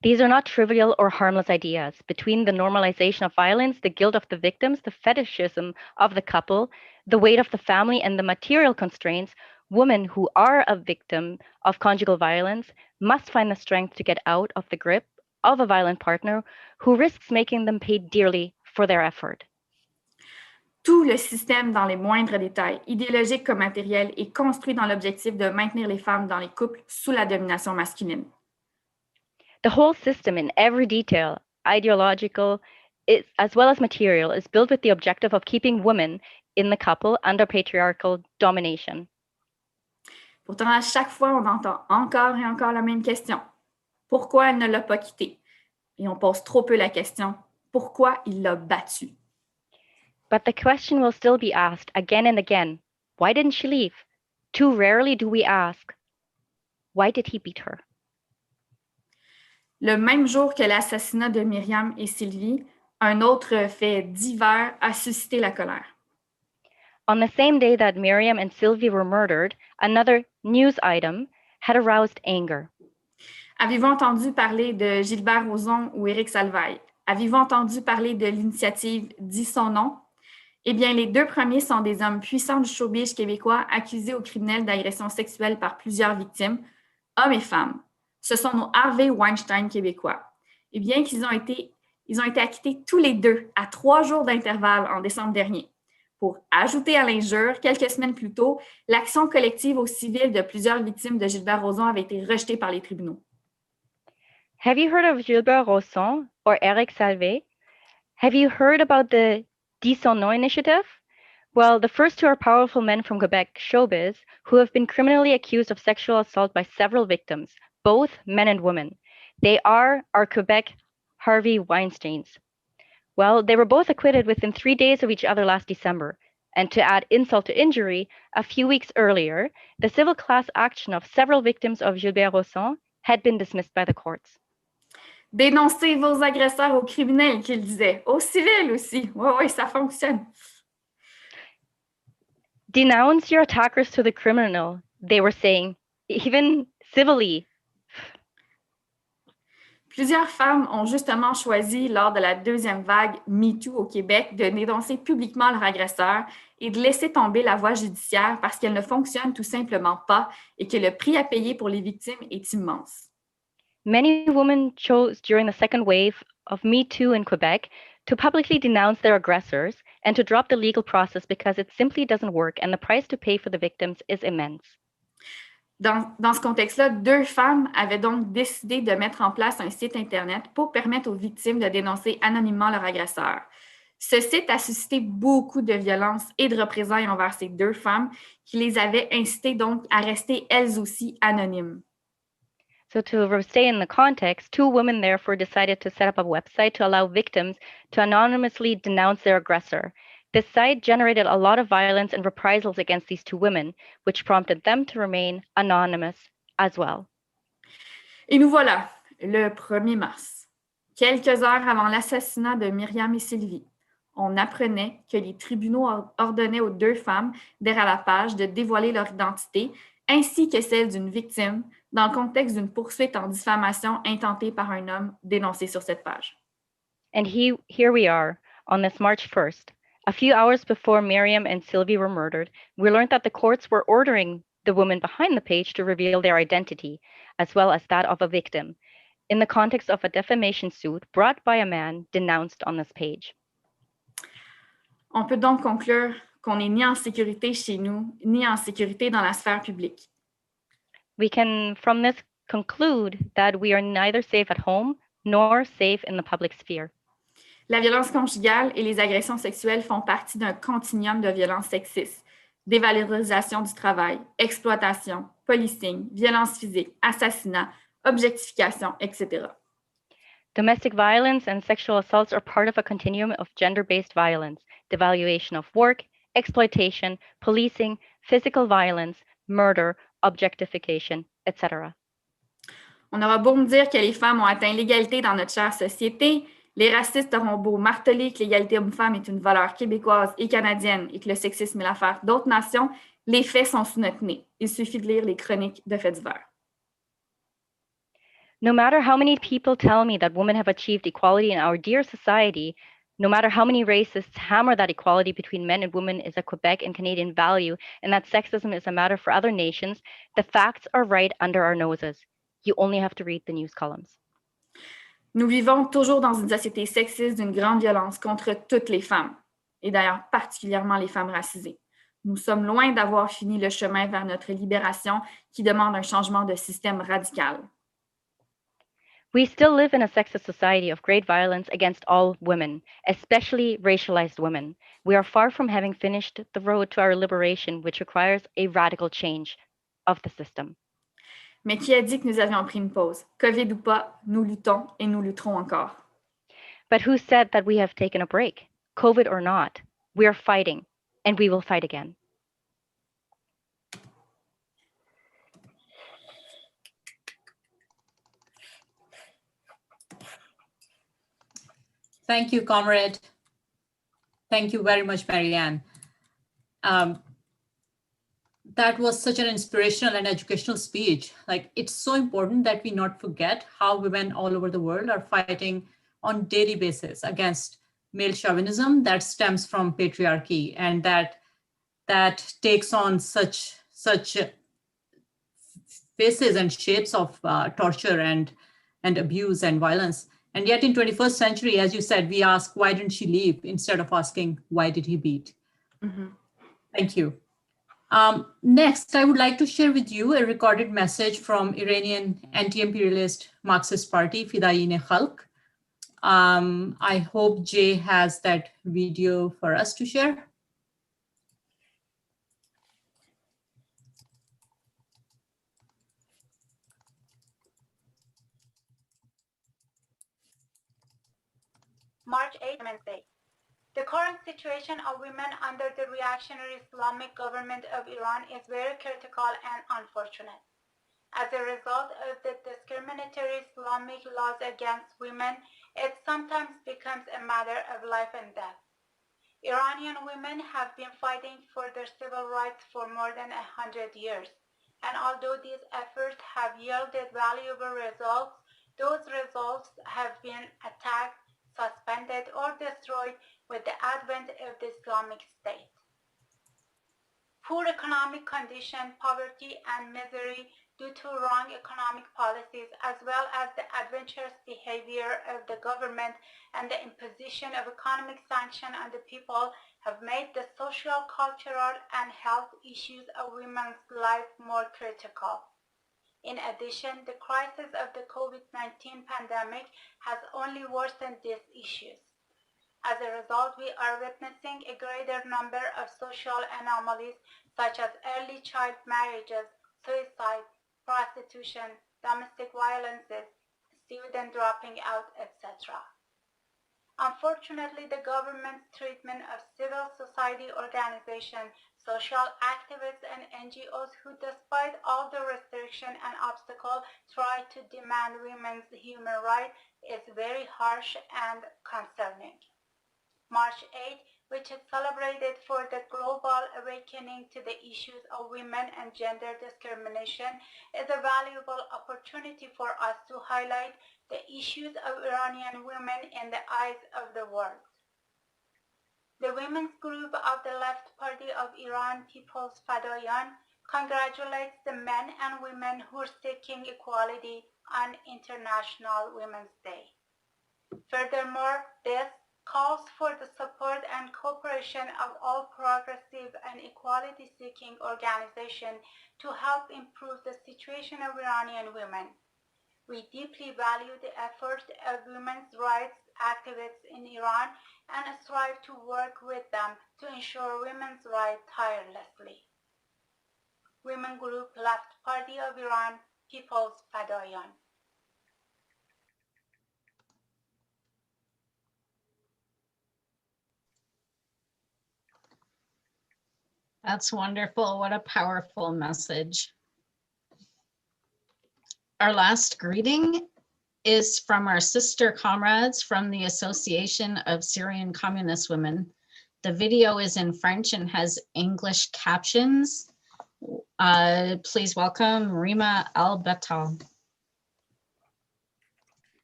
These are not trivial or harmless ideas. Between the normalization of violence, the guilt of the victims, the fetishism of the couple, the weight of the family, and the material constraints, women who are a victim of conjugal violence must find the strength to get out of the grip of a violent partner who risks making them pay dearly for their effort. Tout le système dans les moindres détails, idéologique comme matériel, est construit dans l'objectif de maintenir les femmes dans les couples sous la domination masculine. The whole system in every detail, ideological as well as material, is built with the objective of keeping women in the couple under patriarchal domination. Pourtant, à chaque fois, on entend encore et encore la même question. Pourquoi elle ne l'a pas quitté? Et on pose trop peu la question, pourquoi il l'a battue? But the question will still be asked again and again. Why didn't she leave? Too rarely do we ask, why did he beat her? Le même jour que l'assassinat de Myriam et Sylvie, un autre fait divers a suscité la colère. On the same day that Miriam and Sylvie were murdered, another news item had aroused anger. Avez-vous entendu parler de Gilbert Rozon ou Éric Salvaille? Avez-vous entendu parler de l'initiative Dis son nom? Eh bien, les deux premiers sont des hommes puissants du showbiz québécois accusés au criminel d'agression sexuelle par plusieurs victimes, hommes et femmes. Ce sont nos Harvey Weinstein québécois. Et bien qu'ils ont été acquittés tous les deux à 3 jours d'intervalle en décembre dernier. Pour ajouter à l'injure, quelques semaines plus tôt, l'action collective au civil de plusieurs victimes de Gilbert Rozon avait été rejetée par les tribunaux. Have you heard of Gilbert Rozon or Eric Salvé? Have you heard about the Dis son nom initiative? Well, the first two are powerful men from Quebec showbiz who have been criminally accused of sexual assault by several victims, both men and women. They are our Quebec Harvey Weinsteins. Well, they were both acquitted within 3 days of each other last December. And to add insult to injury, a few weeks earlier, the civil class action of several victims of Gilbert Rozon had been dismissed by the courts. Dénoncez vos agresseurs aux criminels, qu'il disait. Aux civils aussi. Oui, ça fonctionne. Denounce your attackers to the criminal, they were saying, even civilly. Plusieurs femmes ont justement choisi, lors de la deuxième vague MeToo au Québec, de dénoncer publiquement leur agresseur et de laisser tomber la voie judiciaire parce qu'elle ne fonctionne tout simplement pas et que le prix à payer pour les victimes est immense. Many women chose during the second wave of Me Too in Quebec to publicly denounce their aggressors and to drop the legal process because it simply doesn't work and the price to pay for the victims is immense. Dans ce contexte-là, 2 femmes avaient donc décidé de mettre en place un site Internet pour permettre aux victimes de dénoncer anonymement leur agresseur. Ce site a suscité beaucoup de violence et de représailles envers ces 2 femmes qui les avaient incitées donc à rester elles aussi anonymes. So to stay in the context, 2 women therefore decided to set up a website to allow victims to anonymously denounce their aggressor. This site generated a lot of violence and reprisals against these 2 women, which prompted them to remain anonymous as well. Et nous voilà, le 1er mars. Quelques heures avant l'assassinat de Myriam et Sylvie, on apprenait que les tribunaux ordonnaient aux 2 femmes dérapage de dévoiler leur identité ainsi que celle d'une victime dans le contexte d'une poursuite en diffamation intentée par un homme dénoncé sur cette page. And here we are, on this March 1st. A few hours before Miriam and Sylvie were murdered, we learned that the courts were ordering the woman behind the page to reveal their identity, as well as that of a victim, in the context of a defamation suit brought by a man denounced on this page. On peut donc conclure qu'on n'est ni en sécurité chez nous, ni en sécurité dans la sphère publique. We can, from this, conclude that we are neither safe at home nor safe in the public sphere. La violence conjugale et les agressions sexuelles font partie d'un continuum de violences sexistes, dévalorisation du travail, exploitation, policing, violence physique, assassinat, objectification, etc. Domestic violence and sexual assaults are part of a continuum of gender-based violence, devaluation of work, exploitation, policing, physical violence, murder, objectification, etc. On aura beau me dire que les femmes ont atteint l'égalité dans notre chère société, les racistes auront beau marteler que l'égalité homme-femme est une valeur québécoise et canadienne et que le sexisme est l'affaire d'autres nations, les faits sont sous notre nez. Il suffit de lire les chroniques de faits divers. No matter how many people tell me that women have achieved equality in our dear society, no matter how many racists hammer that equality between men and women is a Quebec and Canadian value and that sexism is a matter for other nations, the facts are right under our noses. You only have to read the news columns. Nous vivons toujours dans une société sexiste d'une grande violence contre toutes les femmes, et d'ailleurs particulièrement les femmes racisées. Nous sommes loin d'avoir fini le chemin vers notre libération qui demande un changement de système radical. We still live in a sexist society of great violence against all women, especially racialized women. We are far from having finished the road to our liberation, which requires a radical change. of the system. Mais qui a dit que nous avions pris une pause? COVID ou pas, nous luttons et nous lutterons encore. But who said that we have taken a break? COVID or not, we are fighting, and we will fight again. Thank you, comrade. Thank you very much, Marianne. That was such an inspirational and educational speech. Like, it's so important that we not forget how women all over the world are fighting on daily basis against male chauvinism that stems from patriarchy and that takes on such faces and shapes of torture and abuse and violence. And yet in 21st century, as you said, we ask, why didn't she leave, instead of asking, why did he beat? Mm-hmm. Thank you. Next, I would like to share with you a recorded message from Iranian anti-imperialist Marxist party, Fidai-e-Khalq. I hope Jay has that video for us to share. March 8th, Women's Day. The current situation of women under the reactionary Islamic government of Iran is very critical and unfortunate. As a result of the discriminatory Islamic laws against women, it sometimes becomes a matter of life and death. Iranian women have been fighting for their civil rights for more than 100 years, and although these efforts have yielded valuable results, those results have been attacked, suspended, or destroyed with the advent of the Islamic State. Poor economic condition, poverty, and misery due to wrong economic policies, as well as the adventurous behavior of the government and the imposition of economic sanction on the people, have made the social, cultural, and health issues of women's life more critical. In addition, the crisis of the COVID-19 pandemic has only worsened these issues. As a result, we are witnessing a greater number of social anomalies such as early child marriages, suicide, prostitution, domestic violences, student dropping out, etc. Unfortunately, the government's treatment of civil society organizations, social activists, and NGOs who, despite all the restriction and obstacle, try to demand women's human rights is very harsh and concerning. March 8, which is celebrated for the global awakening to the issues of women and gender discrimination, is a valuable opportunity for us to highlight the issues of Iranian women in the eyes of the world. The women's group of the Left Party of Iran, People's Fadayan, congratulates the men and women who are seeking equality on International Women's Day. Furthermore, this calls for the support and cooperation of all progressive and equality-seeking organizations to help improve the situation of Iranian women. We deeply value the efforts of women's rights activists in Iran and strive to work with them to ensure women's rights tirelessly. Women Group, Left Party of Iran, People's Fadayan. That's wonderful. What a powerful message. Our last greeting is from our sister comrades from the Association of Syrian Communist Women. The video is in French and has English captions. Please welcome Rima Al-Batal.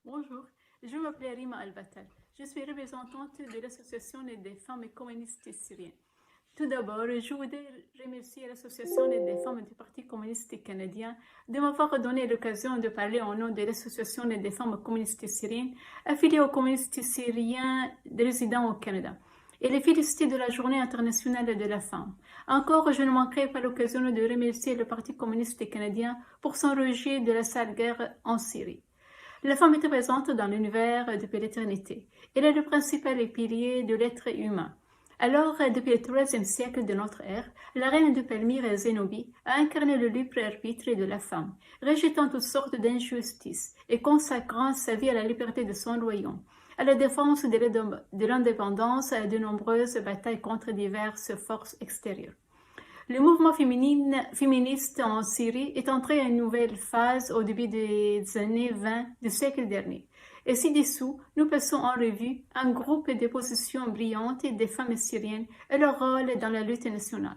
Bonjour, je m'appelle Rima Al-Batal. Je suis représentante de l'Association des femmes communistes syriennes. Tout d'abord, je voudrais remercier l'Association des femmes du Parti communiste canadien de m'avoir donné l'occasion de parler au nom de l'Association des femmes communistes syriennes affiliées aux communistes syriens résidant au Canada et les féliciter de la Journée internationale de la femme. Encore, je ne manquerai pas l'occasion de remercier le Parti communiste canadien pour son rejet de la sale guerre en Syrie. La femme est présente dans l'univers depuis l'éternité. Elle est le principal pilier de l'être humain. Alors, depuis le IIIe siècle de notre ère, la reine de Palmyre, Zénobie, a incarné le libre arbitre de la femme, rejetant toutes sortes d'injustices et consacrant sa vie à la liberté de son royaume, à la défense de l'indépendance et à de nombreuses batailles contre diverses forces extérieures. Le mouvement féministe en Syrie est entré à une nouvelle phase au début des années 20 du siècle dernier. Et ci-dessous, nous passons en revue un groupe de positions brillantes des femmes syriennes et leur rôle dans la lutte nationale.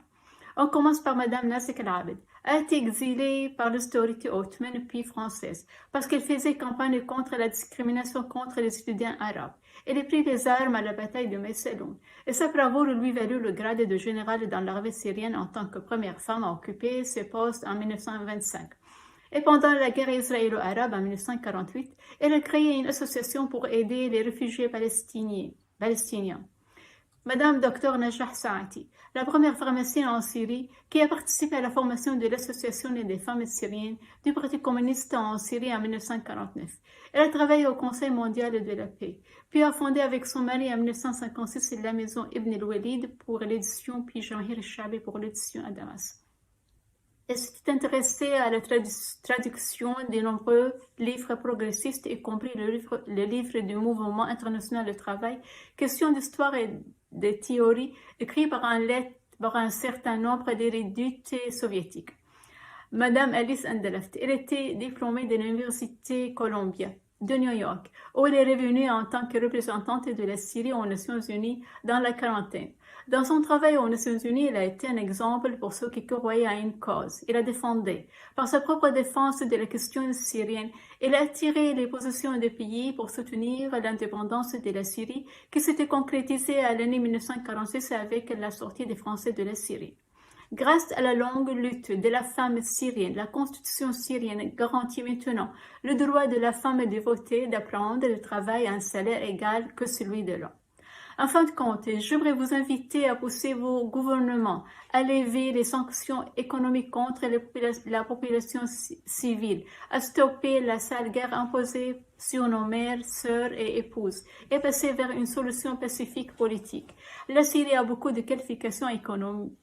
On commence par Madame Nasik El-Abed. Elle a été exilée par l'autorité ottomane puis française parce qu'elle faisait campagne contre la discrimination contre les étudiants arabes. Elle a pris les armes à la bataille de Messeloun et sa bravoure lui valut le grade de général dans l'armée syrienne en tant que première femme à occuper ce poste en 1925. Et pendant la guerre israélo-arabe en 1948, elle a créé une association pour aider les réfugiés palestiniens. Madame Dr Najah Saati, la première pharmacienne en Syrie qui a participé à la formation de l'Association des femmes syriennes du Parti communiste en Syrie en 1949. Elle a travaillé au Conseil mondial de la paix, puis a fondé avec son mari en 1956 la maison Ibn el-Walid pour l'édition, puis Jamahir el-Shabi pour l'édition à Damas. Elle s'est intéressée à la traduction de nombreux livres progressistes, y compris le livre du Mouvement international du travail, Questions d'histoire et de théorie, écrit par un certain nombre d'érudits soviétiques. Madame Alice Andelaft, elle était diplômée de l'Université Columbia de New York, où elle est revenue en tant que représentante de la Syrie aux Nations Unies dans la quarantaine. Dans son travail aux Nations Unies, elle a été un exemple pour ceux qui croyaient à une cause. Elle a défendu, par sa propre défense de la question syrienne, elle a attiré les positions des pays pour soutenir l'indépendance de la Syrie, qui s'était concrétisée à l'année 1946 avec la sortie des Français de la Syrie. Grâce à la longue lutte de la femme syrienne, la constitution syrienne garantit maintenant le droit de la femme de voter, d'apprendre, de travailler à un salaire égal que celui de l'homme. En fin de compte, j'aimerais vous inviter à pousser vos gouvernements à lever les sanctions économiques contre la population civile, à stopper la sale guerre imposée sur nos mères, sœurs et épouses, et passer vers une solution pacifique politique. La Syrie a beaucoup de qualifications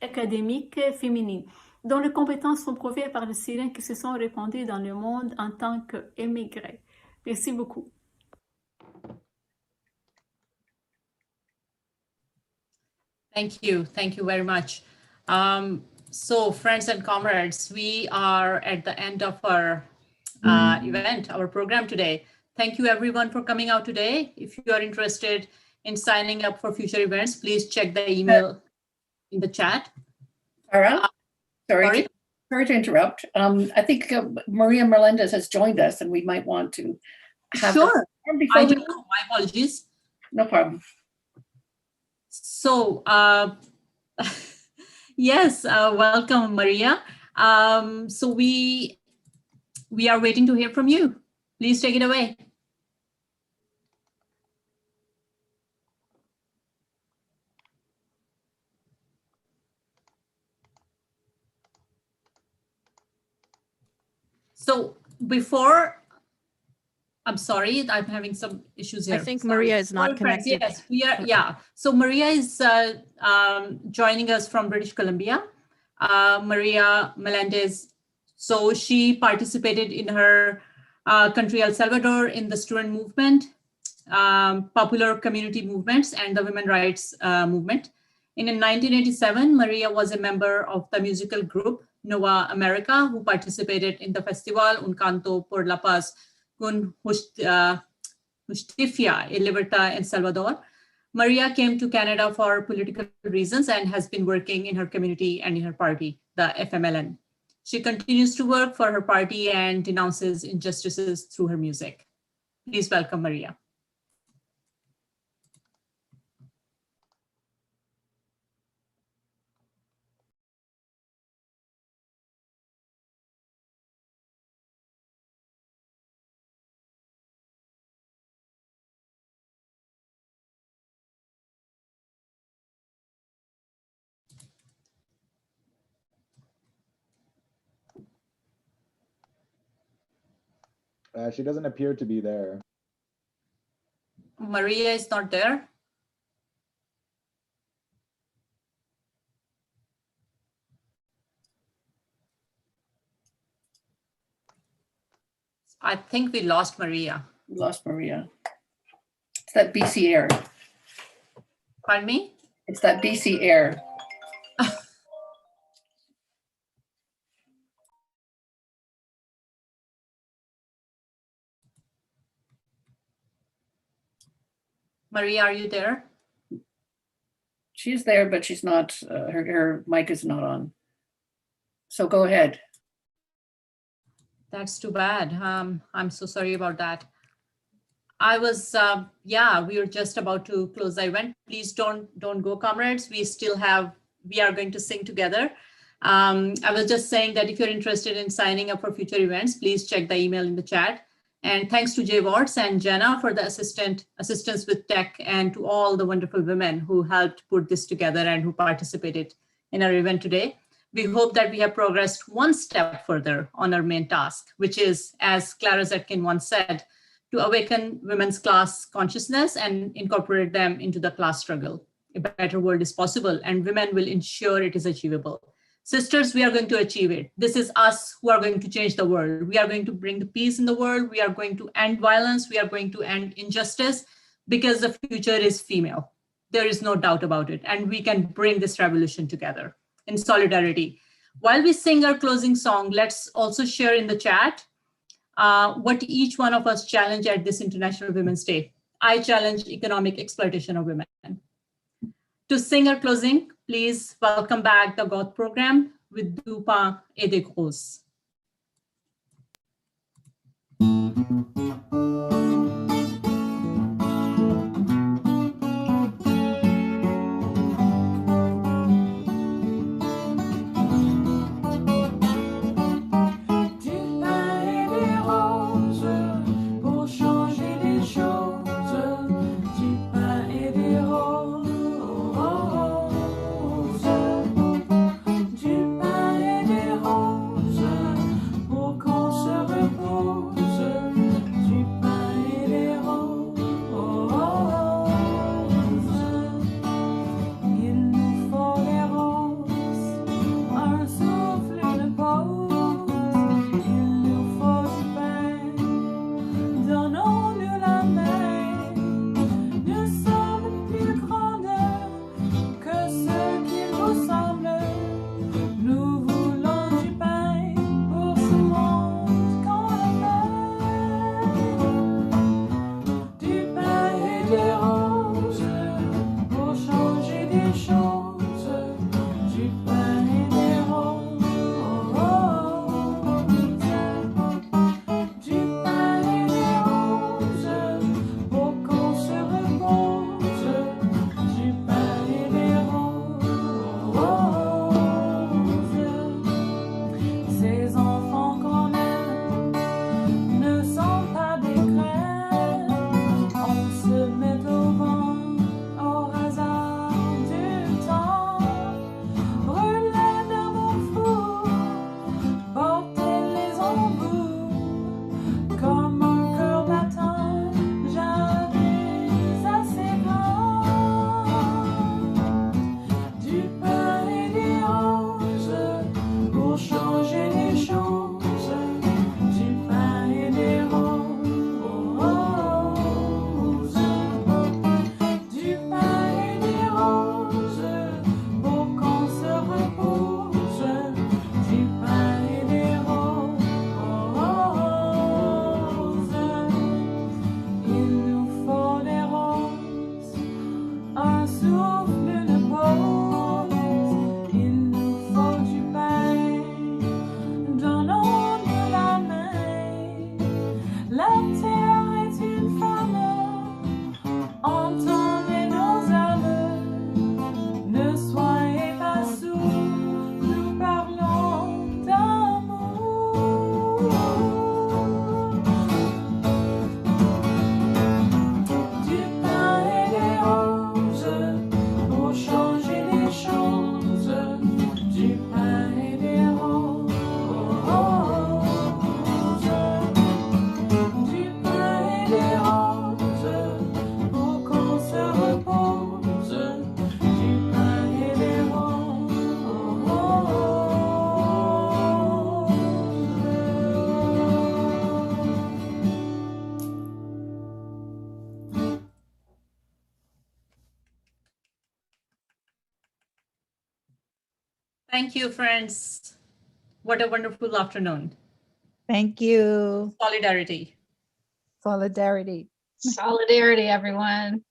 académiques féminines, dont les compétences sont prouvées par les Syriens qui se sont répandus dans le monde en tant qu'émigrés. Merci beaucoup. Thank you very much. So friends and comrades, we are at the end of our event, our program today. Thank you everyone for coming out today. If you are interested in signing up for future events, please check the email in the chat. Farah, sorry to interrupt. I think Maria Melendez has joined us and we might want to have Sure, before I don't know, my apologies. No problem. So, yes, welcome, Maria. So we are waiting to hear from you. Please take it away. So I'm sorry, I'm having some issues here. I think Sorry. Maria is not connected. Yes, we are. Yeah. So Maria is joining us from British Columbia. Maria Melendez. So she participated in her country, El Salvador, in the student movement, popular community movements, and the women's rights movement. In 1987, Maria was a member of the musical group Nova America, who participated in the festival Un Canto por la Paz con Justicia y Libertad in Salvador. Maria came to Canada for political reasons and has been working in her community and in her party, the FMLN. She continues to work for her party and denounces injustices through her music. Please welcome Maria. She doesn't appear to be there. Maria is not there. I think we lost Maria. We lost Maria. It's that BC air. Pardon me? It's that BC air. Maria, are you there? She's there, but she's not, her mic is not on. So go ahead. That's too bad. I'm so sorry about that. I was, we were just about to close the event. Please don't go, comrades. We are going to sing together. I was just saying that if you're interested in signing up for future events, please check the email in the chat. And thanks to Jay Watts and Jenna for the assistance with tech, and to all the wonderful women who helped put this together and who participated in our event today. We hope that we have progressed one step further on our main task, which is, as Clara Zetkin once said, to awaken women's class consciousness and incorporate them into the class struggle. A better world is possible, and women will ensure it is achievable. Sisters, we are going to achieve it. This is us who are going to change the world. We are going to bring the peace in the world. We are going to end violence. We are going to end injustice, because the future is female. There is no doubt about it. And we can bring this revolution together in solidarity. While we sing our closing song, let's also share in the chat what each one of us challenge at this International Women's Day. I challenge economic exploitation of women. To sing our closing, please welcome back the Goth program with Du Pain et des Grosses. Du Thank you, friends. What a wonderful afternoon. Thank you. Solidarity. Solidarity. Solidarity, everyone.